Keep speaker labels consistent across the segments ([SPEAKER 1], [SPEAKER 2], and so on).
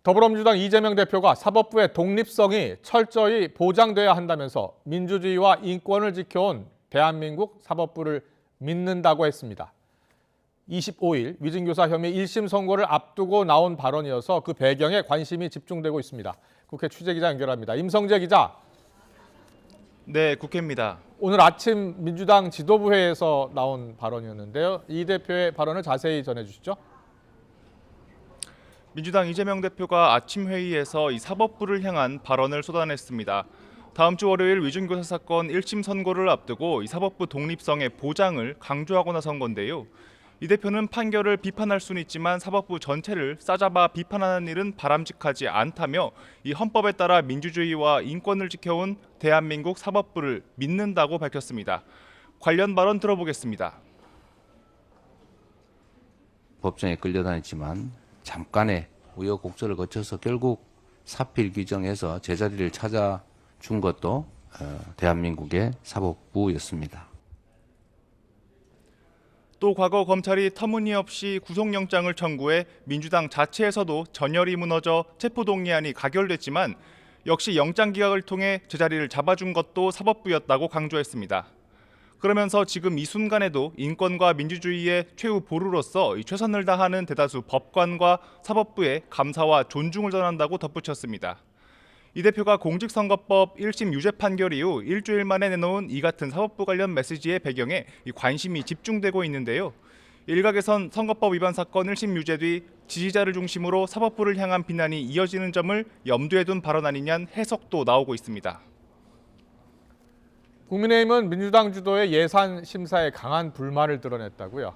[SPEAKER 1] 더불어민주당 이재명 대표가 사법부의 독립성이 철저히 보장돼야 한다면서 민주주의와 인권을 지켜온 대한민국 사법부를 믿는다고 했습니다. 25일 위증교사 혐의 1심 선고를 앞두고 나온 발언이어서 그 배경에 관심이 집중되고 있습니다. 국회 취재기자 연결합니다. 임성재 기자.
[SPEAKER 2] 네, 국회입니다.
[SPEAKER 1] 오늘 아침 민주당 지도부회에서 나온 발언이었는데요. 이 대표의 발언을 자세히 전해주시죠.
[SPEAKER 2] 민주당 이재명 대표가 아침 회의에서 이 사법부를 향한 발언을 쏟아냈습니다. 다음 주 월요일 위증교사 사건 1심 선고를 앞두고 이 사법부 독립성의 보장을 강조하고 나선 건데요. 이 대표는 판결을 비판할 수는 있지만 사법부 전체를 싸잡아 비판하는 일은 바람직하지 않다며 이 헌법에 따라 민주주의와 인권을 지켜온 대한민국 사법부를 믿는다고 밝혔습니다. 관련 발언 들어보겠습니다.
[SPEAKER 3] 법정에 끌려다녔지만 잠깐의 우여곡절을 거쳐서 결국 사필 규정에서 제자리를 찾아준 것도 대한민국의 사법부였습니다.
[SPEAKER 2] 또 과거 검찰이 터무니없이 구속영장을 청구해 민주당 자체에서도 전열이 무너져 체포동의안이 가결됐지만 역시 영장 기각을 통해 제자리를 잡아준 것도 사법부였다고 강조했습니다. 그러면서 지금 이 순간에도 인권과 민주주의의 최후 보루로서 최선을 다하는 대다수 법관과 사법부에 감사와 존중을 전한다고 덧붙였습니다. 이 대표가 공직선거법 1심 유죄 판결 이후 일주일 만에 내놓은 이 같은 사법부 관련 메시지의 배경에 관심이 집중되고 있는데요. 일각에선 선거법 위반 사건 1심 유죄 뒤 지지자를 중심으로 사법부를 향한 비난이 이어지는 점을 염두에 둔 발언 아니냐는 해석도 나오고 있습니다.
[SPEAKER 1] 국민의힘은 민주당 주도의 예산 심사에 강한 불만을 드러냈다고요.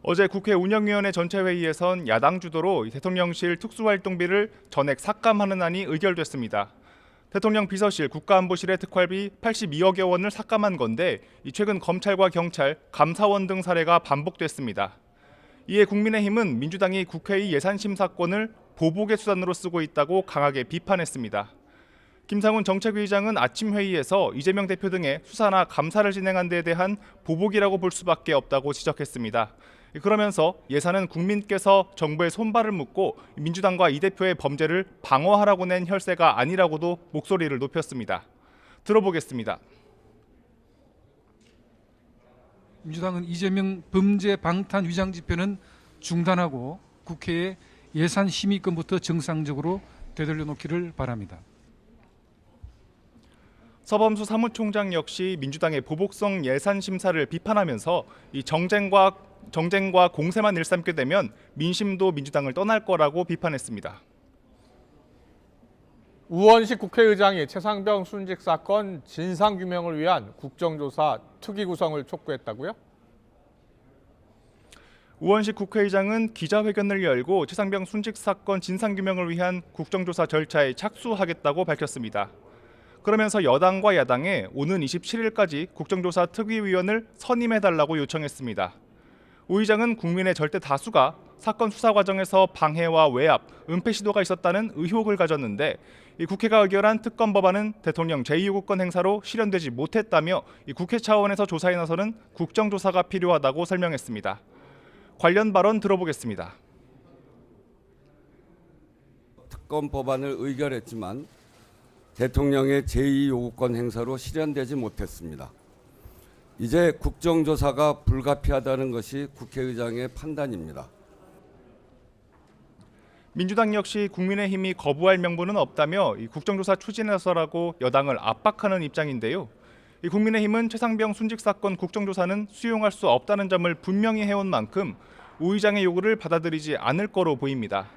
[SPEAKER 2] 어제 국회 운영위원회 전체 회의에선 야당 주도로 대통령실 특수활동비를 전액 삭감하는 안이 의결됐습니다. 대통령 비서실 국가안보실의 특활비 82억여 원을 삭감한 건데 최근 검찰과 경찰, 감사원 등 사례가 반복됐습니다. 이에 국민의힘은 민주당이 국회의 예산심사권을 보복의 수단으로 쓰고 있다고 강하게 비판했습니다. 김상훈 정책위의장은 아침 회의에서 이재명 대표 등의 수사나 감사를 진행한 데에 대한 보복이라고 볼 수밖에 없다고 지적했습니다. 그러면서 예산은 국민께서 정부의 손발을 묶고 민주당과 이 대표의 범죄를 방어하라고 낸 혈세가 아니라고도 목소리를 높였습니다. 들어보겠습니다.
[SPEAKER 4] 민주당은 이재명 범죄 방탄 위장 집회는 중단하고 국회에 예산 심의권부터 정상적으로 되돌려 놓기를 바랍니다.
[SPEAKER 2] 서범수 사무총장 역시 민주당의 보복성 예산 심사를 비판하면서 이 정쟁과 공세만 일삼게 되면 민심도 민주당을 떠날 거라고 비판했습니다.
[SPEAKER 1] 우원식 국회의장이 최상병 순직 사건 진상규명을 위한 국정조사 특위 구성을 촉구했다고요?
[SPEAKER 2] 우원식 국회의장은 기자회견을 열고 최상병 순직 사건 진상규명을 위한 국정조사 절차에 착수하겠다고 밝혔습니다. 그러면서 여당과 야당에 오는 27일까지 국정조사 특위위원을 선임해달라고 요청했습니다. 우 의장은 국민의 절대 다수가 사건 수사 과정에서 방해와 외압, 은폐 시도가 있었다는 의혹을 가졌는데 이 국회가 의결한 특검 법안은 대통령 제2요구권 행사로 실현되지 못했다며 이 국회 차원에서 조사에 나서는 국정조사가 필요하다고 설명했습니다. 관련 발언 들어보겠습니다.
[SPEAKER 5] 특검 법안을 의결했지만 대통령의 제2요구권 행사로 실현되지 못했습니다. 이제 국정조사가 불가피하다는 것이 국회의장의 판단입니다.
[SPEAKER 2] 민주당 역시 국민의힘이 거부할 명분은 없다며 이 국정조사 추진에 나서라고 여당을 압박하는 입장인데요. 이 국민의힘은 최상병 순직 사건 국정조사는 수용할 수 없다는 점을 분명히 해온 만큼 우 의장의 요구를 받아들이지 않을 거로 보입니다.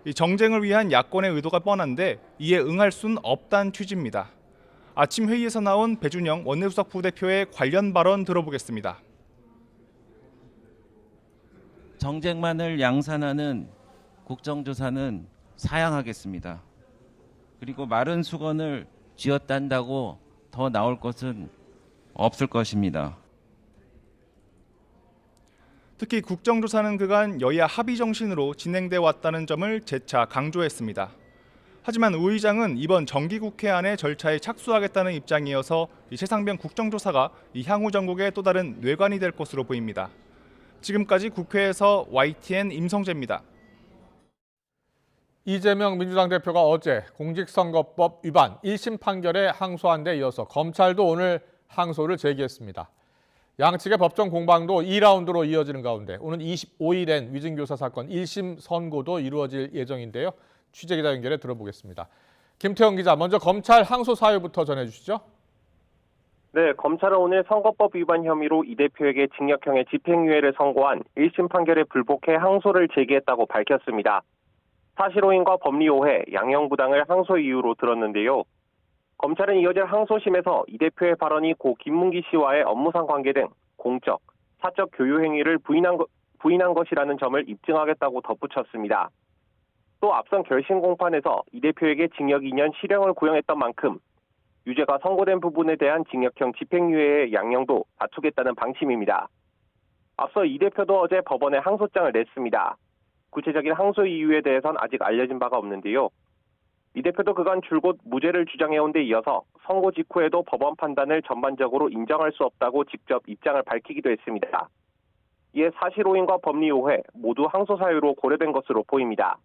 [SPEAKER 2] 이 정쟁을 위한 야권의 의도가 뻔한데 이에 응할 수는 없다는 취지입니다. 아침 회의에서 나온 배준영 원내수석 부대표의 관련 발언 들어보겠습니다.
[SPEAKER 6] 정쟁만을 양산하는 국정조사는 사양하겠습니다. 그리고 마른 수건을 쥐어딴다고 더 나올 것은 없을 것입니다.
[SPEAKER 2] 특히 국정조사는 그간 여야 합의 정신으로 진행돼 왔다는 점을 재차 강조했습니다. 하지만 우 의장은 이번 정기국회안의 절차에 착수하겠다는 입장이어서 이 최상병 국정조사가 이 향후 전국의 또 다른 뇌관이 될 것으로 보입니다. 지금까지 국회에서 YTN 임성재입니다.
[SPEAKER 1] 이재명 민주당 대표가 어제 공직선거법 위반 1심 판결에 항소한 데 이어서 검찰도 오늘 항소를 제기했습니다. 양측의 법정 공방도 2라운드로 이어지는 가운데 오는 25일엔 위증교사 사건 1심 선고도 이루어질 예정인데요. 취재기자 연결해 들어보겠습니다. 김태형 기자, 먼저 검찰 항소 사유부터 전해주시죠.
[SPEAKER 7] 네, 검찰은 오늘 선거법 위반 혐의로 이 대표에게 징역형의 집행유예를 선고한 1심 판결에 불복해 항소를 제기했다고 밝혔습니다. 사실오인과 법리오해, 양형부당을 항소 이유로 들었는데요. 검찰은 이어질 항소심에서 이 대표의 발언이 고 김문기 씨와의 업무상 관계 등 공적, 사적 교유 행위를 부인한 것이라는 점을 입증하겠다고 덧붙였습니다. 또 앞선 결심 공판에서 이 대표에게 징역 2년 실형을 구형했던 만큼 유죄가 선고된 부분에 대한 징역형 집행유예의 양형도 다투겠다는 방침입니다. 앞서 이 대표도 어제 법원에 항소장을 냈습니다. 구체적인 항소 이유에 대해선 아직 알려진 바가 없는데요. 이 대표도 그간 줄곧 무죄를 주장해온 데 이어서 선고 직후에도 법원 판단을 전반적으로 인정할 수 없다고 직접 입장을 밝히기도 했습니다. 이에 사실오인과 법리오해 모두 항소 사유로 고려된 것으로 보입니다.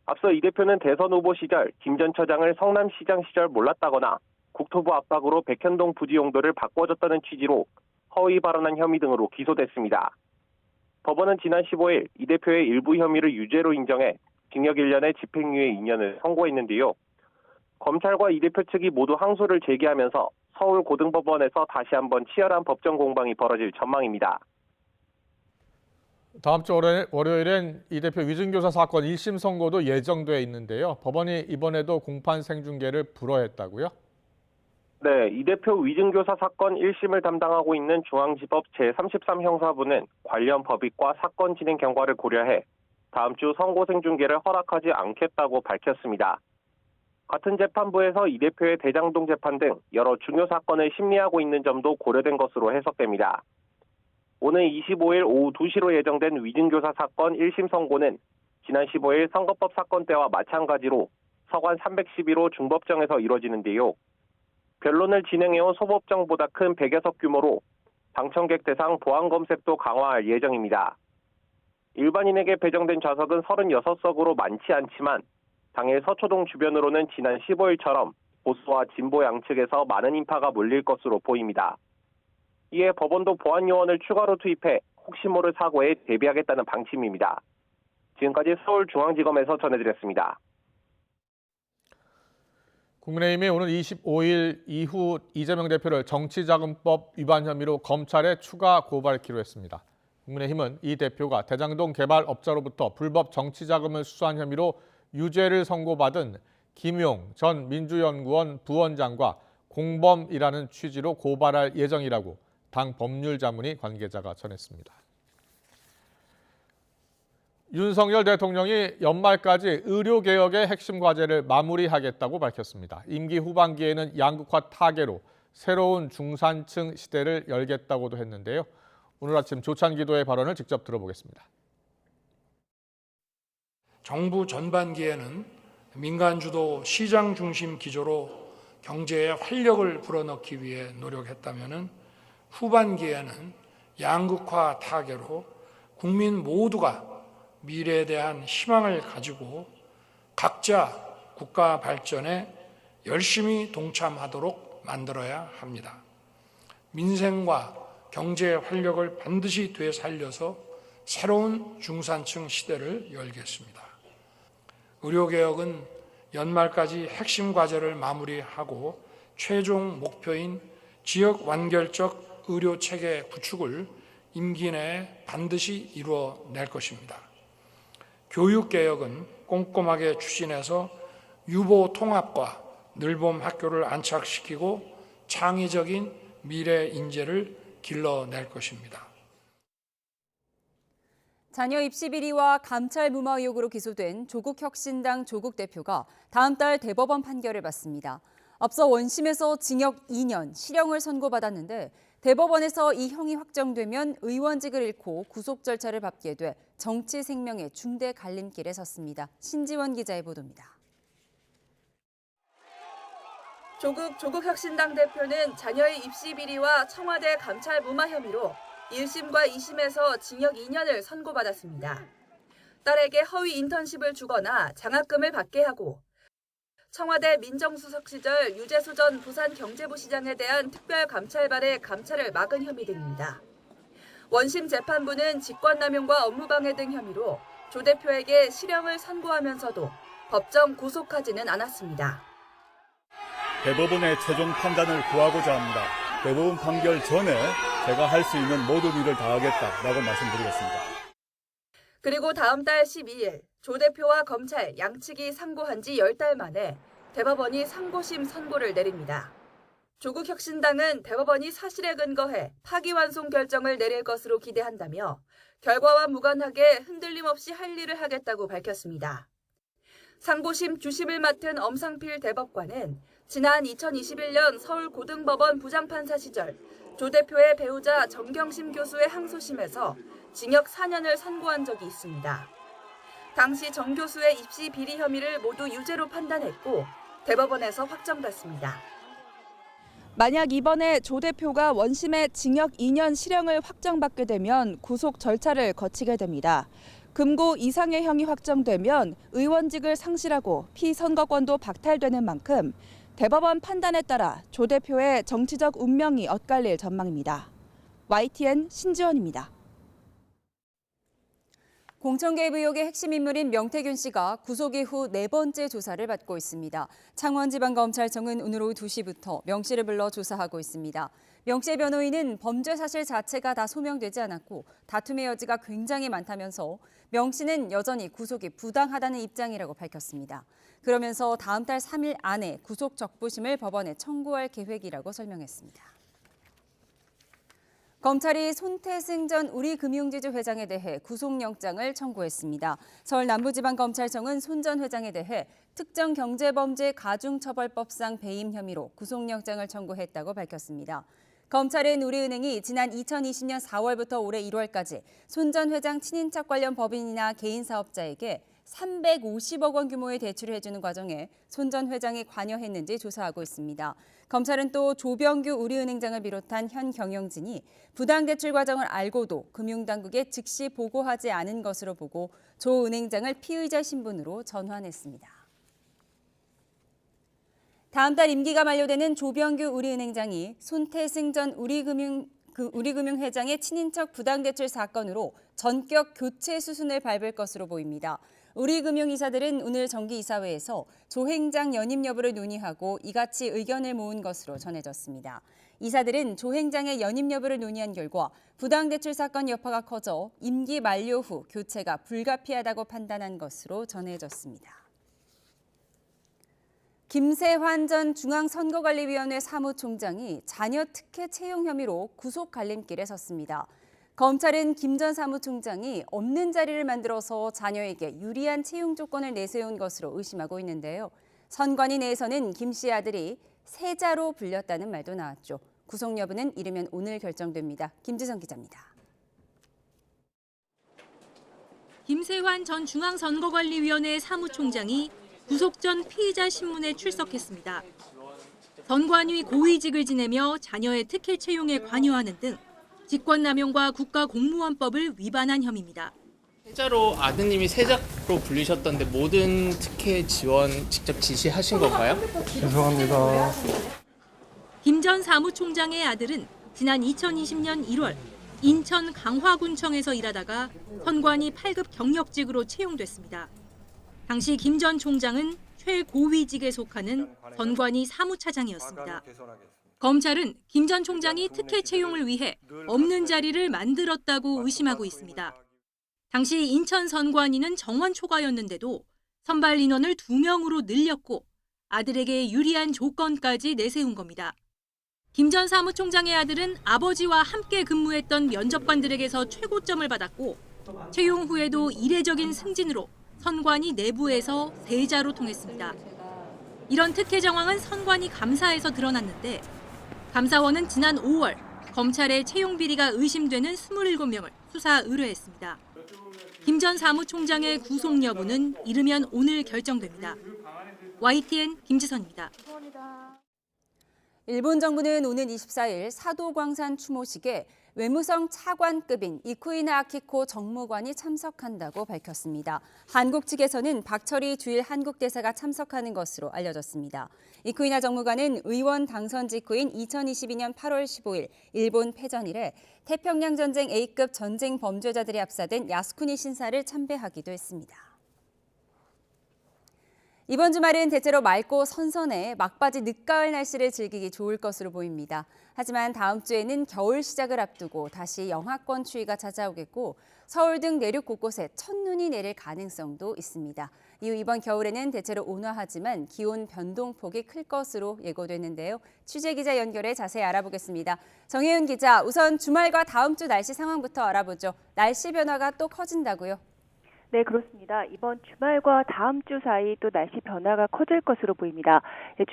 [SPEAKER 7] 앞서 이 대표는 대선 후보 시절 김 전 처장을 성남시장 시절 몰랐다거나 국토부 압박으로 백현동 부지 용도를 바꿔줬다는 취지로 허위 발언한 혐의 등으로 기소됐습니다. 법원은 지난 15일 이 대표의 일부 혐의를 유죄로 인정해 징역 1년에 집행유예 2년을 선고했는데요. 검찰과 이 대표 측이 모두 항소를 제기하면서 서울고등법원에서 다시 한번 치열한 법정 공방이 벌어질 전망입니다.
[SPEAKER 1] 다음 주 월요일엔 이 대표 위증교사 사건 1심 선고도 예정돼 있는데요. 법원이 이번에도 공판 생중계를 불허했다고요?
[SPEAKER 7] 네, 이 대표 위증교사 사건 1심을 담당하고 있는 중앙지법 제33형사부는 관련 법익과 사건 진행 경과를 고려해 다음 주 선고 생중계를 허락하지 않겠다고 밝혔습니다. 같은 재판부에서 이 대표의 대장동 재판 등 여러 중요 사건을 심리하고 있는 점도 고려된 것으로 해석됩니다. 오는 25일 오후 2시로 예정된 위증교사 사건 1심 선고는 지난 15일 선거법 사건 때와 마찬가지로 서관 312호 중법정에서 이뤄지는데요. 변론을 진행해온 소법정보다 큰 100여석 규모로 방청객 대상 보안 검색도 강화할 예정입니다. 일반인에게 배정된 좌석은 36석으로 많지 않지만 당일 서초동 주변으로는 지난 15일처럼 보수와 진보 양측에서 많은 인파가 몰릴 것으로 보입니다. 이에 법원도 보안 요원을 추가로 투입해 혹시 모를 사고에 대비하겠다는 방침입니다. 지금까지 서울중앙지검에서 전해드렸습니다.
[SPEAKER 1] 국민의힘이 오는 25일 이후 이재명 대표를 정치자금법 위반 혐의로 검찰에 추가 고발키로 했습니다. 국민의힘은 이 대표가 대장동 개발업자로부터 불법 정치자금을 수수한 혐의로 유죄를 선고받은 김용 전 민주연구원 부원장과 공범이라는 취지로 고발할 예정이라고 당 법률자문위 관계자가 전했습니다. 윤석열 대통령이 연말까지 의료개혁의 핵심 과제를 마무리하겠다고 밝혔습니다. 임기 후반기에는 양극화 타개로 새로운 중산층 시대를 열겠다고도 했는데요. 오늘 아침 조찬기도의 발언을 직접 들어보겠습니다.
[SPEAKER 8] 정부 전반기에는 민간 주도 시장 중심 기조로 경제에 활력을 불어넣기 위해 노력했다면 후반기에는 양극화 타개로 국민 모두가 미래에 대한 희망을 가지고 각자 국가 발전에 열심히 동참하도록 만들어야 합니다. 민생과 경제의 활력을 반드시 되살려서 새로운 중산층 시대를 열겠습니다. 의료개혁은 연말까지 핵심 과제를 마무리하고 최종 목표인 지역 완결적 의료체계 구축을 임기 내에 반드시 이루어낼 것입니다. 교육개혁은 꼼꼼하게 추진해서 유보 통합과 늘봄 학교를 안착시키고 창의적인 미래 인재를 길러낼 것입니다.
[SPEAKER 9] 자녀 입시 비리와 감찰 무마 의혹으로 기소된 조국혁신당 조국 대표가 다음 달 대법원 판결을 받습니다. 앞서 원심에서 징역 2년, 실형을 선고받았는데 대법원에서 이 형이 확정되면 의원직을 잃고 구속 절차를 밟게 돼 정치 생명의 중대 갈림길에 섰습니다. 신지원 기자의 보도입니다.
[SPEAKER 10] 조국혁신당 대표는 자녀의 입시 비리와 청와대 감찰 무마 혐의로 1심과 2심에서 징역 2년을 선고받았습니다. 딸에게 허위 인턴십을 주거나 장학금을 받게 하고 청와대 민정수석 시절 유재수 전 부산경제부 시장에 대한 특별감찰반의 감찰을 막은 혐의 등입니다. 원심 재판부는 직권남용과 업무방해 등 혐의로 조 대표에게 실형을 선고하면서도 법정 구속하지는 않았습니다.
[SPEAKER 2] 대법원의 최종 판단을 구하고자 합니다. 대법원 판결 전에 제가 할 수 있는 모든 일을 다하겠다라고 말씀드리겠습니다.
[SPEAKER 10] 그리고 다음 달 12일 조 대표와 검찰 양측이 상고한 지 10달 만에 대법원이 상고심 선고를 내립니다. 조국혁신당은 대법원이 사실에 근거해 파기환송 결정을 내릴 것으로 기대한다며 결과와 무관하게 흔들림 없이 할 일을 하겠다고 밝혔습니다. 상고심 주심을 맡은 엄상필 대법관은 지난 2021년 서울고등법원 부장판사 시절 조 대표의 배우자 정경심 교수의 항소심에서 징역 4년을 선고한 적이 있습니다. 당시 정 교수의 입시 비리 혐의를 모두 유죄로 판단했고 대법원에서 확정됐습니다.
[SPEAKER 11] 만약 이번에 조 대표가 원심의 징역 2년 실형을 확정받게 되면 구속 절차를 거치게 됩니다. 금고 이상의 형이 확정되면 의원직을 상실하고 피선거권도 박탈되는 만큼 대법원 판단에 따라 조 대표의 정치적 운명이 엇갈릴 전망입니다. YTN 신지원입니다.
[SPEAKER 9] 공천 개입 의혹의 핵심 인물인 명태균 씨가 구속 이후 4번째 조사를 받고 있습니다. 창원지방검찰청은 오늘 오후 2시부터 명 씨를 불러 조사하고 있습니다. 명 씨의 변호인은 범죄 사실 자체가 다 소명되지 않았고 다툼의 여지가 굉장히 많다면서 명 씨는 여전히 구속이 부당하다는 입장이라고 밝혔습니다. 그러면서 다음 달 3일 안에 구속 적부심을 법원에 청구할 계획이라고 설명했습니다. 검찰이 손태승 전 우리금융지주 회장에 대해 구속영장을 청구했습니다. 서울 남부지방검찰청은 손 전 회장에 대해 특정경제범죄 가중처벌법상 배임 혐의로 구속영장을 청구했다고 밝혔습니다. 검찰은 우리은행이 지난 2020년 4월부터 올해 1월까지 손 전 회장 친인척 관련 법인이나 개인 사업자에게 350억 원 규모의 대출을 해주는 과정에 손 전 회장이 관여했는지 조사하고 있습니다. 검찰은 또 조병규 우리은행장을 비롯한 현 경영진이 부당대출 과정을 알고도 금융당국에 즉시 보고하지 않은 것으로 보고 조 은행장을 피의자 신분으로 전환했습니다. 다음 달 임기가 만료되는 조병규 우리은행장이 손태승 전 우리금융 회장의 친인척 부당대출 사건으로 전격 교체 수순을 밟을 것으로 보입니다. 우리금융이사들은 오늘 정기이사회에서 조 행장 연임 여부를 논의하고 이같이 의견을 모은 것으로 전해졌습니다. 이사들은 조 행장의 연임 여부를 논의한 결과 부당대출 사건 여파가 커져 임기 만료 후 교체가 불가피하다고 판단한 것으로 전해졌습니다. 김세환 전 중앙선거관리위원회 사무총장이 자녀 특혜 채용 혐의로 구속 갈림길에 섰습니다. 검찰은 김 전 사무총장이 없는 자리를 만들어서 자녀에게 유리한 채용 조건을 내세운 것으로 의심하고 있는데요. 선관위 내에서는 김 씨의 아들이 세자로 불렸다는 말도 나왔죠. 구속 여부는 이르면 오늘 결정됩니다. 김지성 기자입니다.
[SPEAKER 12] 김세환 전 중앙선거관리위원회 사무총장이 구속 전 피의자 신문에 출석했습니다. 선관위 고위직을 지내며 자녀의 특혜 채용에 관여하는 등 직권남용과 국가공무원법을 위반한 혐의입니다.
[SPEAKER 13] 세자로 아드님이 세자로 불리셨던데 모든 특혜 지원 직접 지시하신 건가요?
[SPEAKER 14] 죄송합니다.
[SPEAKER 12] 김 전 사무총장의 아들은 지난 2020년 1월 인천 강화군청에서 일하다가 선관위 8급 경력직으로 채용됐습니다. 당시 김 전 총장은 최고위직에 속하는 선관위 사무차장이었습니다. 검찰은 김 전 총장이 특혜 채용을 위해 없는 자리를 만들었다고 의심하고 있습니다. 당시 인천 선관위는 정원 초과였는데도 선발 인원을 2명으로 늘렸고 아들에게 유리한 조건까지 내세운 겁니다. 김 전 사무총장의 아들은 아버지와 함께 근무했던 면접관들에게서 최고점을 받았고 채용 후에도 이례적인 승진으로 선관위 내부에서 세자로 통했습니다. 이런 특혜 정황은 선관위 감사에서 드러났는데 감사원은 지난 5월 검찰의 채용 비리가 의심되는 27명을 수사 의뢰했습니다. 김 전 사무총장의 구속 여부는 이르면 오늘 결정됩니다. YTN 김지선입니다.
[SPEAKER 9] 일본 정부는 오는 24일 사도광산 추모식에 외무성 차관급인 이쿠이나 아키코 정무관이 참석한다고 밝혔습니다. 한국 측에서는 박철희 주일 한국 대사가 참석하는 것으로 알려졌습니다. 이쿠이나 정무관은 의원 당선 직후인 2022년 8월 15일 일본 패전 이래 태평양 전쟁 A급 전쟁 범죄자들이 압사된 야스쿠니 신사를 참배하기도 했습니다. 이번 주말은 대체로 맑고 선선해 막바지 늦가을 날씨를 즐기기 좋을 것으로 보입니다. 하지만 다음 주에는 겨울 시작을 앞두고 다시 영하권 추위가 찾아오겠고 서울 등 내륙 곳곳에 첫눈이 내릴 가능성도 있습니다. 이후 이번 겨울에는 대체로 온화하지만 기온 변동폭이 클 것으로 예고됐는데요. 취재기자 연결해 자세히 알아보겠습니다. 정혜윤 기자, 우선 주말과 다음 주 날씨 상황부터 알아보죠. 날씨 변화가 또 커진다고요?
[SPEAKER 14] 네, 그렇습니다. 이번 주말과 다음 주 사이 또 날씨 변화가 커질 것으로 보입니다.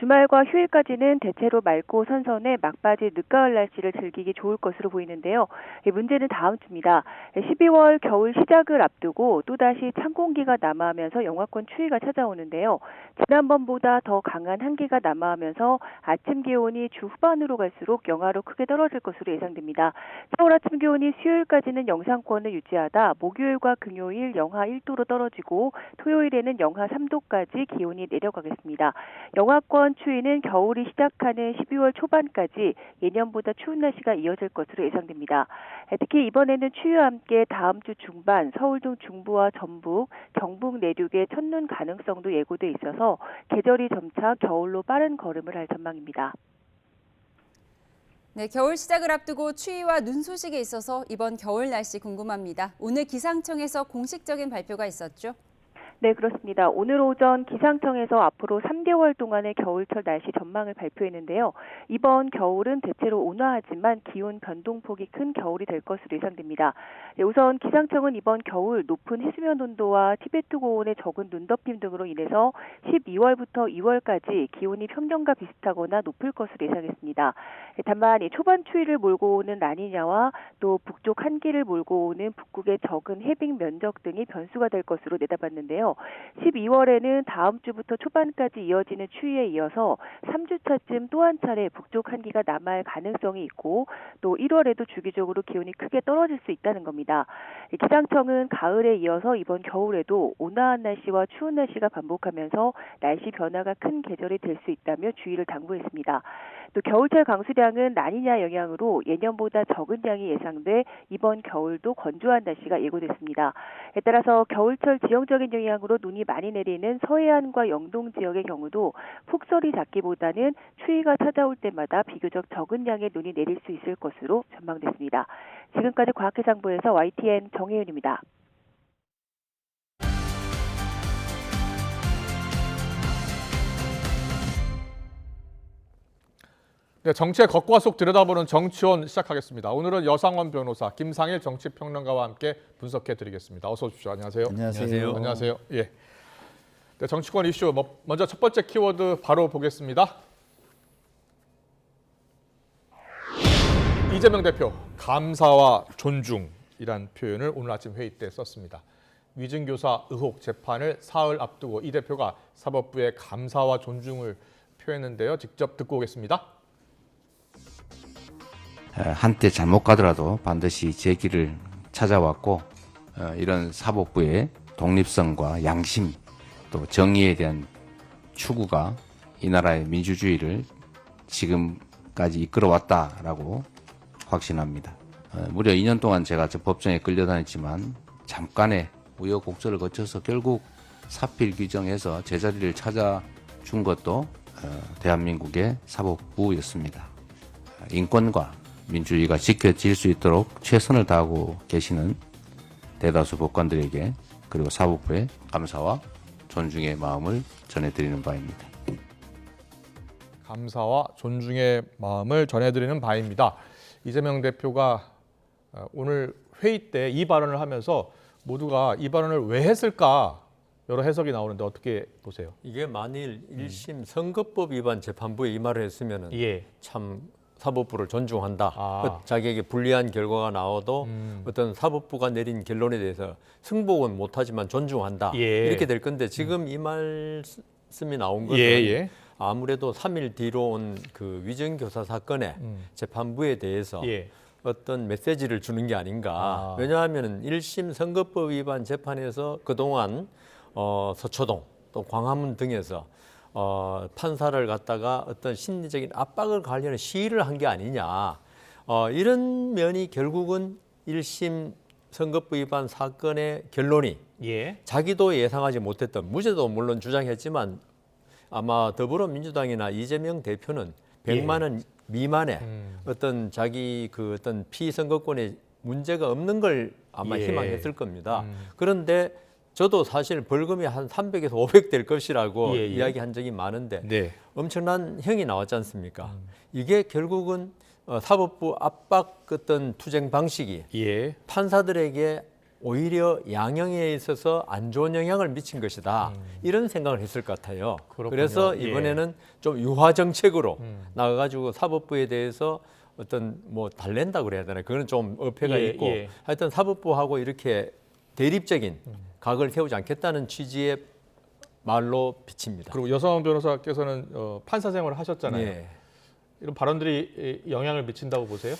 [SPEAKER 14] 주말과 휴일까지는 대체로 맑고 선선해 막바지 늦가을 날씨를 즐기기 좋을 것으로 보이는데요. 문제는 다음 주입니다. 12월 겨울 시작을 앞두고 또다시 찬 공기가 남하하면서 영하권 추위가 찾아오는데요. 지난번보다 더 강한 한기가 남하하면서 아침 기온이 주 후반으로 갈수록 영하로 크게 떨어질 것으로 예상됩니다. 서울 아침 기온이 수요일까지는 영상권을 유지하다 목요일과 금요일 영하 1도로 떨어지고 토요일에는 영하 3도까지 기온이 내려가겠습니다. 영하권 추위는 겨울이 시작하는 12월 초반까지 예년보다 추운 날씨가 이어질 것으로 예상됩니다. 특히 이번에는 추위와 함께 다음 주 중반 서울 등 중부와 전북, 경북 내륙에 첫눈 가능성도 예고돼 있어서 계절이 점차 겨울로 빠른 걸음을 할 전망입니다.
[SPEAKER 9] 네, 겨울 시작을 앞두고 추위와 눈 소식에 있어서 이번 겨울 날씨 궁금합니다. 오늘 기상청에서 공식적인 발표가 있었죠?
[SPEAKER 14] 네, 그렇습니다. 오늘 오전 기상청에서 앞으로 3개월 동안의 겨울철 날씨 전망을 발표했는데요. 이번 겨울은 대체로 온화하지만 기온 변동폭이 큰 겨울이 될 것으로 예상됩니다. 네, 우선 기상청은 이번 겨울 높은 해수면 온도와 티베트 고온의 적은 눈덮임 등으로 인해서 12월부터 2월까지 기온이 평년과 비슷하거나 높을 것으로 예상했습니다. 다만 초반 추위를 몰고 오는 라니냐와 또 북쪽 한기를 몰고 오는 북극의 적은 해빙 면적 등이 변수가 될 것으로 내다봤는데요. 12월에는 다음 주부터 초반까지 이어지는 추위에 이어서 3주차쯤 또 한 차례 북쪽 한기가 남아할 가능성이 있고 또 1월에도 주기적으로 기온이 크게 떨어질 수 있다는 겁니다. 기상청은 가을에 이어서 이번 겨울에도 온화한 날씨와 추운 날씨가 반복하면서 날씨 변화가 큰 계절이 될 수 있다며 주의를 당부했습니다. 또 겨울철 강수량은 라니냐 영향으로 예년보다 적은 양이 예상돼 이번 겨울도 건조한 날씨가 예고됐습니다. 따라서 겨울철 지형적인 영향으로 눈이 많이 내리는 서해안과 영동 지역의 경우도 폭설이 잦기보다는 추위가 찾아올 때마다 비교적 적은 양의 눈이 내릴 수 있을 것으로 전망됐습니다. 지금까지 과학해상부에서 YTN 정혜윤입니다.
[SPEAKER 1] 네, 정치의 겉과 속 들여다보는 정치원 시작하겠습니다. 오늘은 여상원 변호사, 김상일 정치평론가와 함께 분석해드리겠습니다. 어서 오십시오. 안녕하세요.
[SPEAKER 15] 안녕하세요.
[SPEAKER 1] 안녕하세요. 예. 네, 정치권 이슈 먼저 첫 번째 키워드 바로 보겠습니다. 이재명 대표, 감사와 존중이란 표현을 오늘 아침 회의 때 썼습니다. 위증교사 의혹 재판을 사흘 앞두고 이 대표가 사법부에 감사와 존중을 표했는데요. 직접 듣고 오겠습니다.
[SPEAKER 3] 한때 잘못 가더라도 반드시 제 길을 찾아왔고 이런 사법부의 독립성과 양심 또 정의에 대한 추구가 이 나라의 민주주의를 지금까지 이끌어왔다라고 확신합니다. 무려 2년 동안 제가 저 법정에 끌려다녔지만 잠깐의 우여곡절을 거쳐서 결국 사필 규정해서 제자리를 찾아준 것도 대한민국의 사법부였습니다. 인권과 민주주의가 지켜질 수 있도록 최선을 다하고 계시는 대다수 법관들에게 그리고 사법부에 감사와 존중의 마음을 전해드리는 바입니다.
[SPEAKER 1] 감사와 존중의 마음을 전해드리는 바입니다. 이재명 대표가 오늘 회의 때 이 발언을 하면서 모두가 이 발언을 왜 했을까 여러 해석이 나오는데 어떻게 보세요?
[SPEAKER 15] 이게 만일 1심 선거법 위반 재판부에 이 말을 했으면 참 사법부를 존중한다. 자기에게 불리한 결과가 나와도 어떤 사법부가 내린 결론에 대해서 승복은 못하지만 존중한다. 이렇게 될 건데 지금 이 말씀이 나온 것은 아무래도 3일 뒤로 온 그 위증교사 사건의 재판부에 대해서 어떤 메시지를 주는 게 아닌가. 왜냐하면 1심 선거법 위반 재판에서 그동안 서초동 또 광화문 등에서 판사를 갖다가 어떤 심리적인 압박을 가하려는 시위를 한 게 아니냐. 이런 면이 결국은 1심 선거법 위반 사건의 결론이 자기도 예상하지 못했던 무죄도 물론 주장했지만 아마 더불어민주당이나 이재명 대표는 100만 원 미만의 어떤 자기 그 어떤 피선거권에 문제가 없는 걸 아마 희망했을 겁니다. 그런데 저도 사실 벌금이 한 300에서 500 될 것이라고 이야기한 적이 많은데 엄청난 형이 나왔지 않습니까? 이게 결국은 사법부 압박 어떤 투쟁 방식이 판사들에게 오히려 양형에 있어서 안 좋은 영향을 미친 것이다. 이런 생각을 했을 것 같아요.
[SPEAKER 1] 그렇군요.
[SPEAKER 15] 그래서 이번에는 좀 유화 정책으로 나가가지고 사법부에 대해서 어떤 뭐 달랜다 그래야 되나 그거는 좀 어폐가 있고 하여튼 사법부하고 이렇게 대립적인 각을 세우지 않겠다는 취지의 말로 비칩니다.
[SPEAKER 1] 그리고 여성 변호사께서는 판사 생활을 하셨잖아요. 이런 발언들이 영향을 미친다고 보세요?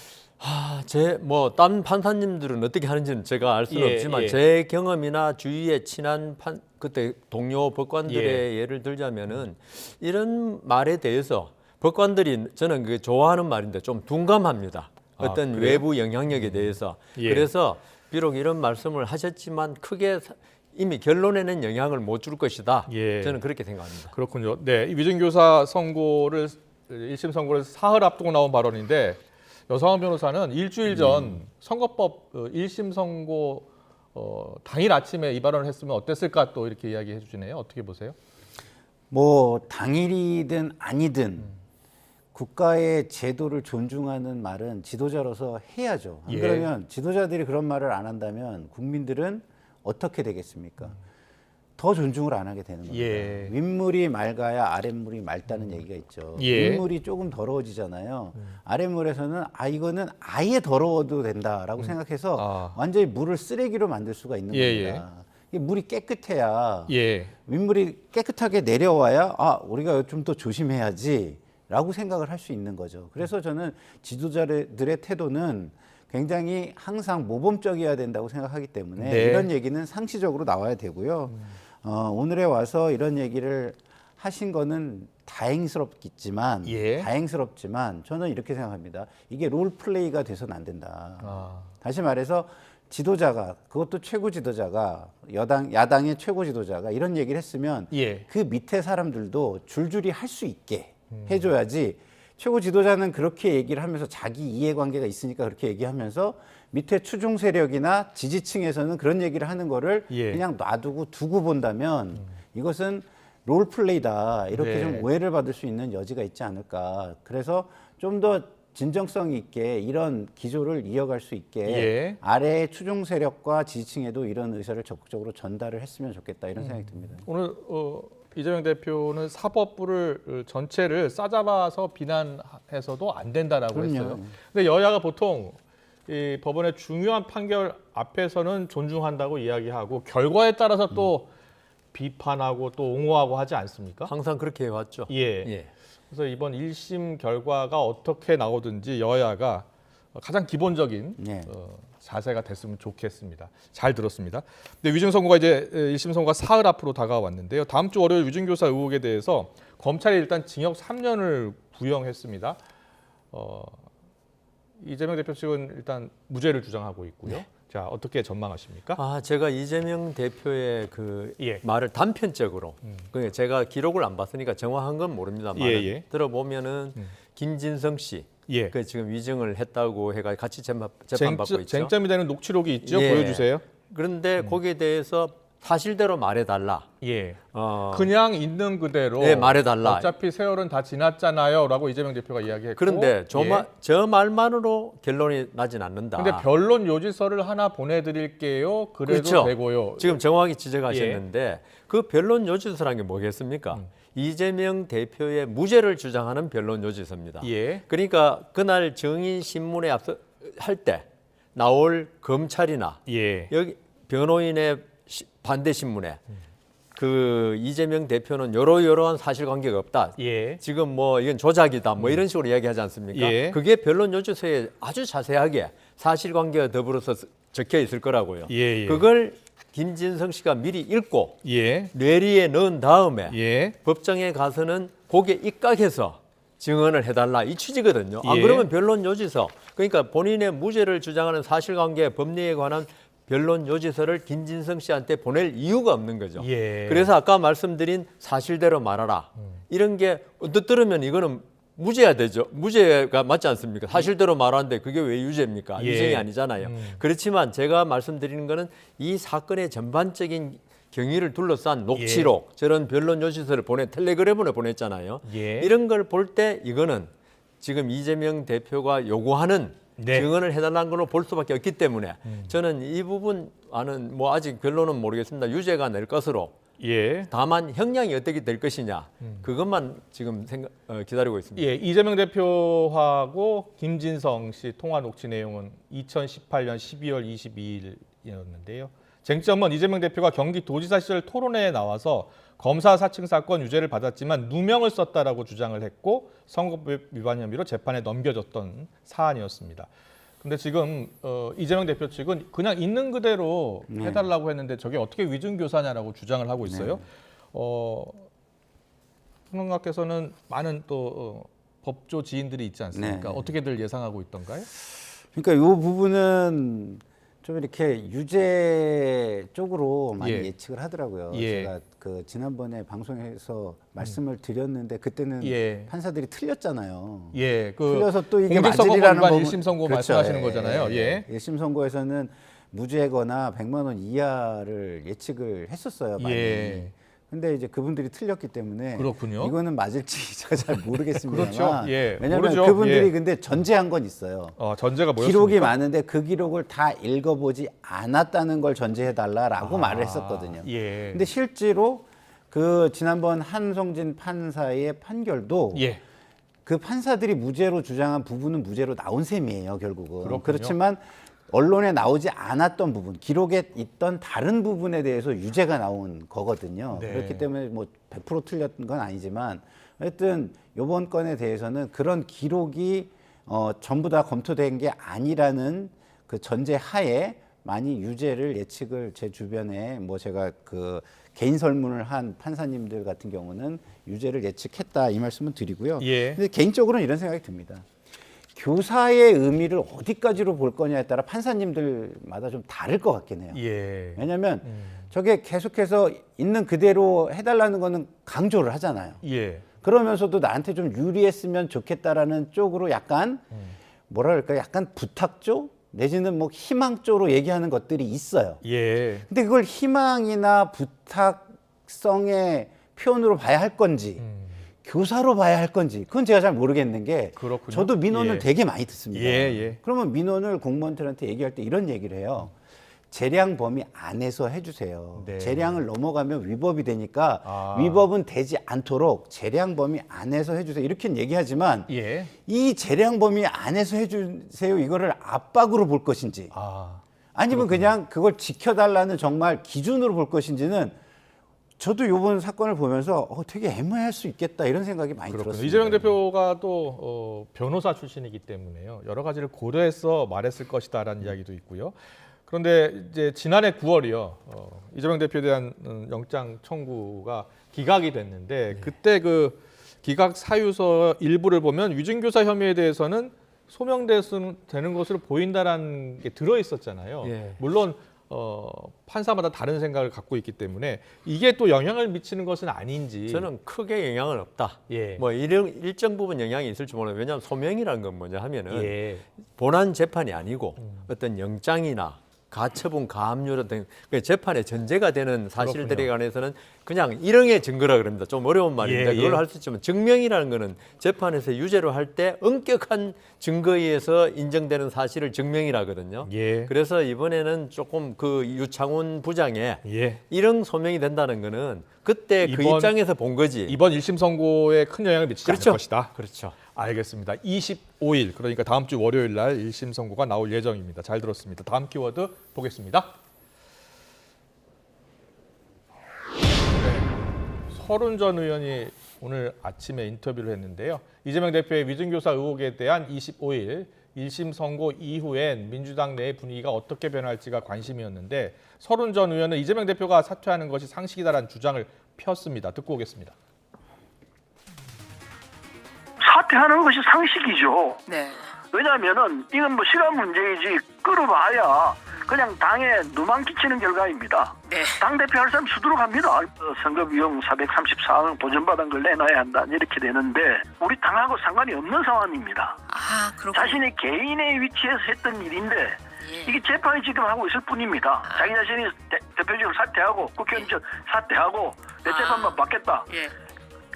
[SPEAKER 15] 딴 판사님들은 어떻게 하는지는 제가 알 수는 없지만 제 경험이나 주위에 친한 그때 동료 법관들의 예를 들자면은 이런 말에 대해서 법관들이 저는 그 좋아하는 말인데 좀 둔감합니다. 어떤 외부 영향력에 대해서. 그래서 비록 이런 말씀을 하셨지만 크게 이미 결론에는 영향을 못 줄 것이다. 저는 그렇게 생각합니다.
[SPEAKER 1] 그렇군요. 네, 이 위증교사 선고를 1심 선고를 사흘 앞두고 나온 발언인데 여성원 변호사는 일주일 전 선거법 1심 선고 당일 아침에 이 발언을 했으면 어땠을까 또 이렇게 이야기해 주시네요. 어떻게 보세요?
[SPEAKER 16] 뭐 당일이든 아니든 국가의 제도를 존중하는 말은 지도자로서 해야죠. 안 그러면 지도자들이 그런 말을 안 한다면 국민들은 어떻게 되겠습니까? 더 존중을 안 하게 되는 겁니다. 윗물이 맑아야 아랫물이 맑다는 얘기가 있죠. 윗물이 조금 더러워지잖아요. 아랫물에서는 이거는 아예 더러워도 된다라고 생각해서 완전히 물을 쓰레기로 만들 수가 있는 겁니다. 물이 깨끗해야 윗물이 깨끗하게 내려와야 우리가 좀 더 조심해야지 라고 생각을 할 수 있는 거죠. 그래서 저는 지도자들의 태도는 굉장히 항상 모범적이어야 된다고 생각하기 때문에 이런 얘기는 상시적으로 나와야 되고요. 오늘에 와서 이런 얘기를 하신 거는 다행스럽지만 저는 이렇게 생각합니다. 이게 롤플레이가 돼서는 안 된다. 다시 말해서 지도자가 그것도 최고 지도자가 야당의 최고 지도자가 이런 얘기를 했으면 그 밑에 사람들도 줄줄이 할 수 있게 해줘야지 최고 지도자는 그렇게 얘기를 하면서 자기 이해관계가 있으니까 그렇게 얘기하면서 밑에 추종 세력이나 지지층에서는 그런 얘기를 하는 거를 그냥 놔두고 두고 본다면 이것은 롤플레이다 이렇게 좀 오해를 받을 수 있는 여지가 있지 않을까. 그래서 좀 더 진정성 있게 이런 기조를 이어갈 수 있게 아래의 추종 세력과 지지층에도 이런 의사를 적극적으로 전달을 했으면 좋겠다 이런 생각이 듭니다.
[SPEAKER 1] 오늘 이재명 대표는 사법부를 전체를 싸잡아서 비난해서도 안 된다라고 했어요. 근데 여야가 보통 이 법원의 중요한 판결 앞에서는 존중한다고 이야기하고 결과에 따라서 또 비판하고 또 옹호하고 하지 않습니까?
[SPEAKER 15] 항상 그렇게 해왔죠.
[SPEAKER 1] 그래서 이번 1심 결과가 어떻게 나오든지 여야가 가장 기본적인 자세가 됐으면 좋겠습니다. 잘 들었습니다. 근데 위증 선고가 이제 1심 선고가 사흘 앞으로 다가왔는데요. 다음 주 월요일 위증교사 의혹에 대해서 검찰이 일단 징역 3년을 구형했습니다. 이재명 대표 측은 일단 무죄를 주장하고 있고요. 자, 어떻게 전망하십니까?
[SPEAKER 15] 제가 이재명 대표의 그 말을 단편적으로 제가 기록을 안 봤으니까 정확한 건 모릅니다만 들어보면은 김진성 씨 그 지금 위증을 했다고 해가 같이 재판받고 있죠.
[SPEAKER 1] 쟁점이 되는 녹취록이 있죠. 보여주세요.
[SPEAKER 15] 그런데 거기에 대해서 사실대로 말해달라.
[SPEAKER 1] 그냥 있는 그대로
[SPEAKER 15] 말해달라.
[SPEAKER 1] 어차피 세월은 다 지났잖아요 라고 이재명 대표가 이야기했고
[SPEAKER 15] 그런데 저 말만으로 결론이 나진 않는다.
[SPEAKER 1] 근데 변론 요지서를 하나 보내드릴게요. 그래도 되고요.
[SPEAKER 15] 지금 정확히 지적하셨는데 그 변론 요지서라는 게 뭐겠습니까? 이재명 대표의 무죄를 주장하는 변론 요지서입니다. 그러니까 그날 정의신문에 앞서 할 때 나올 검찰이나 여기 변호인의 반대 신문에 그 이재명 대표는 여러한 사실관계가 없다.
[SPEAKER 1] 예.
[SPEAKER 15] 지금 뭐 이건 조작이다. 뭐 이런 식으로 이야기하지 않습니까?
[SPEAKER 1] 예.
[SPEAKER 15] 그게 변론 요지서에 아주 자세하게 사실관계와 더불어서 적혀 있을 거라고요.
[SPEAKER 1] 예.
[SPEAKER 15] 그걸 김진성 씨가 미리 읽고
[SPEAKER 1] 예.
[SPEAKER 15] 뇌리에 넣은 다음에
[SPEAKER 1] 예.
[SPEAKER 15] 법정에 가서는 고개 입각해서 증언을 해달라 이 취지거든요. 아,
[SPEAKER 1] 예.
[SPEAKER 15] 그러면 변론 요지서, 그러니까 본인의 무죄를 주장하는 사실관계 법리에 관한 변론 요지서를 김진성 씨한테 보낼 이유가 없는 거죠.
[SPEAKER 1] 예.
[SPEAKER 15] 그래서 아까 말씀드린 사실대로 말하라. 이런 게 언뜻 들으면 이거는 무죄야 되죠. 무죄가 맞지 않습니까? 사실대로 말하는데 그게 왜 유죄입니까?
[SPEAKER 1] 예.
[SPEAKER 15] 유죄이 아니잖아요. 그렇지만 제가 말씀드리는 거는 이 사건의 전반적인 경위를 둘러싼 녹취록, 저런 변론 요지서를 텔레그램으로 보냈잖아요.
[SPEAKER 1] 예.
[SPEAKER 15] 이런 걸 볼 때 이거는 지금 이재명 대표가 요구하는
[SPEAKER 1] 네.
[SPEAKER 15] 증언을 해달라는 걸로 볼 수밖에 없기 때문에 저는 이 부분 안은 뭐 아직 결론은 모르겠습니다. 유죄가 낼 것으로.
[SPEAKER 1] 예.
[SPEAKER 15] 다만 형량이 어떻게 될 것이냐 그것만 지금 기다리고 있습니다.
[SPEAKER 1] 예, 이재명 대표하고 김진성 씨 통화 녹취 내용은 2018년 12월 22일이었는데요. 쟁점은 이재명 대표가 경기도지사 시절 토론회에 나와서 검사 사칭 사건 유죄를 받았지만 누명을 썼다라고 주장을 했고 선거법 위반 혐의로 재판에 넘겨졌던 사안이었습니다. 근데 지금 이재명 대표 측은 그냥 있는 그대로 해달라고 했는데 저게 어떻게 위증교사냐라고 주장을 하고 있어요. 평론가께서는 많은 또 법조 지인들이 있지 않습니까?
[SPEAKER 16] 네.
[SPEAKER 1] 어떻게들 예상하고 있던가요?
[SPEAKER 16] 그러니까 이 부분은 좀 이렇게 유죄 쪽으로 많이
[SPEAKER 1] 예.
[SPEAKER 16] 예측을 하더라고요.
[SPEAKER 1] 예.
[SPEAKER 16] 제가 그 지난번에 방송에서 말씀을 드렸는데 그때는
[SPEAKER 1] 예.
[SPEAKER 16] 판사들이 틀렸잖아요.
[SPEAKER 1] 예,
[SPEAKER 16] 틀려서 또 이게
[SPEAKER 1] 공직선거법
[SPEAKER 16] 맞으리라는
[SPEAKER 1] 위반
[SPEAKER 16] 부분.
[SPEAKER 1] 1심 선고
[SPEAKER 16] 그렇죠.
[SPEAKER 1] 말씀하시는
[SPEAKER 16] 예.
[SPEAKER 1] 거잖아요. 예.
[SPEAKER 16] 1심 선고에서는 무죄거나 100만 원 이하를 예측을 했었어요. 많이.
[SPEAKER 1] 예.
[SPEAKER 16] 근데 이제 그분들이 틀렸기 때문에
[SPEAKER 1] 그렇군요.
[SPEAKER 16] 이거는 맞을지 제가 잘 모르겠습니다만
[SPEAKER 1] 그렇죠. 예.
[SPEAKER 16] 왜냐하면
[SPEAKER 1] 모르죠.
[SPEAKER 16] 그분들이
[SPEAKER 1] 예.
[SPEAKER 16] 근데 전제한 건 있어요.
[SPEAKER 1] 전제가 뭐였습니까?
[SPEAKER 16] 기록이 많은데 그 기록을 다 읽어보지 않았다는 걸 전제해달라라고 말을 했었거든요.
[SPEAKER 1] 예.
[SPEAKER 16] 근데 실제로 그 지난번 한성진 판사의 판결도
[SPEAKER 1] 예.
[SPEAKER 16] 그 판사들이 무죄로 주장한 부분은 무죄로 나온 셈이에요, 결국은.
[SPEAKER 1] 그렇군요.
[SPEAKER 16] 그렇지만 언론에 나오지 않았던 부분, 기록에 있던 다른 부분에 대해서 유죄가 나온 거거든요.
[SPEAKER 1] 네.
[SPEAKER 16] 그렇기 때문에 뭐 100% 틀렸던 건 아니지만 하여튼 이번 건에 대해서는 그런 기록이 전부 다 검토된 게 아니라는 그 전제 하에 많이 유죄를 예측을 제 주변에 뭐 제가 그 개인 설문을 한 판사님들 같은 경우는 유죄를 예측했다 이 말씀은 드리고요.
[SPEAKER 1] 예.
[SPEAKER 16] 근데 개인적으로는 이런 생각이 듭니다. 교사의 의미를 어디까지로 볼 거냐에 따라 판사님들마다 좀 다를 것 같긴 해요.
[SPEAKER 1] 예.
[SPEAKER 16] 왜냐하면 저게 계속해서 있는 그대로 해달라는 거는 강조를 하잖아요.
[SPEAKER 1] 예.
[SPEAKER 16] 그러면서도 나한테 좀 유리했으면 좋겠다라는 쪽으로 약간 뭐라 그럴까요? 약간 부탁조 내지는 뭐 희망조로 얘기하는 것들이 있어요.
[SPEAKER 1] 예.
[SPEAKER 16] 근데 그걸 희망이나 부탁성의 표현으로 봐야 할 건지 교사로 봐야 할 건지 그건 제가 잘 모르겠는 게
[SPEAKER 1] 그렇군요.
[SPEAKER 16] 저도 민원을
[SPEAKER 1] 예.
[SPEAKER 16] 되게 많이 듣습니다.
[SPEAKER 1] 예, 예.
[SPEAKER 16] 그러면 민원을 공무원들한테 얘기할 때 이런 얘기를 해요. 재량 범위 안에서 해주세요.
[SPEAKER 1] 네.
[SPEAKER 16] 재량을 넘어가면 위법이 되니까 위법은 되지 않도록 재량 범위 안에서 해주세요. 이렇게는 얘기하지만
[SPEAKER 1] 예.
[SPEAKER 16] 이 재량 범위 안에서 해주세요. 이거를 압박으로 볼 것인지 아니면 그냥 그걸 지켜달라는 정말 기준으로 볼 것인지는 저도 이번 사건을 보면서 되게 애매할 수 있겠다 이런 생각이 많이 들었습니다.
[SPEAKER 1] 이재명 대표가 또 변호사 출신이기 때문에요. 여러 가지를 고려해서 말했을 것이다라는 이야기도 있고요. 그런데 이제 지난해 9월이요. 이재명 대표에 대한 영장 청구가 기각이 됐는데 그때 그 기각 사유서 일부를 보면 위증교사 혐의에 대해서는 소명되는 것으로 보인다라는 게 들어 있었잖아요.
[SPEAKER 15] 예.
[SPEAKER 1] 물론 판사마다 다른 생각을 갖고 있기 때문에 이게 또 영향을 미치는 것은 아닌지
[SPEAKER 15] 저는 크게 영향은 없다.
[SPEAKER 1] 예.
[SPEAKER 15] 뭐 일정 부분 영향이 있을지 모르는데 왜냐하면 소명이라는 건 뭐냐 하면은
[SPEAKER 1] 예.
[SPEAKER 15] 본안 재판이 아니고 어떤 영장이나 가처분, 가압류 등 재판의 전제가 되는 사실들에 관해서는 그냥 일형의 증거라 그럽니다. 좀 어려운 말인데
[SPEAKER 1] 예,
[SPEAKER 15] 그걸
[SPEAKER 1] 예.
[SPEAKER 15] 할 수 있지만 증명이라는 거는 재판에서 유죄로 할 때 엄격한 증거에 의해서 인정되는 사실을 증명이라거든요.
[SPEAKER 1] 예.
[SPEAKER 15] 그래서 이번에는 조금 그 유창훈 부장의
[SPEAKER 1] 예.
[SPEAKER 15] 일형 소명이 된다는 거는 그때 그 입장에서 본 거지.
[SPEAKER 1] 이번 1심 선고에 큰 영향을 미치지
[SPEAKER 15] 그렇죠.
[SPEAKER 1] 않을 것이다.
[SPEAKER 15] 그렇죠.
[SPEAKER 1] 알겠습니다. 25일 그러니까 다음 주 월요일 날 1심 선고가 나올 예정입니다. 잘 들었습니다. 다음 키워드 보겠습니다. 네. 서른 전 의원이 오늘 아침에 인터뷰를 했는데요. 이재명 대표의 위증교사 의혹에 대한 25일 1심 선고 이후엔 민주당 내 분위기가 어떻게 변할지가 관심이었는데 서른 전 의원은 이재명 대표가 사퇴하는 것이 상식이다라는 주장을 폈습니다. 듣고 오겠습니다.
[SPEAKER 17] 사퇴하는 것이 상식이죠.
[SPEAKER 18] 네.
[SPEAKER 17] 왜냐하면은 이건 뭐 시간 문제이지 끌어봐야 그냥 당에 누만 끼치는 결과입니다.
[SPEAKER 18] 네.
[SPEAKER 17] 당대표 할 사람 수두룩 합니다. 선거 비용 434억 보전받은 걸 내놔야 한다 이렇게 되는데 우리 당하고 상관이 없는 상황입니다.
[SPEAKER 18] 아, 그렇군요.
[SPEAKER 17] 자신이 개인의 위치에서 했던 일인데
[SPEAKER 18] 예.
[SPEAKER 17] 이게 재판이 지금 하고 있을 뿐입니다. 자기 자신이 대표직을 사퇴하고 국회의원 사퇴하고 내 재판만 받겠다.
[SPEAKER 18] 예.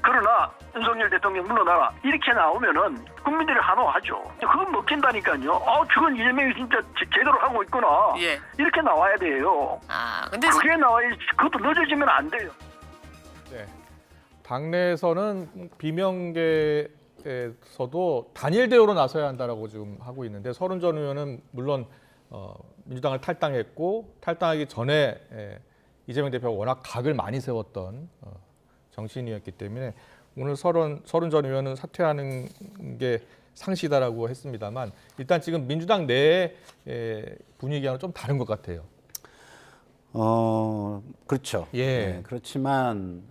[SPEAKER 17] 그러나 윤석열 대통령 물러나라 이렇게 나오면은 국민들이 환호하죠. 그건 먹힌다니까요. 저건 이재명이 진짜 제대로 하고 있구나.
[SPEAKER 18] 예.
[SPEAKER 17] 이렇게 나와야 돼요.
[SPEAKER 18] 근데
[SPEAKER 17] 그게 나와야지. 그것도 늦어지면 안 돼요.
[SPEAKER 1] 네. 당내에서는 비명계에서도 단일 대우로 나서야 한다라고 지금 하고 있는데 서른 전 의원은 물론 민주당을 탈당했고 탈당하기 전에 이재명 대표가 워낙 각을 많이 세웠던 정치인이었기 때문에 오늘 서른 전 의원은 사퇴하는 게 상시다라고 했습니다만 일단 지금 민주당 내의 분위기와는 좀 다른 것 같아요.
[SPEAKER 16] 그렇죠.
[SPEAKER 1] 예.
[SPEAKER 16] 네, 그렇지만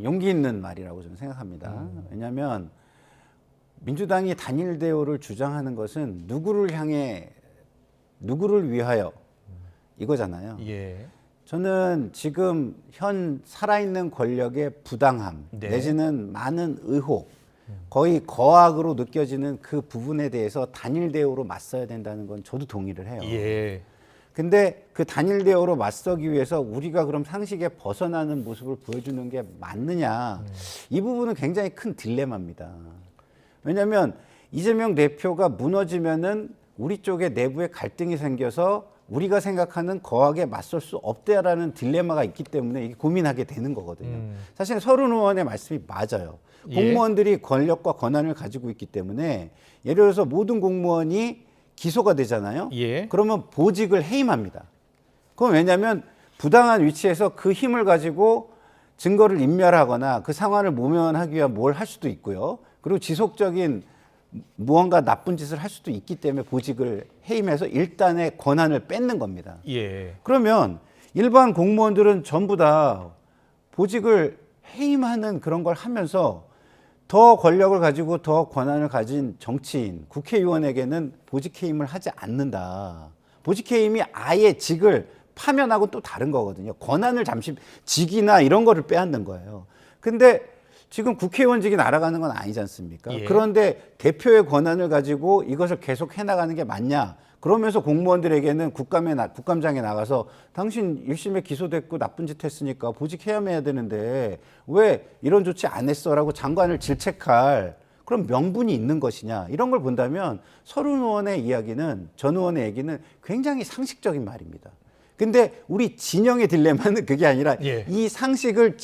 [SPEAKER 16] 용기 있는 말이라고 저는 생각합니다. 왜냐하면 민주당이 단일 대우를 주장하는 것은 누구를 위하여 이거잖아요.
[SPEAKER 1] 예.
[SPEAKER 16] 저는 지금 현 살아있는 권력의 부당함
[SPEAKER 1] 네.
[SPEAKER 16] 내지는 많은 의혹 거의 거악으로 느껴지는 그 부분에 대해서 단일 대우로 맞서야 된다는 건 저도 동의를 해요.
[SPEAKER 1] 예.
[SPEAKER 16] 근데 그 단일 대우로 맞서기 위해서 우리가 그럼 상식에 벗어나는 모습을 보여주는 게 맞느냐 이 부분은 굉장히 큰 딜레마입니다. 왜냐하면 이재명 대표가 무너지면은 우리 쪽에 내부에 갈등이 생겨서 우리가 생각하는 거하게 맞설 수 없다라는 딜레마가 있기 때문에 이게 고민하게 되는 거거든요. 사실 서른 의원의 말씀이 맞아요.
[SPEAKER 1] 예.
[SPEAKER 16] 공무원들이 권력과 권한을 가지고 있기 때문에 예를 들어서 모든 공무원이 기소가 되잖아요.
[SPEAKER 1] 예.
[SPEAKER 16] 그러면 보직을 해임합니다. 그건 왜냐하면 부당한 위치에서 그 힘을 가지고 증거를 인멸하거나 그 상황을 모면하기 위한 뭘 할 수도 있고요. 그리고 지속적인 무언가 나쁜 짓을 할 수도 있기 때문에 보직을 해임해서 일단의 권한을 뺏는 겁니다.
[SPEAKER 1] 예.
[SPEAKER 16] 그러면 일반 공무원들은 전부 다 보직을 해임하는 그런 걸 하면서 더 권력을 가지고 더 권한을 가진 정치인, 국회의원에게는 보직 해임을 하지 않는다. 보직 해임이 아예 직을 파면하고 또 다른 거거든요. 권한을 잠시 직이나 이런 거를 빼앗는 거예요. 근데 지금 국회의원직이 날아가는 건 아니지 않습니까?
[SPEAKER 1] 예.
[SPEAKER 16] 그런데 대표의 권한을 가지고 이것을 계속 해나가는 게 맞냐? 그러면서 공무원들에게는 국감장에 나가서 당신 1심에 기소됐고 나쁜 짓 했으니까 보직 해야해야 되는데 왜 이런 조치 안 했어라고 장관을 질책할 그런 명분이 있는 것이냐? 이런 걸 본다면 서른 의원의 이야기는 전 의원의 얘기는 굉장히 상식적인 말입니다. 근데 우리 진영의 딜레마는 그게 아니라
[SPEAKER 1] 예.
[SPEAKER 16] 이 상식을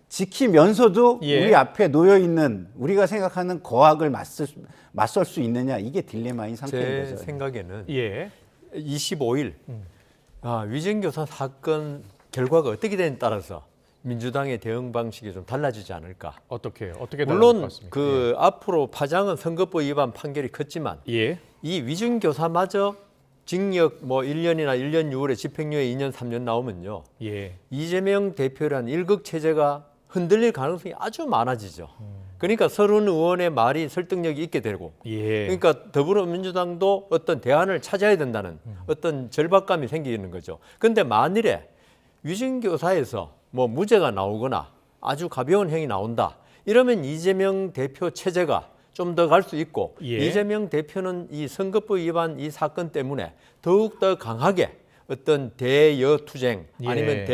[SPEAKER 16] 지키면서도
[SPEAKER 1] 예.
[SPEAKER 16] 우리 앞에 놓여 있는 우리가 생각하는 거악을 맞설 수 있느냐 이게 딜레마인 상태인
[SPEAKER 15] 제
[SPEAKER 16] 거죠.
[SPEAKER 15] 생각에는
[SPEAKER 1] 예.
[SPEAKER 15] 25일 위증교사 사건 결과가 어떻게 되느냐에 따라서 민주당의 대응 방식이 좀 달라지지 않을까.
[SPEAKER 1] 어떻게 달라질 것
[SPEAKER 15] 물론
[SPEAKER 1] 같습니까?
[SPEAKER 15] 앞으로 파장은 선거법 위반 판결이 컸지만
[SPEAKER 1] 예.
[SPEAKER 15] 이 위증교사마저 징역 1년이나 1년 6월에 집행유예 2년 3년 나오면요.
[SPEAKER 1] 예.
[SPEAKER 15] 이재명 대표란 일극 체제가 흔들릴 가능성이 아주 많아지죠. 그러니까 서른 의원의 말이 설득력이 있게 되고
[SPEAKER 1] 예.
[SPEAKER 15] 그러니까 더불어민주당도 어떤 대안을 찾아야 된다는 어떤 절박감이 생기는 거죠. 그런데 만일에 위증교사에서 무죄가 나오거나 아주 가벼운 형이 나온다. 이러면 이재명 대표 체제가 좀 더 갈 수 있고
[SPEAKER 1] 예.
[SPEAKER 15] 이재명 대표는 이 선거법 위반 이 사건 때문에 더욱더 강하게 어떤 대여투쟁 아니면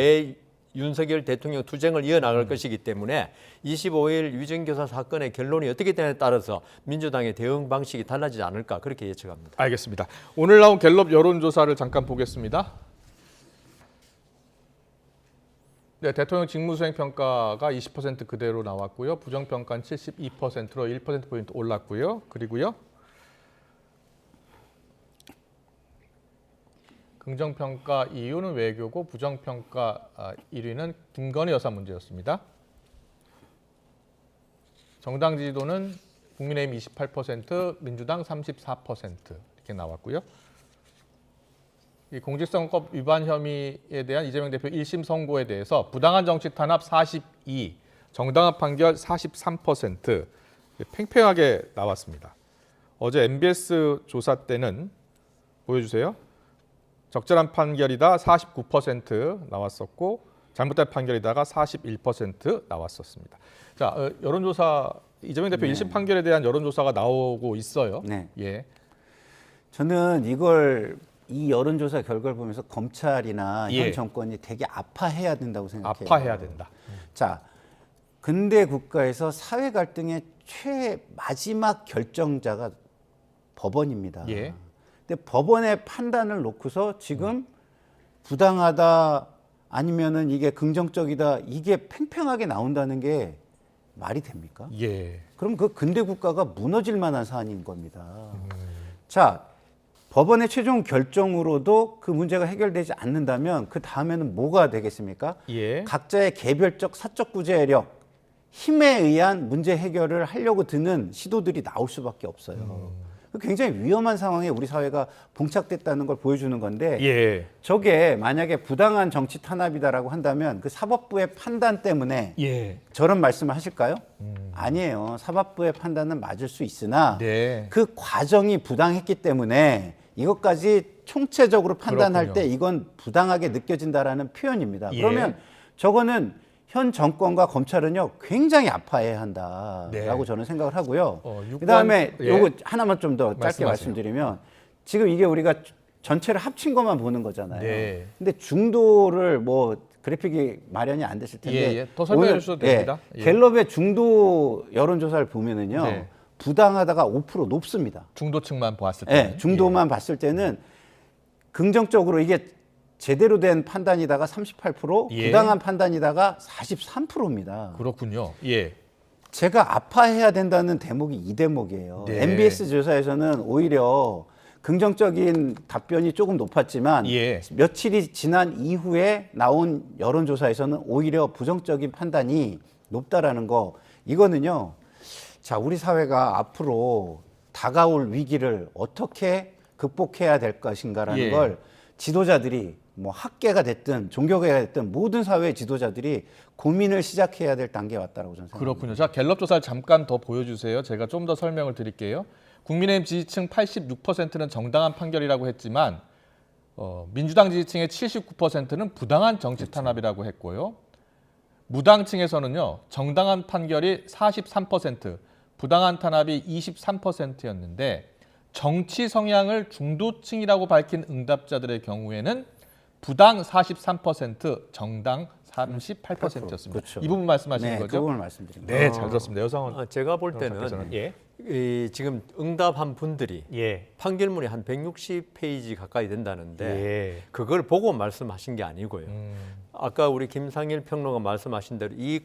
[SPEAKER 15] 윤석열 대통령 투쟁을 이어나갈 것이기 때문에 25일 위증교사 사건의 결론이 어떻게 되냐에 따라서 민주당의 대응 방식이 달라지지 않을까 그렇게 예측합니다.
[SPEAKER 1] 알겠습니다. 오늘 나온 갤럽 여론조사를 잠깐 보겠습니다. 네, 대통령 직무수행 평가가 20% 그대로 나왔고요. 부정평가는 72%로 1%포인트 올랐고요. 그리고요. 긍정평가 2위는 외교고 부정평가 1위는 김건희 여사 문제였습니다. 정당 지지도는 국민의힘 28%, 민주당 34% 이렇게 나왔고요. 이 공직선거법 위반 혐의에 대한 이재명 대표 1심 선고에 대해서 부당한 정치 탄압 42, 정당한 판결 43% 팽팽하게 나왔습니다. 어제 MBS 조사 때는 보여주세요. 적절한 판결이다 49% 나왔었고 잘못된 판결이다가 41% 나왔었습니다. 자, 여론조사 이재명 대표 1심 판결에 대한 여론조사가 나오고 있어요.
[SPEAKER 16] 네.
[SPEAKER 1] 예.
[SPEAKER 16] 저는 이 여론조사 결과를 보면서 검찰이나 현 정권이 되게 아파해야 된다고 생각해요.
[SPEAKER 1] 아파해야 된다.
[SPEAKER 16] 자, 근대 국가에서 사회 갈등의 마지막 결정자가 법원입니다.
[SPEAKER 1] 예.
[SPEAKER 16] 근데 법원의 판단을 놓고서 지금 부당하다 아니면은 이게 긍정적이다 이게 팽팽하게 나온다는 게 말이 됩니까?
[SPEAKER 1] 예.
[SPEAKER 16] 그럼 그 근대 국가가 무너질 만한 사안인 겁니다. 자, 법원의 최종 결정으로도 그 문제가 해결되지 않는다면 그 다음에는 뭐가 되겠습니까?
[SPEAKER 1] 예.
[SPEAKER 16] 각자의 개별적 사적 구제력, 힘에 의한 문제 해결을 하려고 드는 시도들이 나올 수밖에 없어요. 굉장히 위험한 상황에 우리 사회가 봉착됐다는 걸 보여주는 건데
[SPEAKER 1] 예.
[SPEAKER 16] 저게 만약에 부당한 정치 탄압이다라고 한다면 그 사법부의 판단 때문에 저런 말씀을 하실까요? 아니에요. 사법부의 판단은 맞을 수 있으나 그 과정이 부당했기 때문에 이것까지 총체적으로 판단할
[SPEAKER 1] 그렇군요.
[SPEAKER 16] 때 이건 부당하게 느껴진다라는 표현입니다.
[SPEAKER 1] 예.
[SPEAKER 16] 그러면 저거는 현 정권과 검찰은요 굉장히 아파해야 한다라고 저는 생각을 하고요. 그다음에 요거 하나만 좀 더 짧게 말씀드리면 지금 이게 우리가 전체를 합친 것만 보는 거잖아요. 근데 중도를 뭐 그래픽이 마련이 안 됐을 텐데
[SPEAKER 1] 더 설명해 주셔도 됩니다.
[SPEAKER 16] 갤럽의 중도 여론조사를 보면은요 부당하다가 5% 높습니다.
[SPEAKER 1] 중도층만 봤을 때.
[SPEAKER 16] 중도만 봤을 때는 긍정적으로 이게 제대로 된 판단이다가 38%, 부당한 판단이다가 43%입니다.
[SPEAKER 1] 그렇군요. 예.
[SPEAKER 16] 제가 아파해야 된다는 대목이 이 대목이에요. MBS 조사에서는 오히려 긍정적인 답변이 조금 높았지만 며칠이 지난 이후에 나온 여론조사에서는 오히려 부정적인 판단이 높다라는 거. 이거는요. 자, 우리 사회가 앞으로 다가올 위기를 어떻게 극복해야 될 것인가라는 걸 지도자들이 뭐 학계가 됐든 종교계가 됐든 모든 사회 지도자들이 고민을 시작해야 될 단계에 왔다고 저는 생각합니다.
[SPEAKER 1] 그렇군요. 자, 갤럽 조사를 잠깐 더 보여주세요. 제가 좀 더 설명을 드릴게요. 국민의힘 지지층 86%는 정당한 판결이라고 했지만 민주당 지지층의 79%는 부당한 정치 탄압이라고 했고요. 무당층에서는요. 정당한 판결이 43%, 부당한 탄압이 23%였는데 정치 성향을 중도층이라고 밝힌 응답자들의 경우에는 부당 43%, 정당 38%였습니다.
[SPEAKER 16] 그렇죠.
[SPEAKER 1] 이 부분 말씀하시는 거죠?
[SPEAKER 16] 그 부분을 말씀드립니다.
[SPEAKER 1] 네, 잘 들었습니다. 여성은
[SPEAKER 15] 제가 볼 때는 지금 응답한 분들이 판결문이 한 160페이지 가까이 된다는데 그걸 보고 말씀하신 게 아니고요. 아까 우리 김상일 평론가 말씀하신 대로 이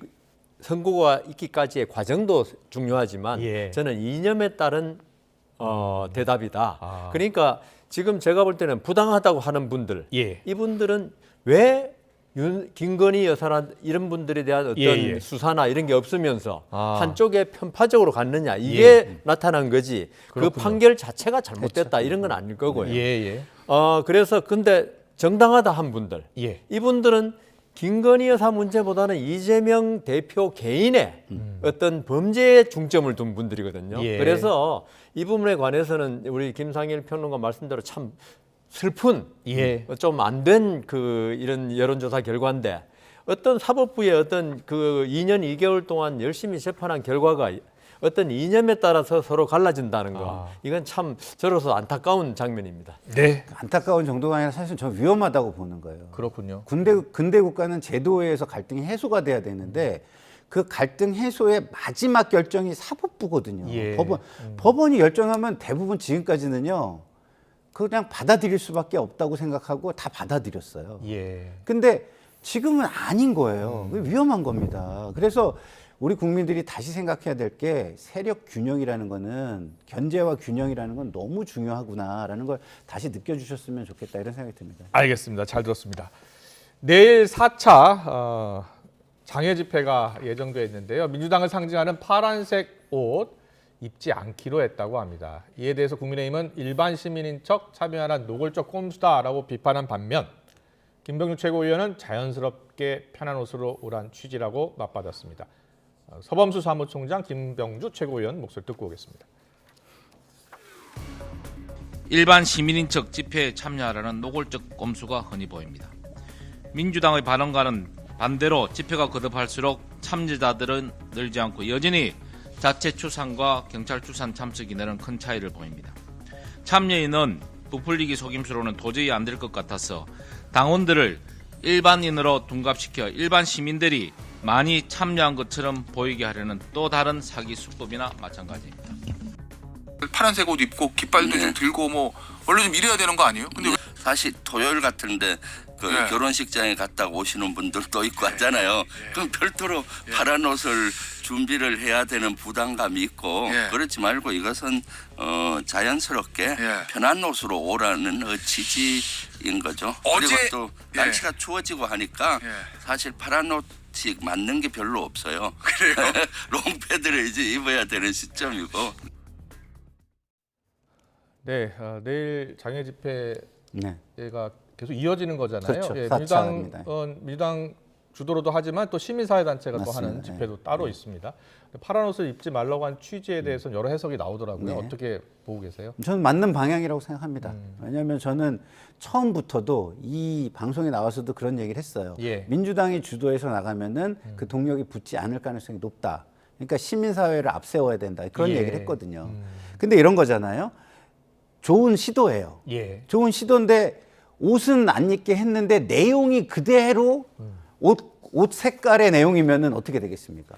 [SPEAKER 15] 선고가 있기까지의 과정도 중요하지만 저는 이념에 따른 대답이다. 그러니까 지금 제가 볼 때는 부당하다고 하는 분들, 이분들은 왜 김건희 여사나 이런 분들에 대한 어떤 수사나 이런 게 없으면서 한쪽에 편파적으로 갔느냐 이게 나타난 거지. 그렇군요. 그 판결 자체가 잘못됐다 이런 건 아닐 거고요. 그래서 근데 정당하다 한 분들, 이분들은 김건희 여사 문제보다는 이재명 대표 개인의 어떤 범죄에 중점을 둔 분들이거든요. 그래서 이 부분에 관해서는 우리 김상일 평론가 말씀대로 참 슬픈 좀 안 된 이런 여론조사 결과인데 어떤 사법부의 어떤 2년 2개월 동안 열심히 재판한 결과가 어떤 이념에 따라서 서로 갈라진다는 거 이건 참 저로서 안타까운 장면입니다.
[SPEAKER 16] 안타까운 정도가 아니라 사실 저 위험하다고 보는 거예요.
[SPEAKER 1] 그렇군요.
[SPEAKER 16] 근대 국가는 제도에 의해서 갈등이 해소가 돼야 되는데 그 갈등 해소의 마지막 결정이 사법부거든요. 법원이 결정하면 대부분 지금까지는요. 그냥 받아들일 수밖에 없다고 생각하고 다 받아들였어요. 근데 지금은 아닌 거예요. 위험한 겁니다. 그래서 우리 국민들이 다시 생각해야 될 게 세력 균형이라는 거는 견제와 균형이라는 건 너무 중요하구나라는 걸 다시 느껴주셨으면 좋겠다 이런 생각이 듭니다.
[SPEAKER 1] 알겠습니다. 잘 들었습니다. 내일 4차 장애 집회가 예정돼 있는데요. 민주당을 상징하는 파란색 옷 입지 않기로 했다고 합니다. 이에 대해서 국민의힘은 일반 시민인 척 참여하는 노골적 꼼수다라고 비판한 반면 김병주 최고위원은 자연스럽게 편한 옷으로 오란 취지라고 맞받았습니다. 서범수 사무총장, 김병주 최고위원 목소리 듣고 오겠습니다.
[SPEAKER 18] 일반 시민인 척 집회에 참여하라는 노골적 꼼수가 흔히 보입니다. 민주당의 발언과는 반대로 집회가 거듭할수록 참여자들은 늘지 않고 여전히 자체 추산과 경찰 추산 참석이 내는 큰 차이를 보입니다. 참여인은 부풀리기 속임수로는 도저히 안 될 것 같아서 당원들을 일반인으로 둔갑시켜 일반 시민들이 많이 참여한 것처럼 보이게 하려는 또 다른 사기 수법이나 마찬가지입니다.
[SPEAKER 19] 파란색 옷 입고 깃발도 좀 들고 뭐 원래 좀 이래야 되는 거 아니에요? 근데
[SPEAKER 20] 사실 토요일 같은데 그 결혼식장에 갔다 오시는 분들도 있고 하잖아요. 그럼 별도로 파란 옷을 준비를 해야 되는 부담감이 있고 그렇지 말고 이것은 자연스럽게 편한 옷으로 오라는 취지인 거죠. 그리고 또 날씨가 추워지고 하니까 사실 파란 옷이 맞는 게 별로 없어요. 그래요? 롱패드를 이제 입어야 되는 시점이고.
[SPEAKER 1] 네, 내일 장애 집회가 계속 이어지는 거잖아요.
[SPEAKER 16] 그렇죠.
[SPEAKER 1] 예,
[SPEAKER 16] 4차입니다.
[SPEAKER 1] 민주당 주도로도 하지만 또 시민사회단체가 또 하는
[SPEAKER 16] 맞습니다.
[SPEAKER 1] 집회도 따로 있습니다. 파란 옷을 입지 말라고 한 취지에 대해서는 여러 해석이 나오더라고요. 어떻게 보고 계세요?
[SPEAKER 16] 저는 맞는 방향이라고 생각합니다. 왜냐하면 저는 처음부터도 이 방송에 나와서도 그런 얘기를 했어요. 민주당이 주도해서 나가면은 그 동력이 붙지 않을 가능성이 높다. 그러니까 시민사회를 앞세워야 된다. 그런 얘기를 했거든요. 근데 이런 거잖아요. 좋은 시도예요. 좋은 시도인데 옷은 안 입게 했는데 내용이 그대로 옷 색깔의 내용이면은 어떻게 되겠습니까?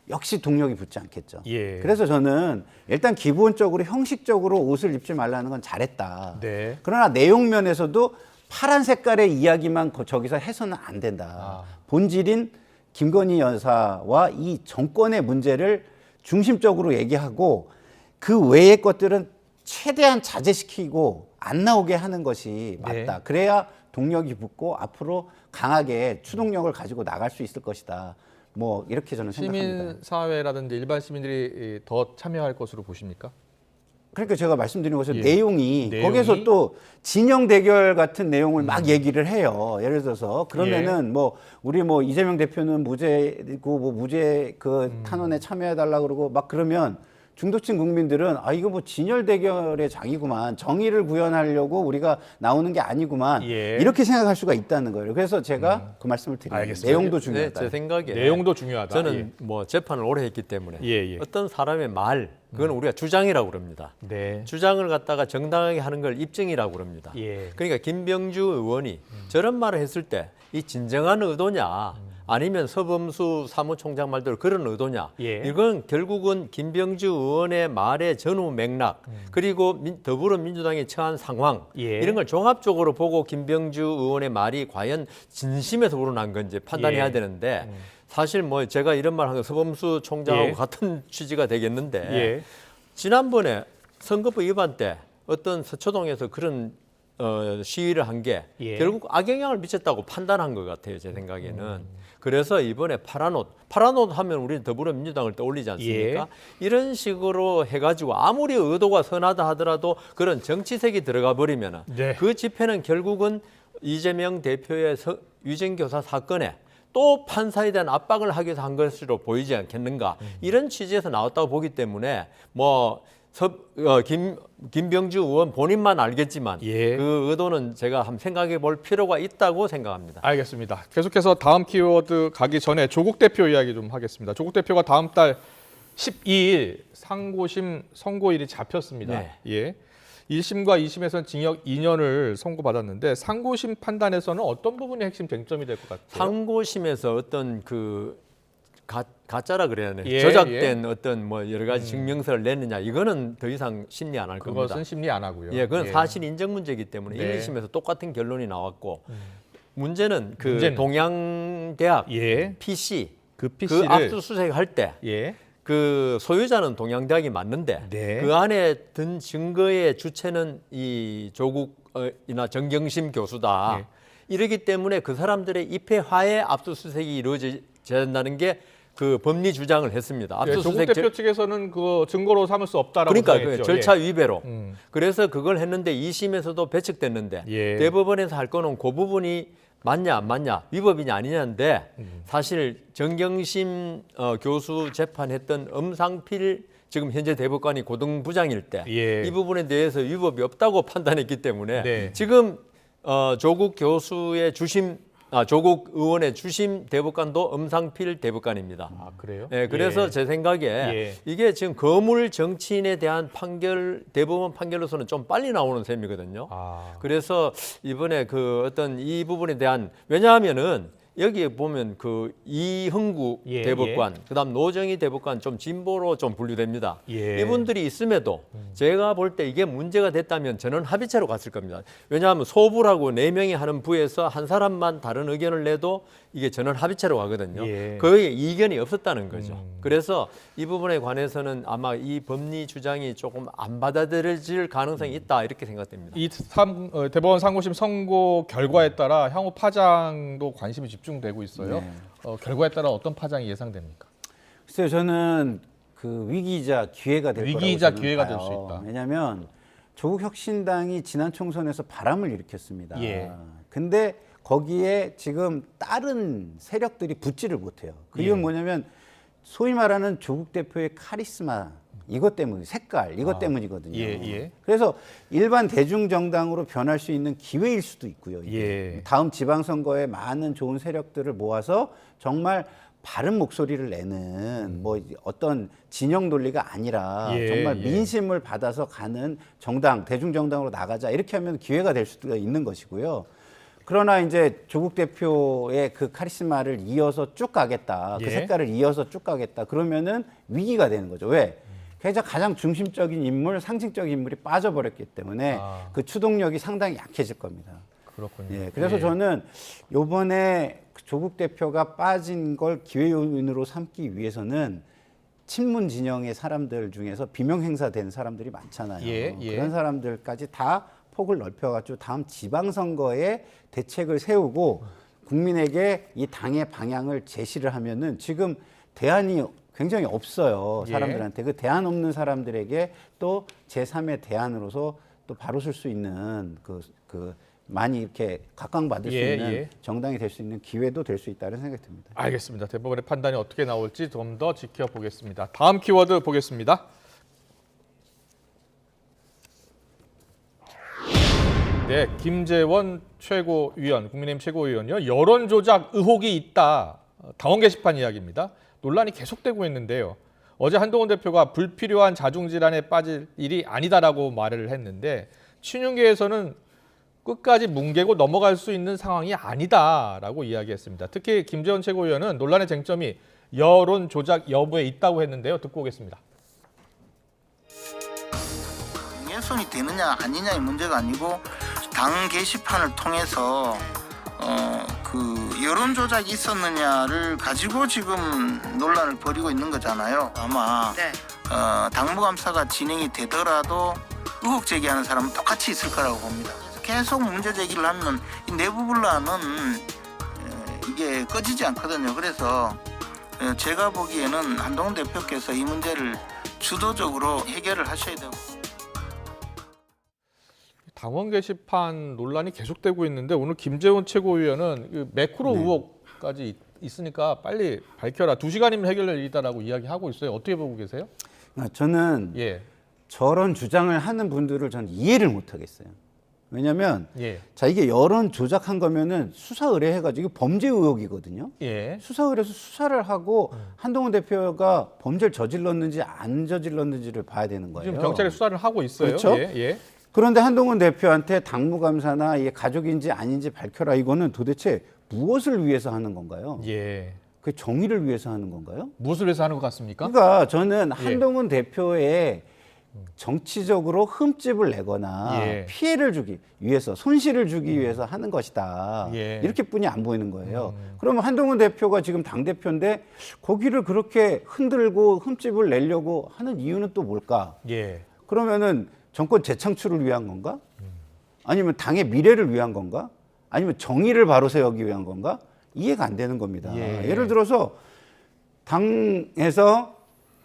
[SPEAKER 16] 역시 동력이 붙지 않겠죠. 그래서 저는 일단 기본적으로 형식적으로 옷을 입지 말라는 건 잘했다. 그러나 내용 면에서도 파란 색깔의 이야기만 저기서 해서는 안 된다. 본질인 김건희 여사와 이 정권의 문제를 중심적으로 얘기하고 그 외의 것들은 최대한 자제시키고 안 나오게 하는 것이 맞다. 그래야 동력이 붙고 앞으로 강하게 추동력을 가지고 나갈 수 있을 것이다. 뭐 이렇게 저는 생각합니다.
[SPEAKER 1] 시민사회라든지 일반 시민들이 더 참여할 것으로 보십니까?
[SPEAKER 16] 그러니까 제가 말씀드린 것처럼 내용이 거기서 또 진영 대결 같은 내용을 막 얘기를 해요. 예를 들어서 그러면은 뭐 우리 뭐 이재명 대표는 무죄고 뭐 무죄 그 탄원에 참여해달라 그러고 막 그러면 중도층 국민들은 아 이거 뭐 진열 대결의 장이구만, 정의를 구현하려고 우리가 나오는 게 아니구만 이렇게 생각할 수가 있다는 거예요. 그래서 제가 그 말씀을 드립니다. 내용도 중요하다.
[SPEAKER 15] 제 생각에
[SPEAKER 1] 내용도 중요하다.
[SPEAKER 15] 저는 뭐 재판을 오래 했기 때문에 어떤 사람의 말 그건 우리가 주장이라고 그럽니다. 주장을 갖다가 정당하게 하는 걸 입증이라고 그럽니다. 그러니까 김병주 의원이 저런 말을 했을 때 이 진정한 의도냐 아니면 서범수 사무총장 말대로 그런 의도냐 이건 결국은 김병주 의원의 말의 전후 맥락 그리고 더불어민주당이 처한 상황 이런 걸 종합적으로 보고 김병주 의원의 말이 과연 진심에서 우러난 건지 판단해야 되는데 사실 뭐 제가 이런 말 한 거 서범수 총장하고 같은 취지가 되겠는데 지난번에 선거법 위반 때 어떤 서초동에서 그런 시위를 한 게 결국 악영향을 미쳤다고 판단한 것 같아요. 제 생각에는. 그래서 이번에 파란 옷 하면 우리는 더불어민주당을 떠올리지 않습니까? 이런 식으로 해가지고 아무리 의도가 선하다 하더라도 그런 정치색이 들어가 버리면 그 집회는 결국은 이재명 대표의 위정교사 사건에 또 판사에 대한 압박을 하기 위해서 한 것으로 보이지 않겠는가 이런 취지에서 나왔다고 보기 때문에 뭐 김병주 의원 본인만 알겠지만 그 의도는 제가 한번 생각해 볼 필요가 있다고 생각합니다.
[SPEAKER 1] 알겠습니다. 계속해서 다음 키워드 가기 전에 조국 대표 이야기 좀 하겠습니다. 조국 대표가 다음 달 12일 상고심 선고일이 잡혔습니다. 1심과 2심에서는 징역 2년을 선고받았는데 상고심 판단에서는 어떤 부분이 핵심 쟁점이 될 것 같아요?
[SPEAKER 15] 상고심에서 어떤 그 가짜라 그래야 하나요? 조작된 어떤 뭐 여러 가지 증명서를 냈느냐 이거는 더 이상 심리 안 할 겁니다.
[SPEAKER 1] 그것은 심리 안 하고요.
[SPEAKER 15] 그건 사실 인정 문제이기 때문에 1, 2심에서 똑같은 결론이 나왔고 문제는 그 동양대학 PC 그 압수수색 할 때 그 소유자는 동양대학이 맞는데 그 안에 든 증거의 주체는 이 조국이나 정경심 교수다. 이러기 때문에 그 사람들의 입회하에 압수수색이 이루어져야 된다는 게 그 법리 주장을 했습니다.
[SPEAKER 1] 조국 대표 측에서는 그 증거로 삼을 수 없다라고
[SPEAKER 15] 그러니까
[SPEAKER 1] 주장했죠.
[SPEAKER 15] 절차 위배로. 그래서 그걸 했는데 2심에서도 배척됐는데 대법원에서 할 거는 그 부분이 맞냐 안 맞냐, 위법이냐 아니냐인데 사실 정경심 교수 재판했던 엄상필 지금 현재 대법관이 고등부장일 때 이 부분에 대해서 위법이 없다고 판단했기 때문에 지금 조국 교수의 조국 의원의 주심 대법관도 엄상필 대법관입니다.
[SPEAKER 1] 아, 그래요?
[SPEAKER 15] 네, 그래서 제 생각에 이게 지금 거물 정치인에 대한 판결, 대법원 판결로서는 좀 빨리 나오는 셈이거든요. 그래서 이번에 그 어떤 이 부분에 대한, 왜냐하면은 여기에 보면 그 이흥구 대법관, 그다음 노정희 대법관 좀 진보로 좀 분류됩니다. 이분들이 있음에도 제가 볼 때 이게 문제가 됐다면 저는 합의체로 갔을 겁니다. 왜냐하면 소부라고 4명이 하는 부에서 한 사람만 다른 의견을 내도 이게 저는 합의체로 가거든요. 거의 이견이 없었다는 거죠. 그래서 이 부분에 관해서는 아마 이 법리 주장이 조금 안 받아들여질 가능성이 있다 이렇게 생각됩니다.
[SPEAKER 1] 이 대법원 상고심 선고 결과에 따라 향후 파장도 관심이 집중되고 있어요. 결과에 따라 어떤 파장이 예상됩니까?
[SPEAKER 16] 글쎄요, 저는 그 위기이자 기회가 될 거라고
[SPEAKER 1] 기회가 될 수 있다.
[SPEAKER 16] 왜냐하면 조국 혁신당이 지난 총선에서 바람을 일으켰습니다. 근데 거기에 지금 다른 세력들이 붙지를 못해요. 그 이유는 뭐냐면 소위 말하는 조국 대표의 카리스마, 이것 때문, 색깔, 이것 때문이거든요. 그래서 일반 대중정당으로 변할 수 있는 기회일 수도 있고요. 다음 지방선거에 많은 좋은 세력들을 모아서 정말 바른 목소리를 내는 뭐 어떤 진영 논리가 아니라 정말 민심을 받아서 가는 정당, 대중정당으로 나가자, 이렇게 하면 기회가 될 수도 있는 것이고요. 그러나 이제 조국 대표의 그 카리스마를 이어서 쭉 가겠다, 그 색깔을 이어서 쭉 가겠다, 그러면은 위기가 되는 거죠. 왜? 그래서 가장 중심적인 인물, 상징적인 인물이 빠져버렸기 때문에 그 추동력이 상당히 약해질 겁니다.
[SPEAKER 1] 그렇군요.
[SPEAKER 16] 그래서 저는 이번에 조국 대표가 빠진 걸 기회 요인으로 삼기 위해서는 친문 진영의 사람들 중에서 비명 행사된 사람들이 많잖아요. 그런 사람들까지 다 폭을 넓혀가지고 다음 지방선거에 대책을 세우고 국민에게 이 당의 방향을 제시를 하면은 지금 대안이 굉장히 없어요. 사람들한테. 그 대안 없는 사람들에게 또 제3의 대안으로서 또 바로 설 수 있는 그 많이 이렇게 각광받을 수 있는 정당이 될 수 있는 기회도 될 수 있다는 생각이 듭니다.
[SPEAKER 1] 알겠습니다. 대법원의 판단이 어떻게 나올지 좀 더 지켜보겠습니다. 다음 키워드 보겠습니다. 네, 김재원 최고위원, 국민의힘 최고위원이요. 여론 조작 의혹이 있다. 당원 게시판 이야기입니다. 논란이 계속되고 있는데요. 어제 한동훈 대표가 불필요한 자중질환에 빠질 일이 아니다라고 말을 했는데 친윤계에서는 끝까지 뭉개고 넘어갈 수 있는 상황이 아니다라고 이야기했습니다. 특히 김재원 최고위원은 논란의 쟁점이 여론 조작 여부에 있다고 했는데요. 듣고 오겠습니다.
[SPEAKER 21] 개선이 되느냐 아니냐의 문제가 아니고 당 게시판을 통해서 그 여론 조작이 있었느냐를 가지고 지금 논란을 벌이고 있는 거잖아요. 아마 당무감사가 진행이 되더라도 의혹 제기하는 사람은 똑같이 있을 거라고 봅니다. 계속 문제 제기를 하면 이 내부 분란은 이게 꺼지지 않거든요. 그래서 제가 보기에는 한동훈 대표께서 이 문제를 주도적으로 해결을 하셔야 되고.
[SPEAKER 1] 당원 게시판 논란이 계속되고 있는데 오늘 김재원 최고위원은 매크로 의혹까지 있으니까 빨리 밝혀라. 2시간이면 해결될 일이다라고 이야기하고 있어요. 어떻게 보고 계세요?
[SPEAKER 16] 저는 저런 주장을 하는 분들을 저는 이해를 못 하겠어요. 왜냐하면 자 이게 여론 조작한 거면은 수사 의뢰해가지고 범죄 의혹이거든요. 수사 의뢰해서 수사를 하고 한동훈 대표가 범죄를 저질렀는지 안 저질렀는지를 봐야 되는 거예요.
[SPEAKER 1] 지금 경찰이 수사를 하고 있어요.
[SPEAKER 16] 그렇죠? 그런데 한동훈 대표한테 당무감사나 이게 가족인지 아닌지 밝혀라, 이거는 도대체 무엇을 위해서 하는 건가요? 그 정의를 위해서 하는 건가요?
[SPEAKER 1] 무엇을 위해서 하는 것 같습니까?
[SPEAKER 16] 그러니까 저는 한동훈 대표의 정치적으로 흠집을 내거나 피해를 주기 위해서, 손실을 주기 위해서 하는 것이다. 이렇게뿐이 안 보이는 거예요. 그러면 한동훈 대표가 지금 당대표인데 거기를 그렇게 흔들고 흠집을 내려고 하는 이유는 또 뭘까? 그러면은 정권 재창출을 위한 건가? 아니면 당의 미래를 위한 건가? 아니면 정의를 바로 세우기 위한 건가? 이해가 안 되는 겁니다. 예를 들어서 당에서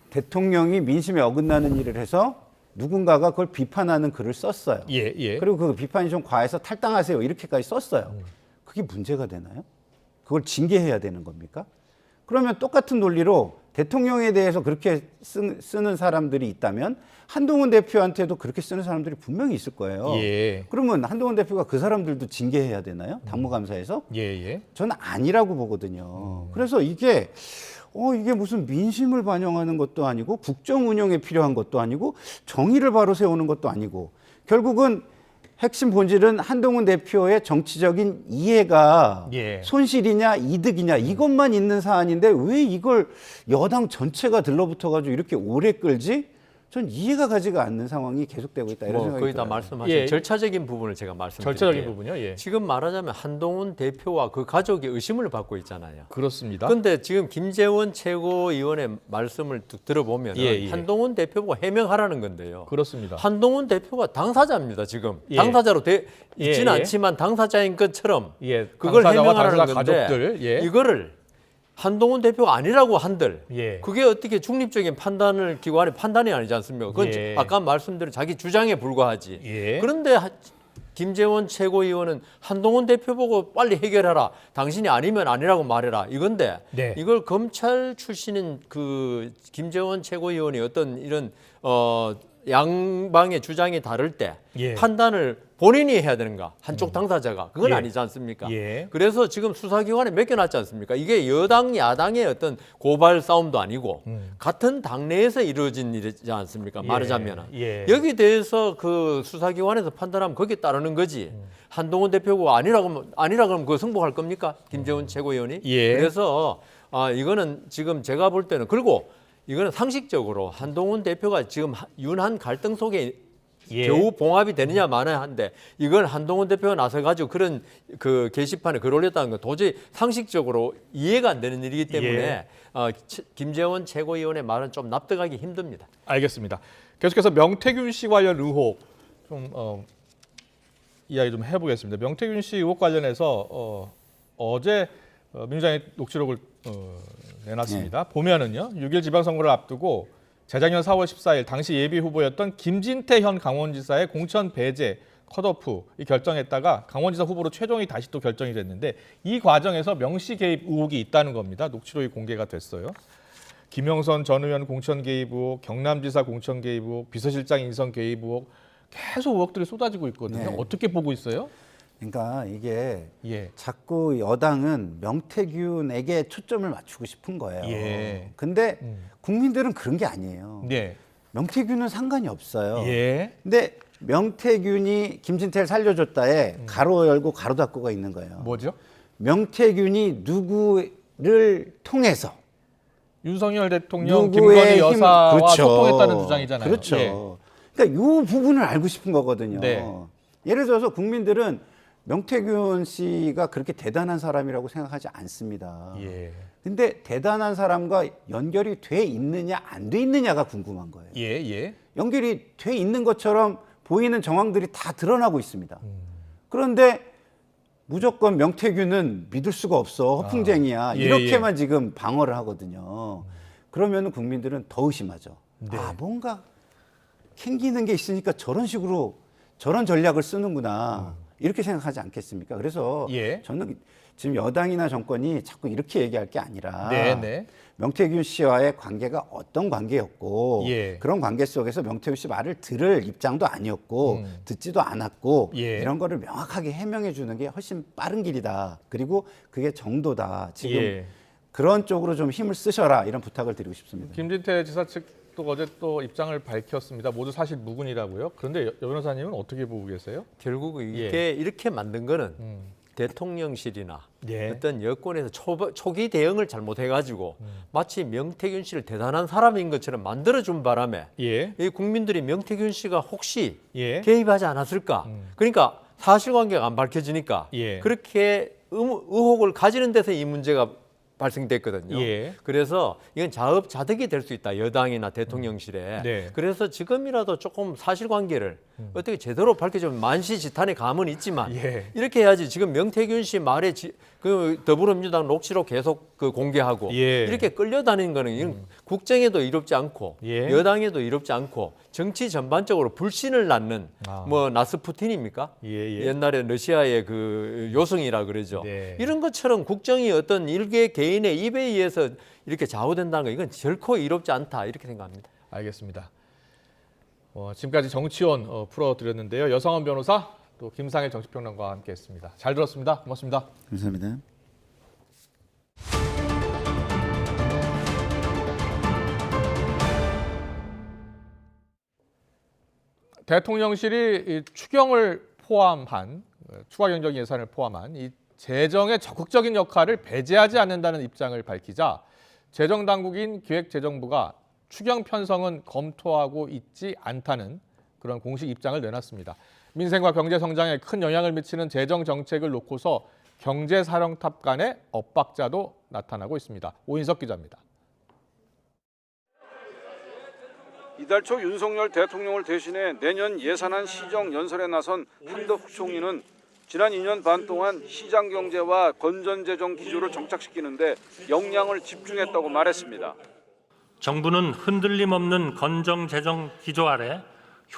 [SPEAKER 16] 대통령이 민심에 어긋나는 일을 해서 누군가가 그걸 비판하는 글을 썼어요. 그리고 그 비판이 좀 과해서 탈당하세요. 이렇게까지 썼어요. 그게 문제가 되나요? 그걸 징계해야 되는 겁니까? 그러면 똑같은 논리로 대통령에 대해서 그렇게 쓰는 사람들이 있다면 한동훈 대표한테도 그렇게 쓰는 사람들이 분명히 있을 거예요. 그러면 한동훈 대표가 그 사람들도 징계해야 되나요? 당무감사에서? 저는 아니라고 보거든요. 그래서 이게 무슨 민심을 반영하는 것도 아니고 국정 운영에 필요한 것도 아니고 정의를 바로 세우는 것도 아니고 결국은 핵심 본질은 한동훈 대표의 정치적인 이해가 손실이냐 이득이냐 이것만 있는 사안인데 왜 이걸 여당 전체가 들러붙어가지고 이렇게 오래 끌지? 전 이해가 가지가 않는 상황이 계속되고 있다 이런 생각이
[SPEAKER 15] 거의
[SPEAKER 16] 들어요.
[SPEAKER 15] 다 말씀하신 절차적인 부분을 제가 말씀드릴게요.
[SPEAKER 1] 절차적인 부분이요?
[SPEAKER 15] 지금 말하자면 한동훈 대표와 그 가족이 의심을 받고 있잖아요.
[SPEAKER 1] 그렇습니다.
[SPEAKER 15] 그런데 지금 김재원 최고위원의 말씀을 들어보면 한동훈 대표가 해명하라는 건데요.
[SPEAKER 1] 그렇습니다.
[SPEAKER 15] 한동훈 대표가 당사자입니다. 지금 당사자로 있지는 않지만 당사자인 것처럼 그걸 해명하라는 건데
[SPEAKER 1] 가족들,
[SPEAKER 15] 이거를 한동훈 대표가 아니라고 한들 그게 어떻게 중립적인 판단의 판단이 아니지 않습니까? 그건 아까 말씀드린 자기 주장에 불과하지. 그런데 김재원 최고위원은 한동훈 대표 보고 빨리 해결하라. 당신이 아니면 아니라고 말해라. 이건데 이걸 검찰 출신인 그 김재원 최고위원이 어떤 이런 양방의 주장이 다를 때 판단을 본인이 해야 되는가? 한쪽 당사자가. 그건 아니지 않습니까? 그래서 지금 수사기관에 맡겨놨지 않습니까? 이게 여당, 야당의 어떤 고발 싸움도 아니고 같은 당내에서 이루어진 일이지 않습니까? 말하자면. 여기에 대해서 그 수사기관에서 판단하면 거기에 따르는 거지. 한동훈 대표가 아니라 그러면 그거 승복할 겁니까? 김재원 최고위원이? 그래서 이거는 지금 제가 볼 때는 그리고 이거는 상식적으로 한동훈 대표가 지금 윤한 갈등 속에 겨우 봉합이 되느냐 마느냐 한데 이걸 한동훈 대표가 나서가지고 그런 그 게시판에 글 올렸다는 건 도저히 상식적으로 이해가 안 되는 일이기 때문에 김재원 최고위원의 말은 좀 납득하기 힘듭니다.
[SPEAKER 1] 알겠습니다. 계속해서 명태균 씨 관련 의혹 좀 이야기 좀 해보겠습니다. 명태균 씨 의혹 관련해서 어제 민주당이 녹취록을 내놨습니다. 보면은요, 6일 지방선거를 앞두고 재작년 4월 14일 당시 예비 후보였던 김진태 현 강원지사의 공천 배제 컷오프 결정했다가 강원지사 후보로 최종이 다시 또 결정이 됐는데 이 과정에서 명시 개입 의혹이 있다는 겁니다. 녹취록이 공개가 됐어요. 김영선 전 의원 공천 개입 의혹, 경남지사 공천 개입 의혹, 비서실장 인선 개입 의혹 계속 의혹들이 쏟아지고 있거든요. 어떻게 보고 있어요?
[SPEAKER 16] 그러니까 이게 자꾸 여당은 명태균에게 초점을 맞추고 싶은 거예요. 근데 국민들은 그런 게 아니에요. 명태균은 상관이 없어요. 근데 명태균이 김진태를 살려줬다에 가로 열고 가로 닫고가 있는 거예요.
[SPEAKER 1] 뭐죠?
[SPEAKER 16] 명태균이 누구를 통해서
[SPEAKER 1] 윤석열 대통령, 김건희 여사와 소통했다는 주장이잖아요.
[SPEAKER 16] 그렇죠. 그러니까 이 부분을 알고 싶은 거거든요. 예를 들어서 국민들은 명태균 씨가 그렇게 대단한 사람이라고 생각하지 않습니다. 근데 대단한 사람과 연결이 돼 있느냐 안 돼 있느냐가 궁금한 거예요. 연결이 돼 있는 것처럼 보이는 정황들이 다 드러나고 있습니다. 그런데 무조건 명태균은 믿을 수가 없어, 허풍쟁이야, 이렇게만 지금 방어를 하거든요. 그러면 국민들은 더 의심하죠. 뭔가 캥기는 게 있으니까 저런 식으로 저런 전략을 쓰는구나. 이렇게 생각하지 않겠습니까? 그래서 저는 지금 여당이나 정권이 자꾸 이렇게 얘기할 게 아니라 명태균 씨와의 관계가 어떤 관계였고 그런 관계 속에서 명태균 씨 말을 들을 입장도 아니었고 듣지도 않았고 이런 거를 명확하게 해명해 주는 게 훨씬 빠른 길이다. 그리고 그게 정도다. 지금 그런 쪽으로 좀 힘을 쓰셔라 이런 부탁을 드리고 싶습니다.
[SPEAKER 1] 김진태 지사 측 또 어제 또 입장을 밝혔습니다. 모두 사실 무근이라고요. 그런데 여 변호사님은 어떻게 보고 계세요?
[SPEAKER 15] 결국 이게 이렇게 만든 거는 대통령실이나 어떤 여권에서 초기 대응을 잘못해가지고 마치 명태균 씨를 대단한 사람인 것처럼 만들어준 바람에 이 국민들이 명태균 씨가 혹시 개입하지 않았을까? 그러니까 사실관계가 안 밝혀지니까 그렇게 의혹을 가지는 데서 이 문제가 발생됐거든요.
[SPEAKER 1] 예.
[SPEAKER 15] 그래서 이건 자업자득이 될 수 있다. 여당이나 대통령실에.
[SPEAKER 1] 네.
[SPEAKER 15] 그래서 지금이라도 조금 사실관계를 어떻게 제대로 밝혀주면 만시지탄의 감은 있지만
[SPEAKER 1] 예.
[SPEAKER 15] 이렇게 해야지. 지금 명태균 씨 말에 그 더불어민주당 녹취록 계속 그 공개하고
[SPEAKER 1] 예.
[SPEAKER 15] 이렇게 끌려다니는 거는 이건 국정에도 이롭지 않고
[SPEAKER 1] 예.
[SPEAKER 15] 여당에도 이롭지 않고 정치 전반적으로 불신을 낳는 뭐 나스푸틴입니까?
[SPEAKER 1] 예.
[SPEAKER 15] 옛날에 러시아의 그 요성이라 그러죠.
[SPEAKER 1] 네.
[SPEAKER 15] 이런 것처럼 국정이 어떤 일개 개인의 입에 의해서 이렇게 좌우된다는 거 이건 결코 이롭지 않다 이렇게 생각합니다.
[SPEAKER 1] 알겠습니다. 지금까지 정치원 풀어드렸는데요. 여성원 변호사 또 김상일 정치평론가와 함께했습니다. 잘 들었습니다. 고맙습니다.
[SPEAKER 16] 감사합니다.
[SPEAKER 1] 대통령실이 이 추경을 포함한 추가 경정 예산을 포함한 이 재정의 적극적인 역할을 배제하지 않는다는 입장을 밝히자 재정당국인 기획재정부가 추경 편성은 검토하고 있지 않다는 그런 공식 입장을 내놨습니다. 민생과 경제 성장에 큰 영향을 미치는 재정 정책을 놓고서 경제사령탑 간의 엇박자도 나타나고 있습니다. 오인석 기자입니다.
[SPEAKER 4] 이달 초 윤석열 대통령을 대신해 내년 예산안 시정 연설에 나선 한덕수 총리는 지난 2년 반 동안 시장 경제와 건전재정 기조를 정착시키는데 역량을 집중했다고 말했습니다.
[SPEAKER 22] 정부는 흔들림 없는 건전재정 기조 아래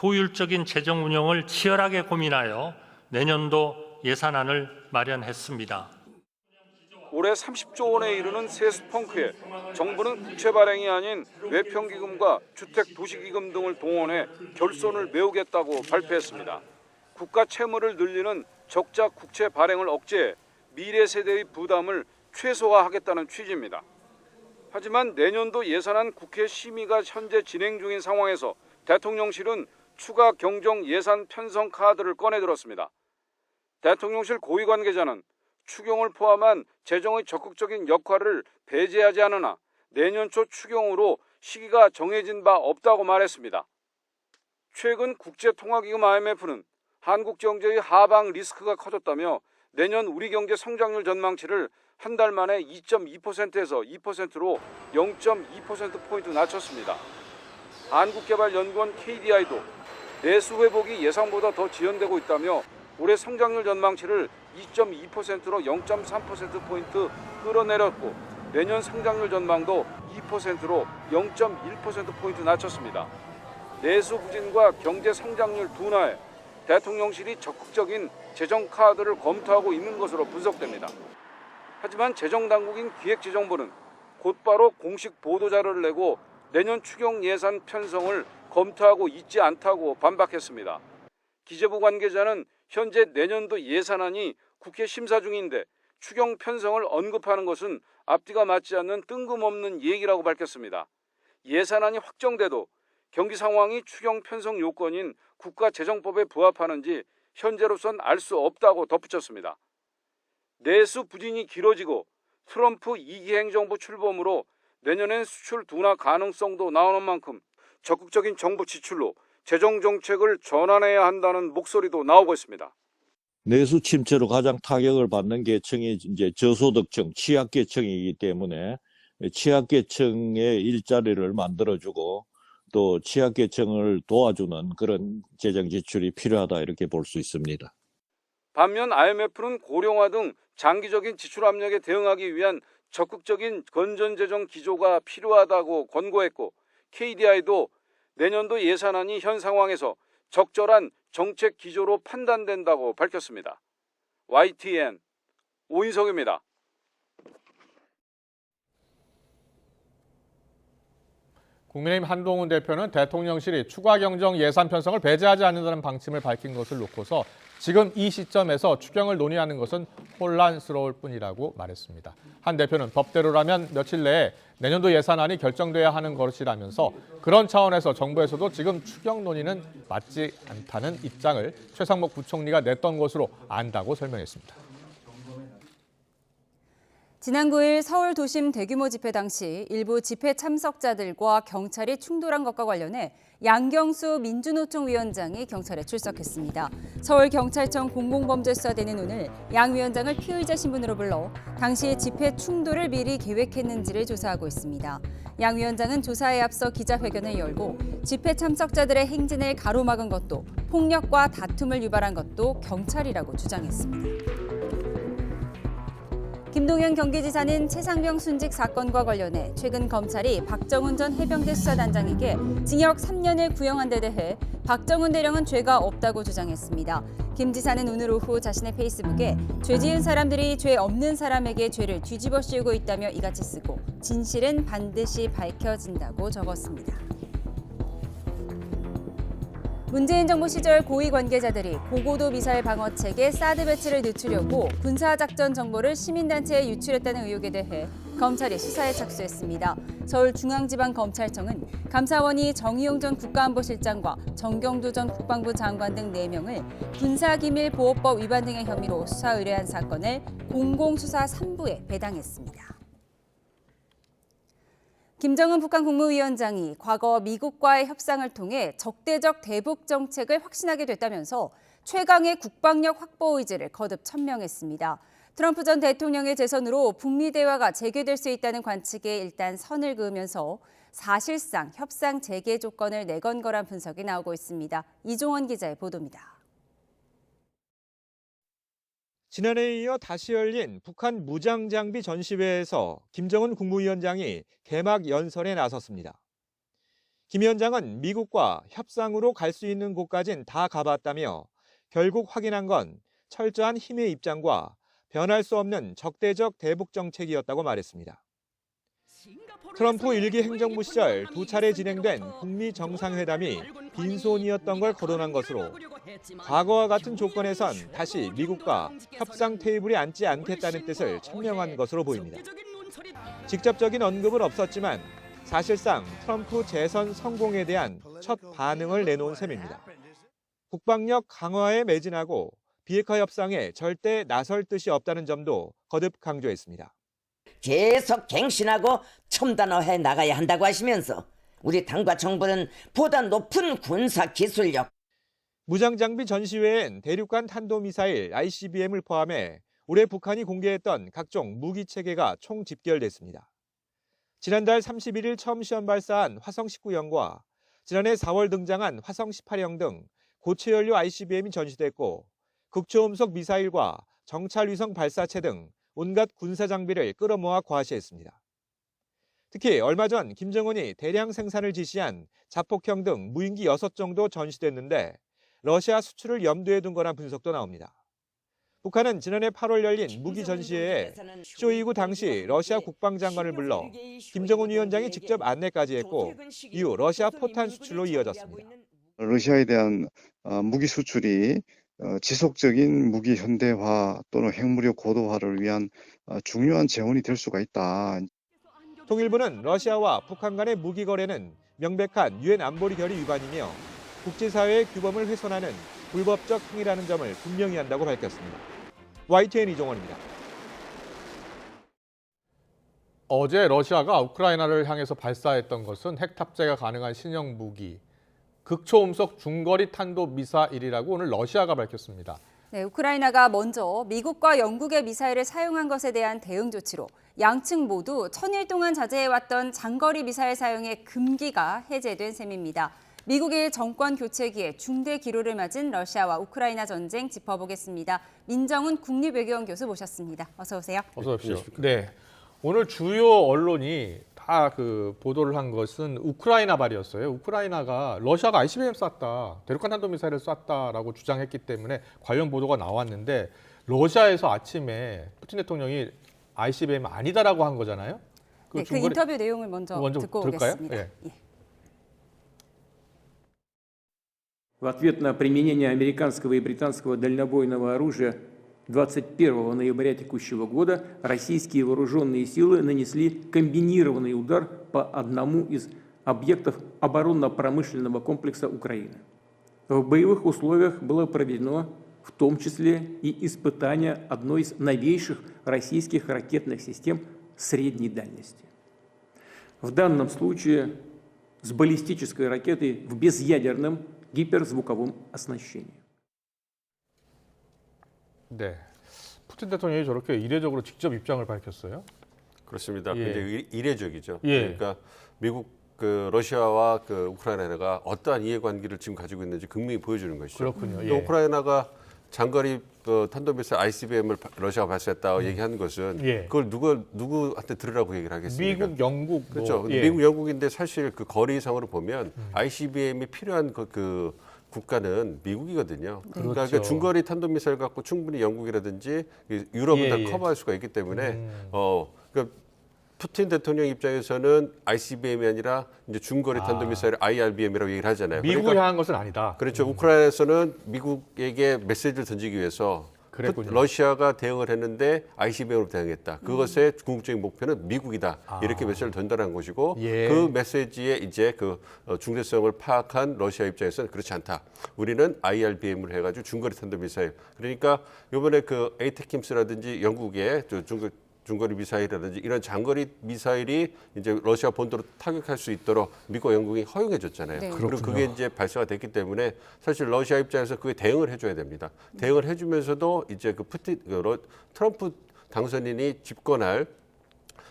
[SPEAKER 22] 효율적인 재정 운영을 치열하게 고민하여 내년도 예산안을 마련했습니다.
[SPEAKER 4] 올해 30조 원에 이르는 세수 펑크에 정부는 국채 발행이 아닌 외평기금과 주택도시기금 등을 동원해 결손을 메우겠다고 발표했습니다. 국가 채무를 늘리는 적자 국채 발행을 억제해 미래 세대의 부담을 최소화하겠다는 취지입니다. 하지만 내년도 예산안 국회 심의가 현재 진행 중인 상황에서 대통령실은 추가 경정 예산 편성 카드를 꺼내들었습니다. 대통령실 고위 관계자는 추경을 포함한 재정의 적극적인 역할을 배제하지 않으나 내년 초 추경으로 시기가 정해진 바 없다고 말했습니다. 최근 국제통화기금 IMF는 한국 경제의 하방 리스크가 커졌다며 내년 우리 경제 성장률 전망치를 한 달 만에 2.2%에서 2%로 0.2%포인트 낮췄습니다. 한국개발연구원 KDI도 내수 회복이 예상보다 더 지연되고 있다며 올해 성장률 전망치를 2.2%로 0.3%포인트 끌어내렸고 내년 성장률 전망도 2%로 0.1%포인트 낮췄습니다. 내수 부진과 경제 성장률 둔화에 대통령실이 적극적인 재정 카드를 검토하고 있는 것으로 분석됩니다. 하지만 재정당국인 기획재정부는 곧바로 공식 보도자료를 내고 내년 추경 예산 편성을 검토하고 있지 않다고 반박했습니다. 기재부 관계자는 현재 내년도 예산안이 국회 심사 중인데 추경 편성을 언급하는 것은 앞뒤가 맞지 않는 뜬금없는 얘기라고 밝혔습니다. 예산안이 확정돼도 경기 상황이 추경 편성 요건인 국가재정법에 부합하는지 현재로선 알 수 없다고 덧붙였습니다. 내수 부진이 길어지고 트럼프 2기 행정부 출범으로 내년엔 수출 둔화 가능성도 나오는 만큼 적극적인 정부 지출로 재정 정책을 전환해야 한다는 목소리도 나오고 있습니다.
[SPEAKER 23] 내수 침체로 가장 타격을 받는 계층이 이제 저소득층, 취약계층이기 때문에 취약계층의 일자리를 만들어주고 또 취약계층을 도와주는 그런 재정 지출이 필요하다 이렇게 볼 수 있습니다.
[SPEAKER 4] 반면 IMF는 고령화 등 장기적인 지출 압력에 대응하기 위한 적극적인 건전재정 기조가 필요하다고 권고했고 KDI도 내년도 예산안이 현 상황에서 적절한 정책 기조로 판단된다고 밝혔습니다. YTN 오인석입니다.
[SPEAKER 1] 국민의힘 한동훈 대표는 대통령실이 추가 경정 예산 편성을 배제하지 않는다는 방침을 밝힌 것을 놓고서 지금 이 시점에서 추경을 논의하는 것은 혼란스러울 뿐이라고 말했습니다. 한 대표는 법대로라면 며칠 내에 내년도 예산안이 결정돼야 하는 것이라면서 그런 차원에서 정부에서도 지금 추경 논의는 맞지 않다는 입장을 최상목 부총리가 냈던 것으로 안다고 설명했습니다.
[SPEAKER 9] 지난 9일 서울 도심 대규모 집회 당시 일부 집회 참석자들과 경찰이 충돌한 것과 관련해 양경수 민주노총 위원장이 경찰에 출석했습니다. 서울경찰청 공공범죄수사대는 오늘 양 위원장을 피의자 신분으로 불러 당시 집회 충돌을 미리 계획했는지를 조사하고 있습니다. 양 위원장은 조사에 앞서 기자회견을 열고 집회 참석자들의 행진을 가로막은 것도 폭력과 다툼을 유발한 것도 경찰이라고 주장했습니다. 김동연 경기지사는 최상병 순직 사건과 관련해 최근 검찰이 박정훈 전 해병대 수사단장에게 징역 3년을 구형한 데 대해 박정훈 대령은 죄가 없다고 주장했습니다. 김 지사는 오늘 오후 자신의 페이스북에 죄 지은 사람들이 죄 없는 사람에게 죄를 뒤집어 씌우고 있다며 이같이 쓰고 진실은 반드시 밝혀진다고 적었습니다. 문재인 정부 시절 고위 관계자들이 고고도 미사일 방어 체계 사드 배치를 늦추려고 군사작전 정보를 시민단체에 유출했다는 의혹에 대해 검찰이 수사에 착수했습니다. 서울중앙지방검찰청은 감사원이 정의용 전 국가안보실장과 정경두 전 국방부 장관 등 4명을 군사기밀보호법 위반 등의 혐의로 수사 의뢰한 사건을 공공수사 3부에 배당했습니다. 김정은 북한 국무위원장이 과거 미국과의 협상을 통해 적대적 대북 정책을 확신하게 됐다면서 최강의 국방력 확보 의지를 거듭 천명했습니다. 트럼프 전 대통령의 재선으로 북미 대화가 재개될 수 있다는 관측에 일단 선을 그으면서 사실상 협상 재개 조건을 내건 거란 분석이 나오고 있습니다. 이종원 기자의 보도입니다.
[SPEAKER 5] 지난해에 이어 다시 열린 북한 무장장비 전시회에서 김정은 국무위원장이 개막 연설에 나섰습니다. 김 위원장은 미국과 협상으로 갈 수 있는 곳까진 다 가봤다며 결국 확인한 건 철저한 힘의 입장과 변할 수 없는 적대적 대북 정책이었다고 말했습니다. 트럼프 1기 행정부 시절 2차례 진행된 북미 정상회담이 빈손이었던 걸 거론한 것으로 과거와 같은 조건에선 다시 미국과 협상 테이블에 앉지 않겠다는 뜻을 천명한 것으로 보입니다. 직접적인 언급은 없었지만 사실상 트럼프 재선 성공에 대한 첫 반응을 내놓은 셈입니다. 국방력 강화에 매진하고 비핵화 협상에 절대 나설 뜻이 없다는 점도 거듭 강조했습니다.
[SPEAKER 6] 계속 갱신하고 첨단화해 나가야 한다고 하시면서 우리 당과 정부는 보다 높은 군사 기술력.
[SPEAKER 5] 무장장비 전시회엔 대륙간 탄도미사일 ICBM을 포함해 올해 북한이 공개했던 각종 무기 체계가 총 집결됐습니다. 지난달 31일 처음 시험 발사한 화성 19형과 지난해 4월 등장한 화성 18형 등 고체 연료 ICBM이 전시됐고 극초음속 미사일과 정찰 위성 발사체 등 온갖 군사 장비를 끌어모아 과시했습니다. 특히 얼마 전 김정은이 대량 생산을 지시한 자폭형 등 무인기 6정도 전시됐는데 러시아 수출을 염두에 둔 거란 분석도 나옵니다. 북한은 지난해 8월 열린 무기 전시회에 쇼이구 당시 러시아 국방장관을 불러 김정은 위원장이 직접 안내까지 했고 이후 러시아 포탄 수출로 이어졌습니다.
[SPEAKER 7] 러시아에 대한 무기 수출이 지속적인 무기 현대화 또는 핵무력 고도화를 위한 중요한 재원이 될 수가 있다.
[SPEAKER 5] 통일부는 러시아와 북한 간의 무기 거래는 명백한 유엔 안보리 결의 위반이며 국제사회의 규범을 훼손하는 불법적 행위라는 점을 분명히 한다고 밝혔습니다. YTN 이종원입니다.
[SPEAKER 1] 어제 러시아가 우크라이나를 향해서 발사했던 것은 핵 탑재가 가능한 신형 무기, 극초음속 중거리 탄도 미사일이라고 오늘 러시아가 밝혔습니다.
[SPEAKER 9] 네, 우크라이나가 먼저 미국과 영국의 미사일을 사용한 것에 대한 대응 조치로 양측 모두 천일 동안 자제해왔던 장거리 미사일 사용의 금기가 해제된 셈입니다. 미국의 정권 교체기에 중대 기로를 맞은 러시아와 우크라이나 전쟁 짚어보겠습니다. 민정훈 국립외교원 교수 모셨습니다. 어서 오세요.
[SPEAKER 1] 어서 오십시오. 네, 오늘 주요 언론이 다 보도를 한 것은 우크라이나 발이었어요. 우크라이나가 러시아가 ICBM 쐈다, 대륙간 탄도미사일을 쐈다라고 주장했기 때문에 관련 보도가 나왔는데 러시아에서 아침에 푸틴 대통령이 ICBM 아니다라고 한 거잖아요.
[SPEAKER 9] 그 인터뷰 내용을 먼저 듣고
[SPEAKER 1] 들을까요?
[SPEAKER 9] 오겠습니다.
[SPEAKER 1] 네.
[SPEAKER 24] В ответ на применение американского и британского дальнобойного оружия 21 ноября текущего года российские вооруженные силы нанесли комбинированный удар по одному из объектов оборонно-промышленного комплекса Украины. В боевых условиях было проведено в том числе и испытания одной из новейших российских ракетных систем средней дальности. В данном случае с баллистической ракетой в безъядерном гиперзвуковом оснащении.
[SPEAKER 1] 네, 푸틴 대통령이 저렇게 이례적으로 직접 입장을 밝혔어요.
[SPEAKER 2] 그렇습니다.
[SPEAKER 1] 예.
[SPEAKER 2] 굉장히 이례적이죠.
[SPEAKER 1] 예.
[SPEAKER 2] 그러니까 미국 러시아와 우크라이나가 어떠한 이해관계를 지금 가지고 있는지 극명히 보여주는 것이죠.
[SPEAKER 1] 그렇군요. 예.
[SPEAKER 2] 또 우크라이나가 장거리 탄도미사일 ICBM을 러시아가 발사했다고 얘기한 것은 그걸 누구한테 들으라고 얘기를 하겠습니까?
[SPEAKER 1] 미국, 영국.
[SPEAKER 2] 그렇죠.
[SPEAKER 1] 뭐,
[SPEAKER 2] 미국, 영국인데 사실 그 거리상으로 보면 ICBM이 필요한 그 국가는 미국이거든요. 그러니까
[SPEAKER 1] 그렇죠.
[SPEAKER 2] 중거리 탄도미사일 갖고 충분히 영국이라든지 유럽을 다 커버할 수가 있기 때문에 그러니까 푸틴 대통령 입장에서는 ICBM이 아니라 이제 중거리 탄도미사일 IRBM이라고 얘기를 하잖아요.
[SPEAKER 1] 미국을
[SPEAKER 2] 그러니까,
[SPEAKER 1] 향한 것은 아니다.
[SPEAKER 2] 그렇죠. 우크라이나에서는 미국에게 메시지를 던지기 위해서 러시아가 대응을 했는데 ICBM으로 대응했다. 그것의 궁극적인 목표는 미국이다. 이렇게 메시지를 전달한 것이고 그 메시지에 이제 그 중대성을 파악한 러시아 입장에서는 그렇지 않다. 우리는 IRBM을 해가지고 중거리 탄도미사일. 그러니까 이번에 그 에이테킴스라든지 영국의 중거리 미사일이라든지 이런 장거리 미사일이 이제 러시아 본토로 타격할 수 있도록 미국과 영국이 허용해 줬잖아요.
[SPEAKER 1] 네.
[SPEAKER 2] 그리고 그게 이제 발사가 됐기 때문에 사실 러시아 입장에서 그게 대응을 해줘야 됩니다. 대응을 해주면서도 이제 트럼프 당선인이 집권할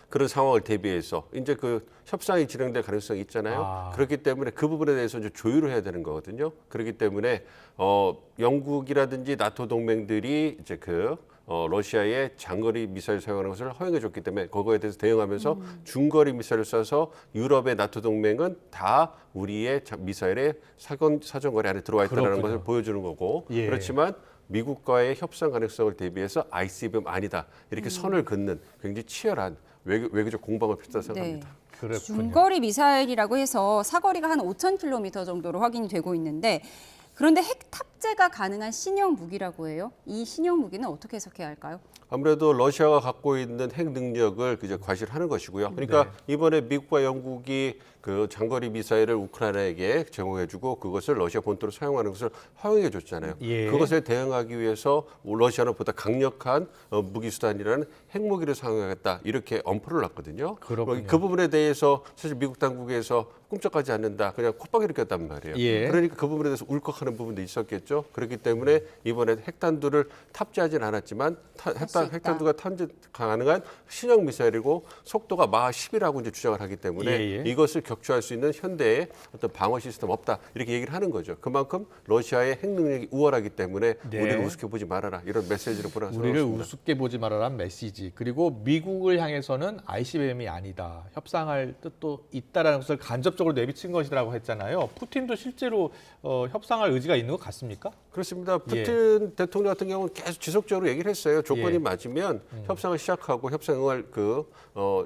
[SPEAKER 2] 그런 상황을 대비해서 이제 그 협상이 진행될 가능성이 있잖아요. 그렇기 때문에 그 부분에 대해서 이제 조율을 해야 되는 거거든요. 그렇기 때문에 영국이라든지 나토 동맹들이 이제 러시아의 장거리 미사일 사용하는 것을 허용해 줬기 때문에 그거에 대해서 대응하면서 중거리 미사일을 쏴서 유럽의 나토 동맹은 다 우리의 미사일의 사정거리 안에 들어와 있다는 것을 보여주는 거고 그렇지만 미국과의 협상 가능성을 대비해서 ICBM 아니다. 이렇게 선을 긋는 굉장히 치열한 외교적 공방을 펼쳤다 생각합니다.
[SPEAKER 9] 네. 중거리 미사일이라고 해서 사거리가 한 5,000km 정도로 확인이 되고 있는데 그런데 핵 탑재가 가능한 신형 무기라고 해요. 이 신형 무기는 어떻게 해석해야 할까요?
[SPEAKER 2] 아무래도 러시아가 갖고 있는 핵 능력을 이제 과시하는 것이고요. 그러니까 이번에 미국과 영국이 그 장거리 미사일을 우크라이나에게 제공해주고 그것을 러시아 본토로 사용하는 것을 허용해 줬잖아요. 그것에 대응하기 위해서 러시아는 보다 강력한 무기 수단이라는 핵무기를 사용하겠다 이렇게 엄포를 놨거든요. 그 부분에 대해서 사실 미국 당국에서 꿈쩍하지 않는다. 그냥 콧방귀를 꼈단 말이에요. 그러니까 그 부분에 대해서 울컥하는 부분도 있었겠죠. 그렇기 때문에 이번에 핵탄두를 탑재하진 않았지만 핵탄두가 탑재 가능한 신형 미사일이고 속도가 마하 10이라고 이제 주장을 하기 때문에 이것을 격추할 수 있는 현대의 어떤 방어 시스템 없다 이렇게 얘기를 하는 거죠. 그만큼 러시아의 핵 능력이 우월하기 때문에 우리를 우습게 보지 말아라 이런 메시지를 보내서
[SPEAKER 1] 우리를 우습게 보지 말아라는 메시지. 그리고 미국을 향해서는 ICBM이 아니다. 협상할 뜻도 있다라는 것을 간접적으로 내비친 것이라고 했잖아요. 푸틴도 실제로 협상할 의지가 있는 것 같습니까?
[SPEAKER 2] 그렇습니다. 푸틴 대통령 같은 경우는 계속 지속적으로 얘기를 했어요. 조건이 맞으면 협상을 시작하고 협상에 응할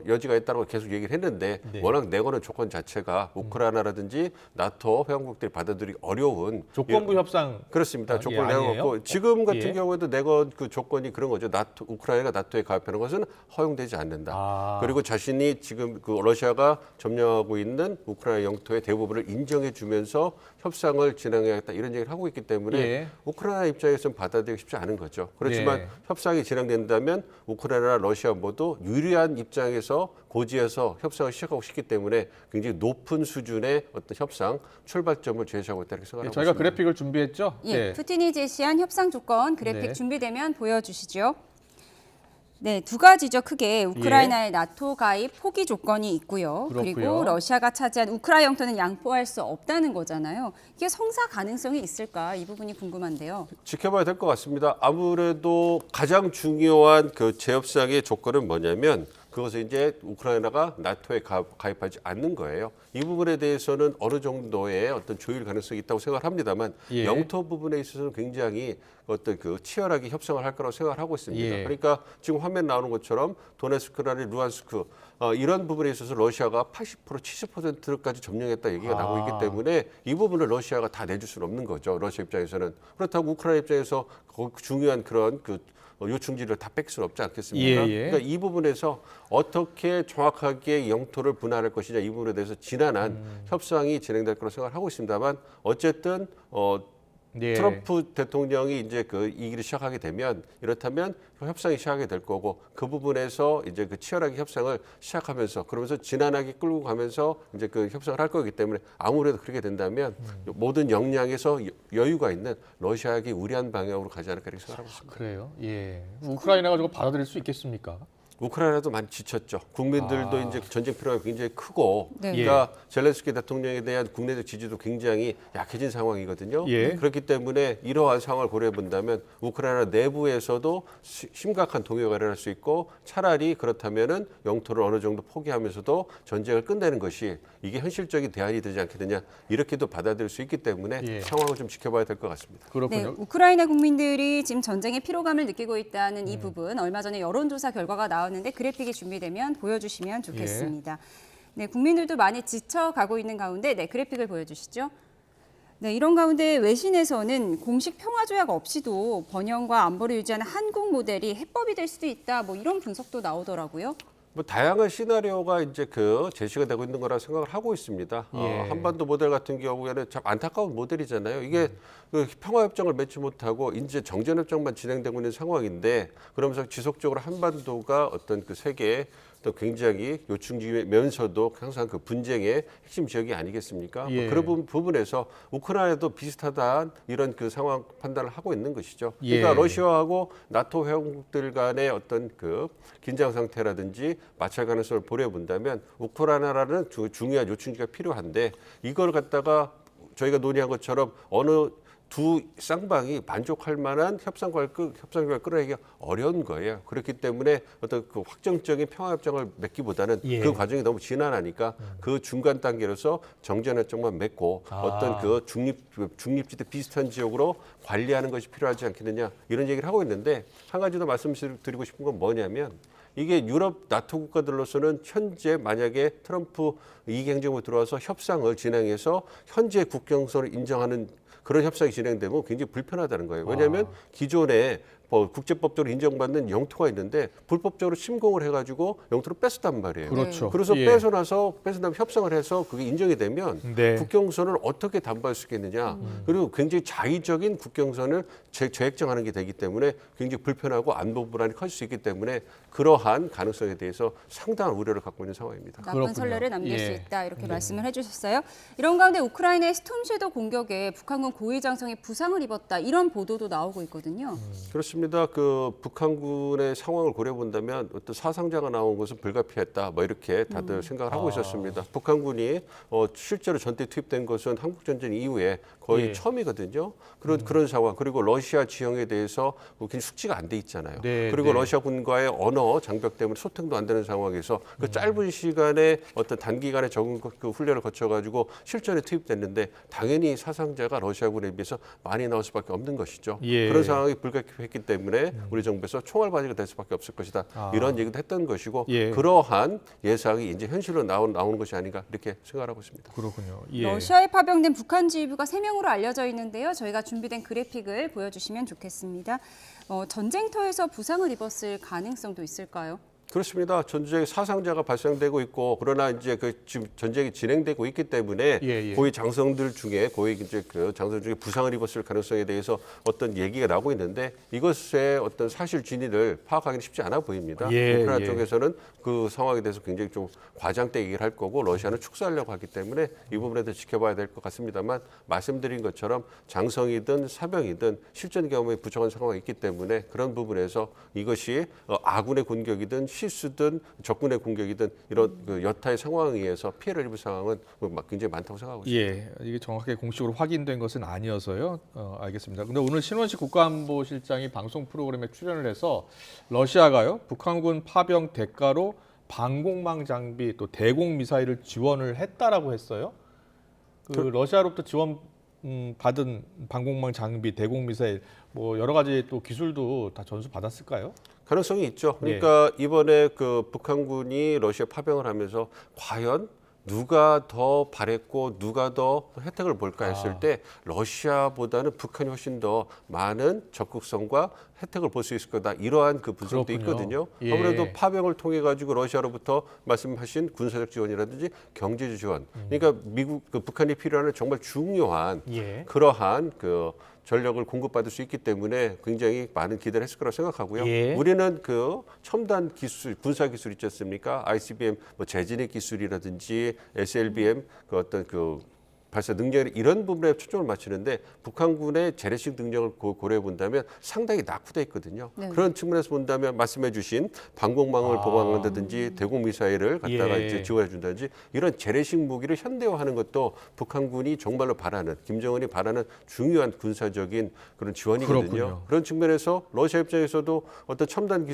[SPEAKER 2] 여지가 있다고 계속 얘기를 했는데 워낙 내거는 조건 자체가 우크라이나라든지 나토 회원국들이 받아들이기 어려운
[SPEAKER 1] 조건부 협상
[SPEAKER 2] 그렇습니다. 조건을 내놓고 지금 같은 경우에도 내건 그 조건이 그런 거죠. 우크라이나가 나토에 가입하는 것은 허용되지 않는다. 그리고 자신이 지금 그 러시아가 점령하고 있는 우크라이나 영토의 대부분을 인정해 주면서 협상을 진행하겠다 이런 얘기를 하고 있기 때문에 우크라이나 입장에서는 받아들이기 쉽지 않은 거죠. 그렇지만 협상이 진행된다면 우크라이나나 러시아 모두 유리한 입장에서 고지해서 협상을 시작하고 싶기 때문에 굉장히 높은 수준의 어떤 협상 출발점을 제시하고 있다 이렇게 생각하고
[SPEAKER 1] 저희가
[SPEAKER 2] 있습니다.
[SPEAKER 1] 그래픽을 준비했죠?
[SPEAKER 9] 푸틴이 제시한 협상 조건 그래픽 준비되면 보여주시죠. 네, 두 가지죠. 크게 우크라이나의 나토 가입 포기 조건이 있고요. 그리고 러시아가 차지한 우크라이나 영토는 양보할 수 없다는 거잖아요. 이게 성사 가능성이 있을까? 이 부분이 궁금한데요.
[SPEAKER 2] 지켜봐야 될 것 같습니다. 아무래도 가장 중요한 그 재협상의 조건은 뭐냐면 그것은 이제 우크라이나가 나토에 가입하지 않는 거예요. 이 부분에 대해서는 어느 정도의 어떤 조율 가능성이 있다고 생각을 합니다만 영토 부분에 있어서는 굉장히 어떤 그 치열하게 협상을 할 거라고 생각을 하고 있습니다. 그러니까 지금 화면 나오는 것처럼 도네스크라는 루안스크 이런 부분에 있어서 러시아가 80% 70%까지 점령했다 얘기가 나오고 있기 때문에 이 부분을 러시아가 다 내줄 수는 없는 거죠. 러시아 입장에서는. 그렇다고 우크라이나 입장에서 중요한 그런 그 요충지를 다 뺄 수는 없지 않겠습니까? 그러니까 이 부분에서 어떻게 정확하게 영토를 분할할 것이냐 이 부분에 대해서 지난한 협상이 진행될 거라고 생각을 하고 있습니다만 어쨌든
[SPEAKER 1] 예.
[SPEAKER 2] 트럼프 대통령이 이제 이 길을 시작하게 되면 이렇다면 협상이 시작하게 될 거고 그 부분에서 이제 치열하게 협상을 시작하면서 그러면서 지난하게 끌고 가면서 이제 협상을 할 거기 때문에 아무래도 그렇게 된다면 모든 역량에서 여유가 있는 러시아에게 유리한 방향으로 가지 않을까 이렇게 생각하고 있습니다.
[SPEAKER 1] 그래요? 예. 우크라이나가 저거 받아들일 수 있겠습니까?
[SPEAKER 2] 우크라이나도 많이 지쳤죠. 국민들도 이제 전쟁 피로가 굉장히 크고,
[SPEAKER 1] 네.
[SPEAKER 2] 그러니까 젤렌스키 대통령에 대한 국내적 지지도 굉장히 약해진 상황이거든요.
[SPEAKER 1] 예.
[SPEAKER 2] 그렇기 때문에 이러한 상황을 고려해 본다면 우크라이나 내부에서도 심각한 동요가 일어날 수 있고 차라리 그렇다면은 영토를 어느 정도 포기하면서도 전쟁을 끝내는 것이 이게 현실적인 대안이 되지 않겠느냐 이렇게도 받아들일 수 있기 때문에
[SPEAKER 1] 예.
[SPEAKER 2] 상황을 좀 지켜봐야 될 것 같습니다.
[SPEAKER 1] 그렇군요.
[SPEAKER 9] 네, 우크라이나 국민들이 지금 전쟁의 피로감을 느끼고 있다는 이 부분 얼마 전에 여론조사 결과가 나왔는데 그래픽이 준비되면 보여주시면 좋겠습니다. 네, 국민들도 많이 지쳐가고 있는 가운데 그래픽을 보여주시죠. 네, 이런 가운데 외신에서는 공식 평화조약 없이도 번영과 안보를 유지하는 한국 모델이 해법이 될 수도 있다. 뭐 이런 분석도 나오더라고요.
[SPEAKER 2] 뭐 다양한 시나리오가 이제 제시가 되고 있는 거라 생각을 하고 있습니다.
[SPEAKER 1] 예.
[SPEAKER 2] 한반도 모델 같은 경우에는 참 안타까운 모델이잖아요. 이게 평화협정을 맺지 못하고 이제 정전협정만 진행되고 있는 상황인데 그러면서 지속적으로 한반도가 어떤 세계의 또 굉장히 요충지면서도 항상 분쟁의 핵심 지역이 아니겠습니까?
[SPEAKER 1] 예.
[SPEAKER 2] 그런 부분에서 우크라이나도 비슷하다는 이런 상황 판단을 하고 있는 것이죠.
[SPEAKER 1] 예.
[SPEAKER 2] 그러니까 러시아하고 나토 회원국들 간의 어떤 긴장 상태라든지 마찰 가능성을 고려해본다면 우크라이나라는 중요한 요충지가 필요한데 이걸 갖다가 저희가 논의한 것처럼 어느 두 쌍방이 만족할 만한 협상 결과를 끌어내기가 어려운 거예요. 그렇기 때문에 어떤 확정적인 평화협정을 맺기보다는
[SPEAKER 1] 예.
[SPEAKER 2] 그 과정이 너무 지난하니까 그 중간 단계로서 정전협정만 맺고 어떤 중립지대 비슷한 지역으로 관리하는 것이 필요하지 않겠느냐 이런 얘기를 하고 있는데 한 가지 더 말씀드리고 싶은 건 뭐냐면 이게 유럽 나토 국가들로서는 현재 만약에 트럼프 이기 행정부 들어와서 협상을 진행해서 현재 국경선을 인정하는 그런 협상이 진행되면 굉장히 불편하다는 거예요. 왜냐하면 기존에 국제법적으로 인정받는 영토가 있는데 불법적으로 침공을 해가지고 영토를 뺐었단 말이에요.
[SPEAKER 1] 그렇죠.
[SPEAKER 2] 그래서
[SPEAKER 1] 예.
[SPEAKER 2] 뺏은 다음에 협상을 해서 그게 인정이 되면
[SPEAKER 1] 네.
[SPEAKER 2] 국경선을 어떻게 담보할 수 있겠느냐. 그리고 굉장히 자의적인 국경선을 재획정하는 게 되기 때문에 굉장히 불편하고 안보 불안이 커질 수 있기 때문에 그러한 가능성에 대해서 상당한 우려를 갖고 있는 상황입니다.
[SPEAKER 9] 나쁜 선례를 남길 수
[SPEAKER 1] 예.
[SPEAKER 9] 있다 이렇게 말씀을 해주셨어요. 이런 가운데 우크라이나의 스톰섀도 공격에 북한군 고위장성이 부상을 입었다 이런 보도도 나오고 있거든요.
[SPEAKER 2] 그렇습니다. 북한군의 상황을 고려해 본다면 어떤 사상자가 나온 것은 불가피했다. 이렇게 다들 생각을 하고 있었습니다. 북한군이 실제로 전투에 투입된 것은 한국 전쟁 이후에 거의
[SPEAKER 1] 예.
[SPEAKER 2] 처음이거든요. 그런 상황. 그리고 러시아 지형에 대해서 굉장히 숙지가 안 돼 있잖아요.
[SPEAKER 1] 네,
[SPEAKER 2] 그리고
[SPEAKER 1] 네.
[SPEAKER 2] 러시아군과의 언어 장벽 때문에 소통도 안 되는 상황에서 그 짧은 시간에 어떤 단기간에 적응 훈련을 거쳐가지고 실전에 투입됐는데 당연히 사상자가 러시아군에 비해서 많이 나올 수밖에 없는 것이죠.
[SPEAKER 1] 예.
[SPEAKER 2] 그런 상황이 불가피했기 때문에 우리 정부에서 총알바지가 될 수밖에 없을 것이다. 이런 얘기도 했던 것이고
[SPEAKER 1] 예.
[SPEAKER 2] 그러한 예상이 이제 현실로 나오는 것이 아닌가 이렇게 생각하고 있습니다.
[SPEAKER 1] 그렇군요. 예.
[SPEAKER 9] 러시아에 파병된 북한 지휘부가 3명으로 알려져 있는데요. 저희가 준비된 그래픽을 보여주시면 좋겠습니다. 전쟁터에서 부상을 입었을 가능성도 있을까요?
[SPEAKER 2] 그렇습니다. 전쟁에 사상자가 발생되고 있고 그러나 이제 지금 전쟁이 진행되고 있기 때문에
[SPEAKER 1] 예.
[SPEAKER 2] 고위 장성들 중에 장성 중에 부상을 입었을 가능성에 대해서 어떤 얘기가 나오고 있는데 이것의 어떤 사실 진위를 파악하기는 쉽지 않아 보입니다.
[SPEAKER 1] 예,
[SPEAKER 2] 우크라이나
[SPEAKER 1] 예.
[SPEAKER 2] 쪽에서는 그 상황에 대해서 굉장히 좀 과장되게 얘기를 할 거고 러시아는 축소하려고 하기 때문에 이 부분에 대해서 지켜봐야 될 것 같습니다만 말씀드린 것처럼 장성이든 사병이든 실전 경험에 부족한 상황이 있기 때문에 그런 부분에서 이것이 아군의 공격이든 실수든 적군의 공격이든 이런 여타의 상황에 의해서 피해를 입을 상황은 굉장히 많다고 생각하고 있습니다.
[SPEAKER 1] 예, 이게 정확하게 공식으로 확인된 것은 아니어서요. 알겠습니다. 근데 오늘 신원식 국가안보실장이 방송 프로그램에 출연을 해서 러시아가요, 북한군 파병 대가로 방공망 장비 또 대공 미사일을 지원을 했다라고 했어요. 러시아로부터 지원 받은 방공망 장비, 대공 미사일 여러 가지 또 기술도 다 전수 받았을까요?
[SPEAKER 2] 가능성이 있죠. 그러니까 이번에 북한군이 러시아 파병을 하면서 과연 누가 더 바랬고 누가 더 혜택을 볼까 했을 때 러시아보다는 북한이 훨씬 더 많은 적극성과 혜택을 볼 수 있을 거다. 이러한 분석도
[SPEAKER 1] 그렇군요.
[SPEAKER 2] 있거든요.
[SPEAKER 1] 예.
[SPEAKER 2] 아무래도 파병을 통해 가지고 러시아로부터 말씀하신 군사적 지원이라든지 경제적 지원. 그러니까 북한이 필요한 정말 중요한
[SPEAKER 1] 예.
[SPEAKER 2] 그러한 전력을 공급받을 수 있기 때문에 굉장히 많은 기대를 했을 거라고 생각하고요.
[SPEAKER 1] 예.
[SPEAKER 2] 우리는 그 첨단 기술, 군사 기술 있지 않습니까? ICBM 뭐 재진입 기술이라든지 SLBM 그 어떤 그 발사 능력 이런 부분에 초점을 맞추는데 북한군의 재래식 능력을 고려해 본다면 상당히 낙후돼 있거든요.
[SPEAKER 9] 네.
[SPEAKER 2] 그런 측면에서 본다면 말씀해 주신 방공망을 보강한다든지 대공 미사일을 갖다가
[SPEAKER 1] 예.
[SPEAKER 2] 이제 지원해 준다든지 이런 재래식 무기를 현대화하는 것도 북한군이 정말로 바라는 김정은이 바라는 중요한 군사적인 그런 지원이거든요.
[SPEAKER 1] 그렇군요.
[SPEAKER 2] 그런 측면에서 러시아 입장에서도 어떤 첨단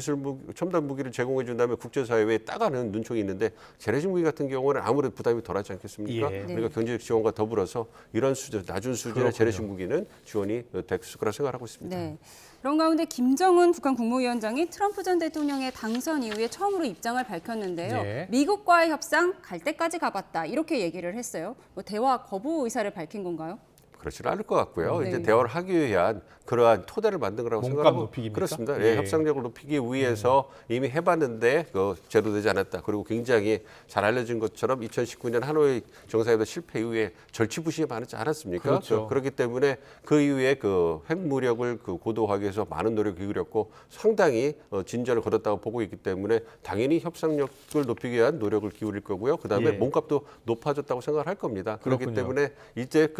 [SPEAKER 2] 무기를 제공해 준다면 국제사회에 따가는 눈총이 있는데 재래식 무기 같은 경우는 아무래도 부담이 덜하지 않겠습니까?
[SPEAKER 1] 예.
[SPEAKER 2] 그러니까 경제적 지원과 더불어서 이런 수준, 낮은 수준의
[SPEAKER 1] 그렇군요.
[SPEAKER 2] 재래식 무기는 지원이 됐을 거라 생각하고 있습니다.
[SPEAKER 9] 네. 그런 가운데 김정은 북한 국무위원장이 트럼프 전 대통령의 당선 이후에 처음으로 입장을 밝혔는데요.
[SPEAKER 1] 네.
[SPEAKER 9] 미국과의 협상 갈 때까지 가봤다 이렇게 얘기를 했어요. 뭐 대화 거부 의사를 밝힌 건가요?
[SPEAKER 2] 그렇지는 않을 것 같고요.
[SPEAKER 9] 네.
[SPEAKER 2] 이제 대화를 하기 위한 그러한 토대를 만든 거라고
[SPEAKER 1] 몸값
[SPEAKER 2] 생각하고
[SPEAKER 1] 높이기입니까?
[SPEAKER 2] 그렇습니다.
[SPEAKER 1] 예.
[SPEAKER 2] 예, 협상력을 높이기 위해서 이미 해봤는데 그 제로되지 않았다. 그리고 굉장히 잘 알려진 것처럼 2019년 하노이 정상회담 실패 이후에 절치부심이 많지 않았습니까?
[SPEAKER 1] 그렇죠.
[SPEAKER 2] 그렇기 때문에 그 이후에 그 핵무력을 그 고도화하기 위해서 많은 노력을 기울였고 상당히 진전을 거뒀다고 보고 있기 때문에 당연히 협상력을 높이기 위한 노력을 기울일 거고요. 그다음에
[SPEAKER 1] 예.
[SPEAKER 2] 몸값도 높아졌다고 생각을 할 겁니다. 그렇기
[SPEAKER 1] 그렇군요.
[SPEAKER 2] 때문에 이제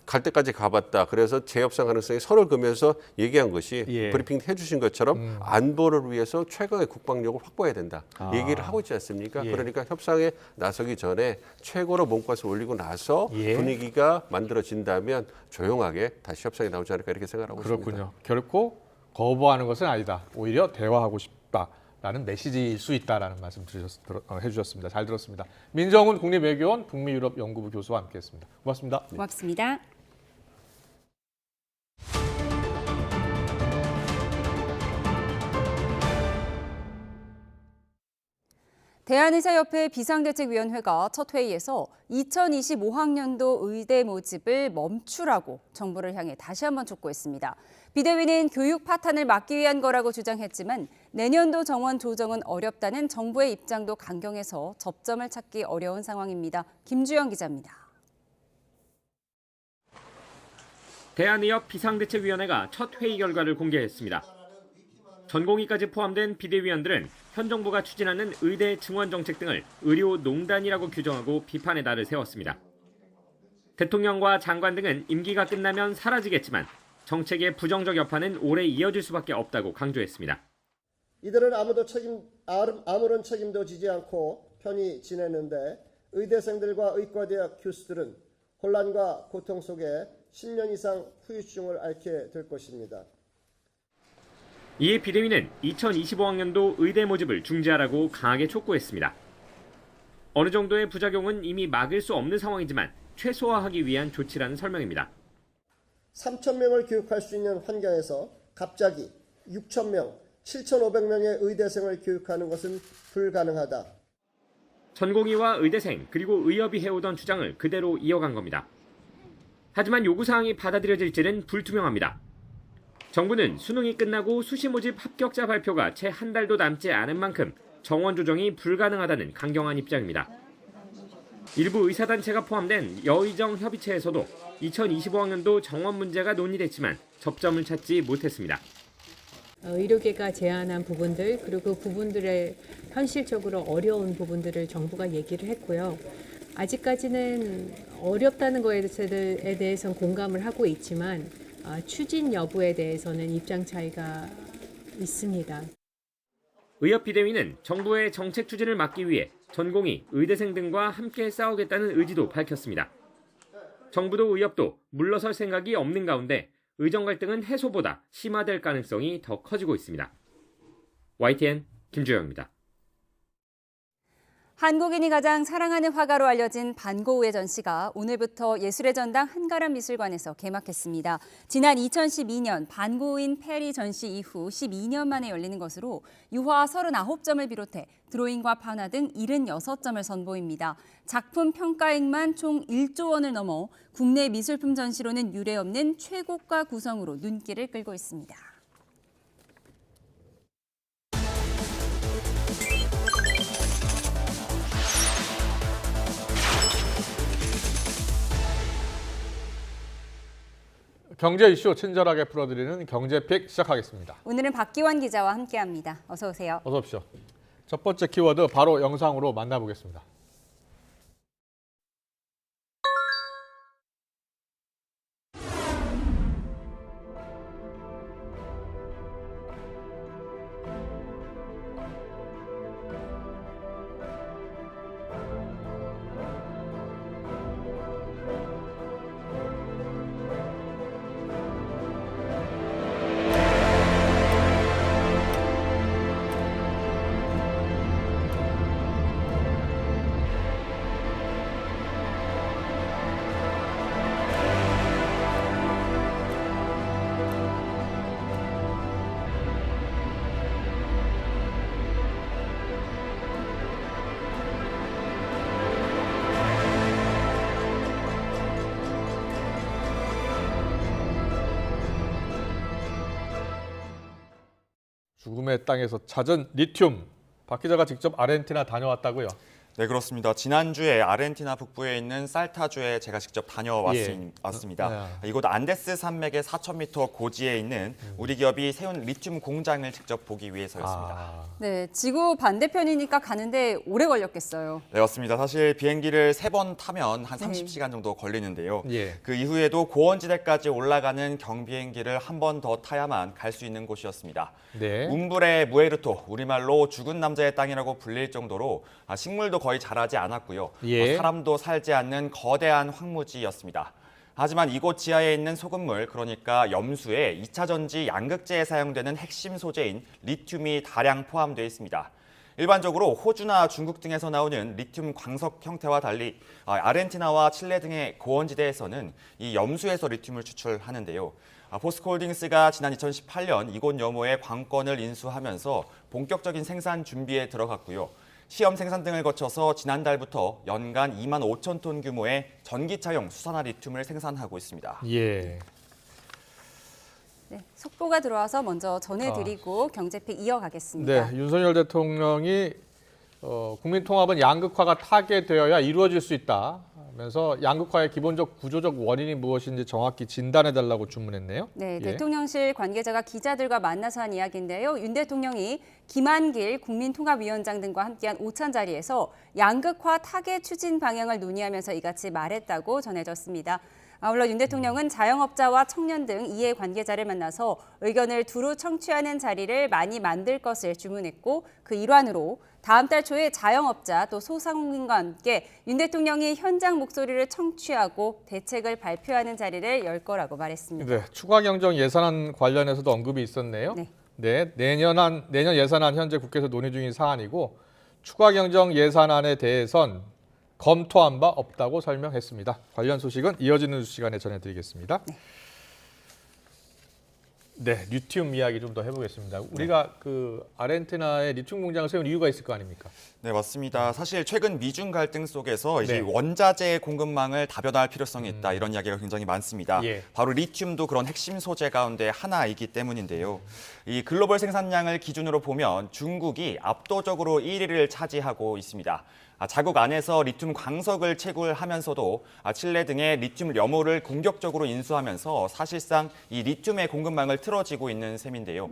[SPEAKER 2] 갈 때까지 가봤다. 그래서 재협상 가능성이 선을 그으면서 얘기한 것이
[SPEAKER 1] 예.
[SPEAKER 2] 브리핑 해주신 것처럼 안보를 위해서 최강의 국방력을 확보해야 된다.
[SPEAKER 1] 아.
[SPEAKER 2] 얘기를 하고 있지 않습니까?
[SPEAKER 1] 예.
[SPEAKER 2] 그러니까 협상에 나서기 전에 최고로 몸값을 올리고 나서
[SPEAKER 1] 예.
[SPEAKER 2] 분위기가 만들어진다면 조용하게 다시 협상에 나오지 않을까 이렇게 생각하고 있습니다.
[SPEAKER 1] 그렇군요. 결코 거부하는 것은 아니다. 오히려 대화하고 싶다라는 메시지일 수 있다라는 말씀 해주셨습니다. 잘 들었습니다. 민정훈 국립외교원 북미유럽연구부 교수와 함께했습니다. 고맙습니다.
[SPEAKER 9] 고맙습니다. 대한의사협회 비상대책위원회가 첫 회의에서 2025학년도 의대 모집을 멈추라고 정부를 향해 다시 한번 촉구했습니다. 비대위는 교육 파탄을 막기 위한 거라고 주장했지만 내년도 정원 조정은 어렵다는 정부의 입장도 강경해서 접점을 찾기 어려운 상황입니다. 김주영 기자입니다.
[SPEAKER 8] 대한의협 비상대책위원회가 첫 회의 결과를 공개했습니다. 전공의까지 포함된 비대위원들은 현 정부가 추진하는 의대 증원 정책 등을 의료농단이라고 규정하고 비판의 날을 세웠습니다. 대통령과 장관 등은 임기가 끝나면 사라지겠지만 정책의 부정적 여파는 오래 이어질 수밖에 없다고 강조했습니다.
[SPEAKER 10] 이들은 아무런 책임도 지지 않고 편히 지내는데 의대생들과 의과대학 교수들은 혼란과 고통 속에 10년 이상 후유증을 앓게 될 것입니다.
[SPEAKER 8] 이에 비대위는 2025학년도 의대 모집을 중지하라고 강하게 촉구했습니다. 어느 정도의 부작용은 이미 막을 수 없는 상황이지만 최소화하기 위한 조치라는 설명입니다.
[SPEAKER 10] 3,000명을 교육할 수 있는 환경에서 갑자기 6,000명, 7,500명의 의대생을 교육하는 것은 불가능하다.
[SPEAKER 8] 전공의와 의대생 그리고 의협이 해오던 주장을 그대로 이어간 겁니다. 하지만 요구사항이 받아들여질지는 불투명합니다. 정부는 수능이 끝나고 수시 모집 합격자 발표가 채 한 달도 남지 않은 만큼 정원 조정이 불가능하다는 강경한 입장입니다. 일부 의사단체가 포함된 여의정 협의체에서도 2025학년도 정원 문제가 논의됐지만 접점을 찾지 못했습니다.
[SPEAKER 11] 의료계가 제안한 부분들 그리고 그 부분들의 현실적으로 어려운 부분들을 정부가 얘기를 했고요. 아직까지는 어렵다는 것에 대해서는 공감을 하고 있지만 추진 여부에 대해서는 입장 차이가 있습니다.
[SPEAKER 8] 의협 비대위는 정부의 정책 추진을 막기 위해 전공의, 의대생 등과 함께 싸우겠다는 의지도 밝혔습니다. 정부도 의협도 물러설 생각이 없는 가운데 의정 갈등은 해소보다 심화될 가능성이 더 커지고 있습니다. YTN 김주영입니다.
[SPEAKER 9] 한국인이 가장 사랑하는 화가로 알려진 반고우의 전시가 오늘부터 예술의 전당 한가람미술관에서 개막했습니다. 지난 2012년 반고우인 페리 전시 이후 12년 만에 열리는 것으로 유화 39점을 비롯해 드로잉과 판화 등 76점을 선보입니다. 작품 평가액만 총 1조 원을 넘어 국내 미술품 전시로는 유례없는 최고가 구성으로 눈길을 끌고 있습니다.
[SPEAKER 1] 경제 이슈 친절하게 풀어드리는 경제픽 시작하겠습니다.
[SPEAKER 9] 오늘은 박기환 기자와 함께합니다. 어서 오세요.
[SPEAKER 1] 어서 오십시오. 첫 번째 키워드 바로 영상으로 만나보겠습니다. 죽음의 땅에서 찾은 리튬. 박 기자가 직접 아르헨티나 다녀왔다고요?
[SPEAKER 3] 네, 그렇습니다. 지난주에 아르헨티나 북부에 있는 살타주에 제가 직접 다녀왔습니다. 이곳 안데스 산맥의 4,000m 고지에 있는 우리 기업이 세운 리튬 공장을 직접 보기 위해서였습니다.
[SPEAKER 9] 네, 지구 반대편이니까 가는데 오래 걸렸겠어요.
[SPEAKER 3] 네, 맞습니다. 사실 비행기를 3번 타면 한 30시간 정도 걸리는데요. 그 이후에도 고원지대까지 올라가는 경비행기를 한 번 더 타야만 갈 수 있는 곳이었습니다. 움브레 무에르토, 우리말로 죽은 남자의 땅이라고 불릴 정도로 식물도 거의 자라지 않았고요. 사람도 살지 않는 거대한 황무지였습니다. 하지만 이곳 지하에 있는 소금물, 그러니까 염수에 2차 전지 양극재에 사용되는 핵심 소재인 리튬이 다량 포함되어 있습니다. 일반적으로 호주나 중국 등에서 나오는 리튬 광석 형태와 달리 아르헨티나와 칠레 등의 고원지대에서는 이 염수에서 리튬을 추출하는데요. 포스코홀딩스가 지난 2018년 이곳 염호의 관건을 인수하면서 본격적인 생산 준비에 들어갔고요. 시험 생산 등을 거쳐서 지난달부터 연간 2만 5천 톤 규모의 전기차용 수산화 리튬을 생산하고 있습니다.
[SPEAKER 9] 네, 속보가 들어와서 먼저 전해드리고 경제픽 이어가겠습니다.
[SPEAKER 1] 네, 윤석열 대통령이 국민 통합은 양극화가 타개되어야 이루어질 수 있다 하면서 양극화의 기본적 구조적 원인이 무엇인지 정확히 진단해달라고 주문했네요.
[SPEAKER 9] 네, 대통령실 관계자가 기자들과 만나서 한 이야기인데요. 윤 대통령이 김한길 국민통합위원장 등과 함께한 오찬 자리에서 양극화 타개 추진 방향을 논의하면서 이같이 말했다고 전해졌습니다. 아울러 윤 대통령은 자영업자와 청년 등 이해 관계자를 만나서 의견을 두루 청취하는 자리를 많이 만들 것을 주문했고 그 일환으로 다음 달 초에 자영업자 또 소상공인과 함께 윤 대통령이 현장 목소리를 청취하고 대책을 발표하는 자리를 열 거라고 말했습니다.
[SPEAKER 1] 네, 추가 경정 예산안 관련해서도 언급이 있었네요. 네, 내년 예산안 현재 국회에서 논의 중인 사안이고 추가 경정 예산안에 대해선 검토한 바 없다고 설명했습니다. 관련 소식은 이어지는 시간에 전해드리겠습니다. 네, 리튬 이야기 좀 더 해보겠습니다. 우리가 그 아르헨티나에 리튬 공장을 세운 이유가 있을 거 아닙니까?
[SPEAKER 3] 네, 맞습니다. 사실 최근 미중 갈등 속에서 이제 원자재 공급망을 다변화할 필요성이 있다 이런 이야기가 굉장히 많습니다. 바로 리튬도 그런 핵심 소재 가운데 하나이기 때문인데요. 이 글로벌 생산량을 기준으로 보면 중국이 압도적으로 1위를 차지하고 있습니다. 자국 안에서 리튬 광석을 채굴하면서도 칠레 등의 리튬 염호를 공격적으로 인수하면서 사실상 이 리튬의 공급망을 틀어지고 있는 셈인데요.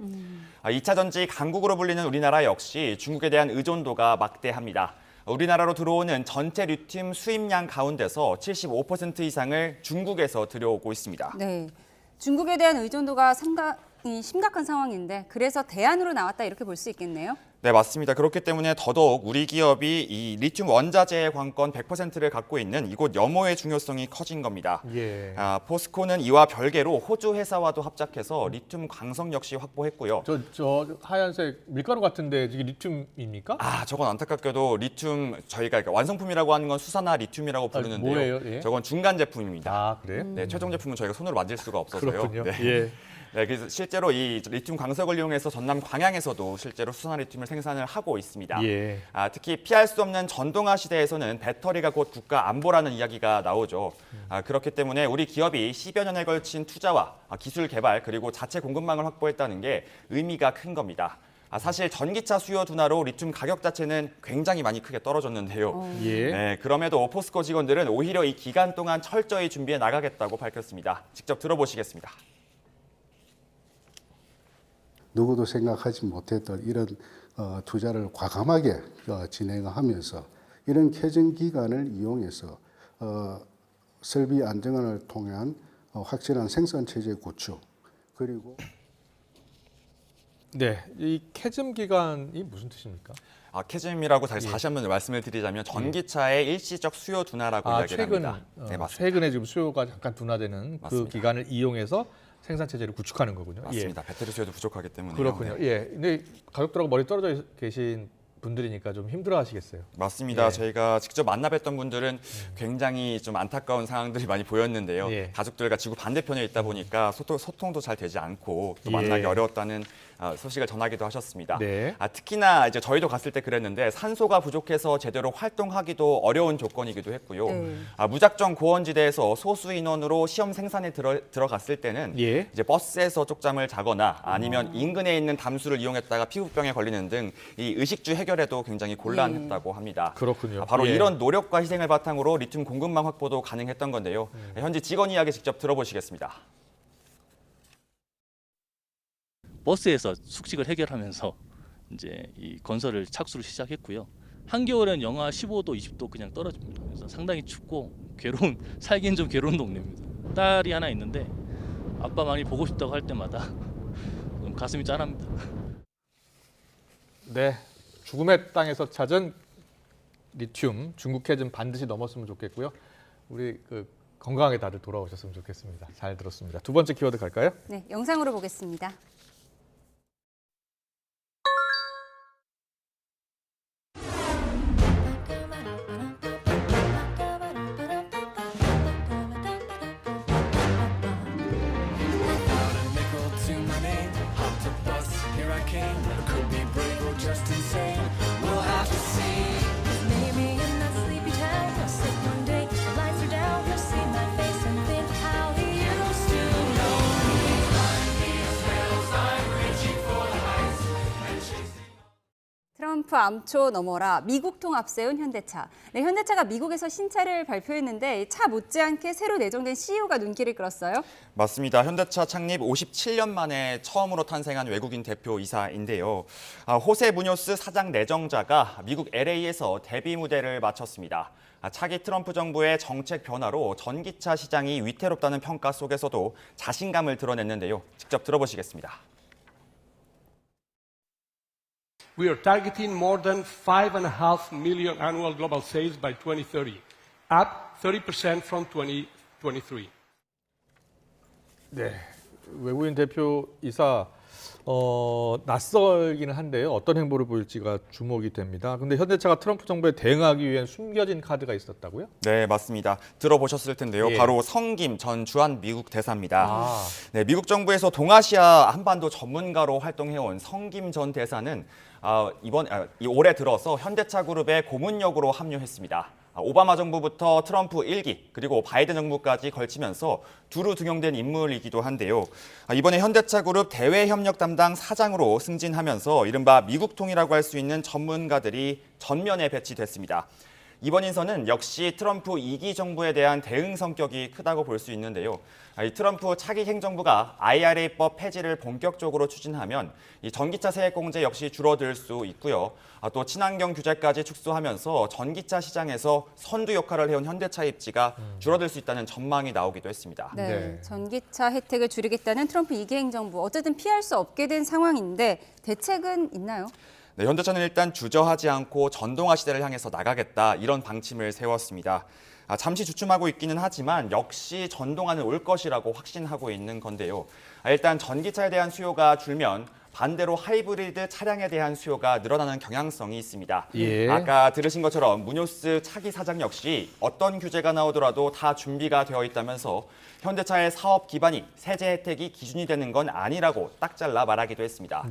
[SPEAKER 3] 2차 전지 강국으로 불리는 우리나라 역시 중국에 대한 의존도가 막대합니다. 우리나라로 들어오는 전체 리튬 수입량 가운데서 75% 이상을 중국에서 들여오고 있습니다.
[SPEAKER 9] 네, 중국에 대한 의존도가 상당히 심각한 상황인데 그래서 대안으로 나왔다 이렇게 볼 수 있겠네요.
[SPEAKER 3] 네, 맞습니다. 그렇기 때문에 더더욱 우리 기업이 이 리튬 원자재의 관건 100%를 갖고 있는 이곳 염호의 중요성이 커진 겁니다. 포스코는 이와 별개로 호주 회사와도 합작해서 리튬 광석 역시 확보했고요.
[SPEAKER 1] 저 하얀색 밀가루 같은데 이게 리튬입니까?
[SPEAKER 3] 저건 안타깝게도 리튬 저희가 완성품이라고 하는 건 수산화 리튬이라고 부르는데요.
[SPEAKER 1] 뭐예요?
[SPEAKER 3] 저건 중간 제품입니다.
[SPEAKER 1] 그래요?
[SPEAKER 3] 네, 최종 제품은 저희가 손으로 만질 수가 없어서요.
[SPEAKER 1] 그렇군요.
[SPEAKER 3] 네, 그래서 실제로 이 리튬 광석을 이용해서 전남 광양에서도 실제로 수산화 리튬을 생산을 하고 있습니다. 특히 피할 수 없는 전동화 시대에서는 배터리가 곧 국가 안보라는 이야기가 나오죠. 그렇기 때문에 우리 기업이 10여 년에 걸친 투자와 기술 개발 그리고 자체 공급망을 확보했다는 게 의미가 큰 겁니다. 사실 전기차 수요 둔화로 리튬 가격 자체는 굉장히 많이 크게 떨어졌는데요. 네, 그럼에도 포스코 직원들은 오히려 이 기간 동안 철저히 준비해 나가겠다고 밝혔습니다. 직접 들어보시겠습니다.
[SPEAKER 12] 누구도 생각하지 못했던 이런 투자를 과감하게 진행하면서 이런 캐전 기간을 이용해서 설비 안정화를 통한 확실한 생산 체제 구축 그리고
[SPEAKER 1] 네, 이 캐즘 기간이 무슨 뜻입니까?
[SPEAKER 3] 캐즘이라고 다시 한번 말씀을 드리자면 전기차의 일시적 수요 둔화라고 이야기를 합니다.
[SPEAKER 1] 네, 맞습니다. 최근에 지금 수요가 잠깐 둔화되는
[SPEAKER 3] 맞습니다.
[SPEAKER 1] 그 기간을 이용해서 생산 체제를 구축하는 거군요.
[SPEAKER 3] 맞습니다. 배터리 수요도 부족하기 때문에.
[SPEAKER 1] 그렇군요. 예, 근데 가족들하고 멀리 떨어져 계신 분들이니까 좀 힘들어하시겠어요.
[SPEAKER 3] 맞습니다. 저희가 직접 만나 뵀던 분들은 굉장히 좀 안타까운 상황들이 많이 보였는데요. 가족들과 지구 반대편에 있다 보니까 소통도 잘 되지 않고 또 만나기 어려웠다는 소식을 전하기도 하셨습니다. 특히나 이제 저희도 갔을 때 그랬는데 산소가 부족해서 제대로 활동하기도 어려운 조건이기도 했고요. 무작정 고원지대에서 소수 인원으로 시험 생산에 들어갔을 때는 이제 버스에서 쪽잠을 자거나 아니면 인근에 있는 담수를 이용했다가 피부병에 걸리는 등 이 의식주 해결에도 굉장히 곤란했다고 합니다.
[SPEAKER 1] 그렇군요.
[SPEAKER 3] 바로 이런 노력과 희생을 바탕으로 리튬 공급망 확보도 가능했던 건데요. 현지 직원 이야기 직접 들어보시겠습니다.
[SPEAKER 13] 버스에서 숙식을 해결하면서 이제 이 건설을 착수를 시작했고요. 한겨울엔 영하 15도, 20도 그냥 떨어집니다. 그래서 상당히 춥고 살기엔 좀 괴로운 동네입니다. 딸이 하나 있는데 아빠 많이 보고 싶다고 할 때마다 좀 가슴이 짠합니다.
[SPEAKER 1] 네, 죽음의 땅에서 찾은 리튬 중국 캐즘 반드시 넘었으면 좋겠고요. 우리 건강하게 다들 돌아오셨으면 좋겠습니다. 잘 들었습니다. 두 번째 키워드 갈까요?
[SPEAKER 9] 네, 영상으로 보겠습니다. 트럼프 암초 넘어라 미국통 앞세운 현대차. 네, 현대차가 미국에서 신차를 발표했는데 차 못지않게 새로 내정된 CEO가 눈길을 끌었어요.
[SPEAKER 3] 맞습니다. 현대차 창립 57년 만에 처음으로 탄생한 외국인 대표이사인데요. 호세 무뇨스 사장 내정자가 미국 LA에서 데뷔 무대를 마쳤습니다. 차기 트럼프 정부의 정책 변화로 전기차 시장이 위태롭다는 평가 속에서도 자신감을 드러냈는데요. 직접 들어보시겠습니다.
[SPEAKER 14] We are targeting more than 5.5 million annual global sales by 2030, up 30% from 2023.
[SPEAKER 1] 네, 외국인 대표이사 낯설기는 한데요. 어떤 행보를 보일지가 주목이 됩니다. 근데 현대차가 트럼프 정부에 대응하기 위한 숨겨진 카드가 있었다고요?
[SPEAKER 3] 네, 맞습니다. 들어보셨을 텐데요. 바로 성김 전 주한 미국 대사입니다. 네, 미국 정부에서 동아시아 한반도 전문가로 활동해온 성김 전 대사는 올해 들어서 현대차 그룹의 고문역으로 합류했습니다. 오바마 정부부터 트럼프 1기 그리고 바이든 정부까지 걸치면서 두루 등용된 인물이기도 한데요. 이번에 현대차 그룹 대외협력 담당 사장으로 승진하면서 이른바 미국통이라고 할 수 있는 전문가들이 전면에 배치됐습니다. 이번 인선은 역시 트럼프 2기 정부에 대한 대응 성격이 크다고 볼 수 있는데요. 이 트럼프 차기 행정부가 IRA법 폐지를 본격적으로 추진하면 이 전기차 세액 공제 역시 줄어들 수 있고요. 또 친환경 규제까지 축소하면서 전기차 시장에서 선두 역할을 해온 현대차 입지가 줄어들 수 있다는 전망이 나오기도 했습니다.
[SPEAKER 9] 네, 전기차 혜택을 줄이겠다는 트럼프 2기 행정부. 어쨌든 피할 수 없게 된 상황인데 대책은 있나요?
[SPEAKER 3] 네, 현대차는 일단 주저하지 않고 전동화 시대를 향해서 나가겠다 이런 방침을 세웠습니다. 잠시 주춤하고 있기는 하지만 역시 전동화는 올 것이라고 확신하고 있는 건데요. 일단 전기차에 대한 수요가 줄면 반대로 하이브리드 차량에 대한 수요가 늘어나는 경향성이 있습니다. 아까 들으신 것처럼 무뇨스 차기 사장 역시 어떤 규제가 나오더라도 다 준비가 되어 있다면서 현대차의 사업 기반이 세제 혜택이 기준이 되는 건 아니라고 딱 잘라 말하기도 했습니다.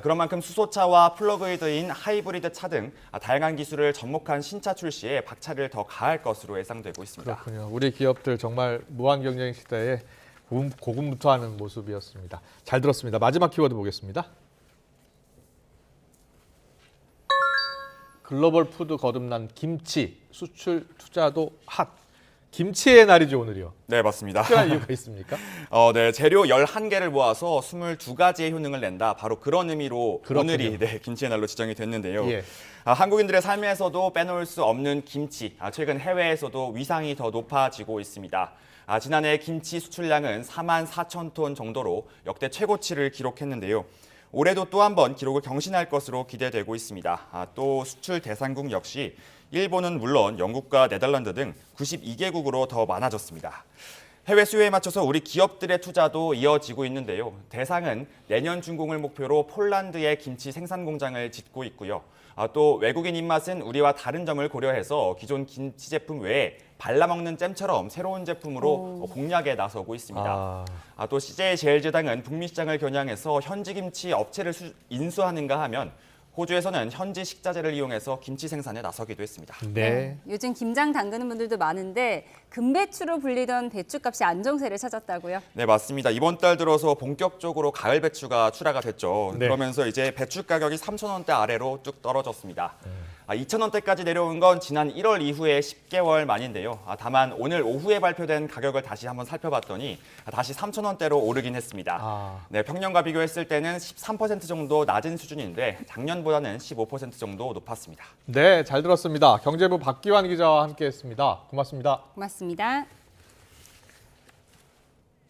[SPEAKER 3] 그런 만큼 수소차와 플러그인인 하이브리드 차 등 다양한 기술을 접목한 신차 출시에 박차를 더 가할 것으로 예상되고 있습니다.
[SPEAKER 1] 그렇군요. 우리 기업들 정말 무한 경쟁 시대에 고군분투하는 모습이었습니다. 잘 들었습니다. 마지막 키워드 보겠습니다. 글로벌 푸드 거듭난 김치 수출 투자도 핫. 김치의 날이죠, 오늘이요.
[SPEAKER 3] 네, 맞습니다.
[SPEAKER 1] 특별한 이유가 있습니까?
[SPEAKER 3] 네, 재료 11개를 모아서 22가지의 효능을 낸다. 바로 그런 의미로
[SPEAKER 1] 그렇군요.
[SPEAKER 3] 오늘이 김치의 날로 지정이 됐는데요.
[SPEAKER 1] 예.
[SPEAKER 3] 한국인들의 삶에서도 빼놓을 수 없는 김치. 최근 해외에서도 위상이 더 높아지고 있습니다. 지난해 김치 수출량은 4만 4천 톤 정도로 역대 최고치를 기록했는데요. 올해도 또 한 번 기록을 경신할 것으로 기대되고 있습니다. 또 수출 대상국 역시 일본은 물론 영국과 네덜란드 등 92개국으로 더 많아졌습니다. 해외 수요에 맞춰서 우리 기업들의 투자도 이어지고 있는데요. 대상은 내년 준공을 목표로 폴란드에 김치 생산 공장을 짓고 있고요. 또 외국인 입맛은 우리와 다른 점을 고려해서 기존 김치 제품 외에 발라먹는 잼처럼 새로운 제품으로 공략에 나서고 있습니다. 또 CJ 제일제당은 북미 시장을 겨냥해서 현지 김치 업체를 인수하는가 하면 호주에서는 현지 식자재를 이용해서 김치 생산에 나서기도 했습니다.
[SPEAKER 1] 네.
[SPEAKER 9] 요즘 김장 담그는 분들도 많은데 금배추로 불리던 배추값이 안정세를 찾았다고요?
[SPEAKER 3] 네, 맞습니다. 이번 달 들어서 본격적으로 가을 배추가 출하가 됐죠.
[SPEAKER 1] 네.
[SPEAKER 3] 그러면서 이제 배추 가격이 3,000원대 아래로 쭉 떨어졌습니다. 2,000원대까지 내려온 건 지난 1월 이후에 10개월 만인데요. 다만 오늘 오후에 발표된 가격을 다시 한번 살펴봤더니 다시 3,000원대로 오르긴 했습니다. 네, 평년과 비교했을 때는 13% 정도 낮은 수준인데 작년보다는 15% 정도 높았습니다.
[SPEAKER 1] 네, 잘 들었습니다. 경제부 박기환 기자와 함께했습니다. 고맙습니다.
[SPEAKER 9] 고맙습니다.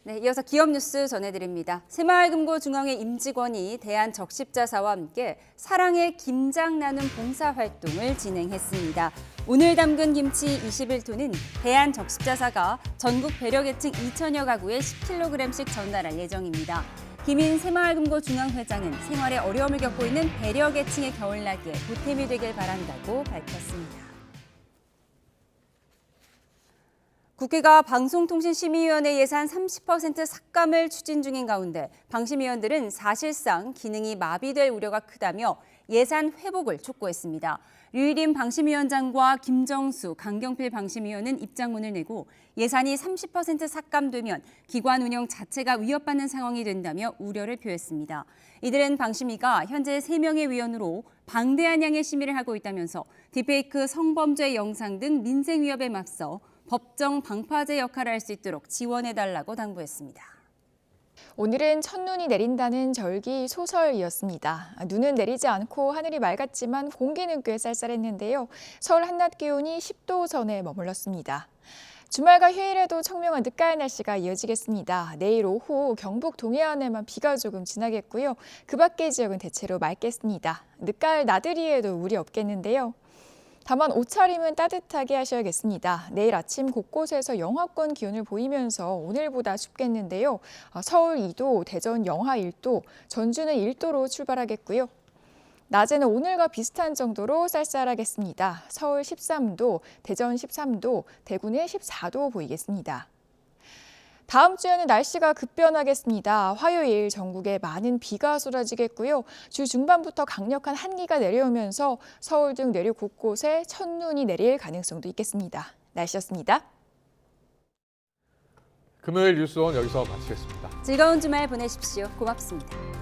[SPEAKER 9] 네, 이어서 기업 뉴스 전해드립니다. 새마을금고중앙회 임직원이 대한적십자사와 함께 사랑의 김장 나눔 봉사활동을 진행했습니다. 오늘 담근 김치 21톤은 대한적십자사가 전국 배려계층 2천여 가구에 10kg씩 전달할 예정입니다. 김인 새마을금고중앙회장은 생활에 어려움을 겪고 있는 배려계층의 겨울나기에 보탬이 되길 바란다고 밝혔습니다. 국회가 방송통신심의위원회 예산 30% 삭감을 추진 중인 가운데 방심위원들은 사실상 기능이 마비될 우려가 크다며 예산 회복을 촉구했습니다. 류일임 방심위원장과 김정수, 강경필 방심위원은 입장문을 내고 예산이 30% 삭감되면 기관 운영 자체가 위협받는 상황이 된다며 우려를 표했습니다. 이들은 방심위가 현재 3명의 위원으로 방대한 양의 심의를 하고 있다면서 딥페이크 성범죄 영상 등 민생 위협에 맞서 법정 방파제 역할을 할 수 있도록 지원해달라고 당부했습니다.
[SPEAKER 17] 오늘은 첫눈이 내린다는 절기 소설이었습니다. 눈은 내리지 않고 하늘이 맑았지만 공기는 꽤 쌀쌀했는데요. 서울 한낮 기온이 10도 전에 머물렀습니다. 주말과 휴일에도 청명한 늦가을 날씨가 이어지겠습니다. 내일 오후 경북 동해안에만 비가 조금 지나겠고요. 그 밖의 지역은 대체로 맑겠습니다. 늦가을 나들이에도 무리 없겠는데요. 다만 옷차림은 따뜻하게 하셔야겠습니다. 내일 아침 곳곳에서 영하권 기온을 보이면서 오늘보다 춥겠는데요. 서울 2도, 대전 영하 1도, 전주는 1도로 출발하겠고요. 낮에는 오늘과 비슷한 정도로 쌀쌀하겠습니다. 서울 13도, 대전 13도, 대구는 14도 보이겠습니다. 다음 주에는 날씨가 급변하겠습니다. 화요일 전국에 많은 비가 쏟아지겠고요. 주 중반부터 강력한 한기가 내려오면서 서울 등 내륙 곳곳에 첫눈이 내릴 가능성도 있겠습니다. 날씨였습니다.
[SPEAKER 1] 금요일 뉴스원 여기서 마치겠습니다.
[SPEAKER 9] 즐거운 주말 보내십시오. 고맙습니다.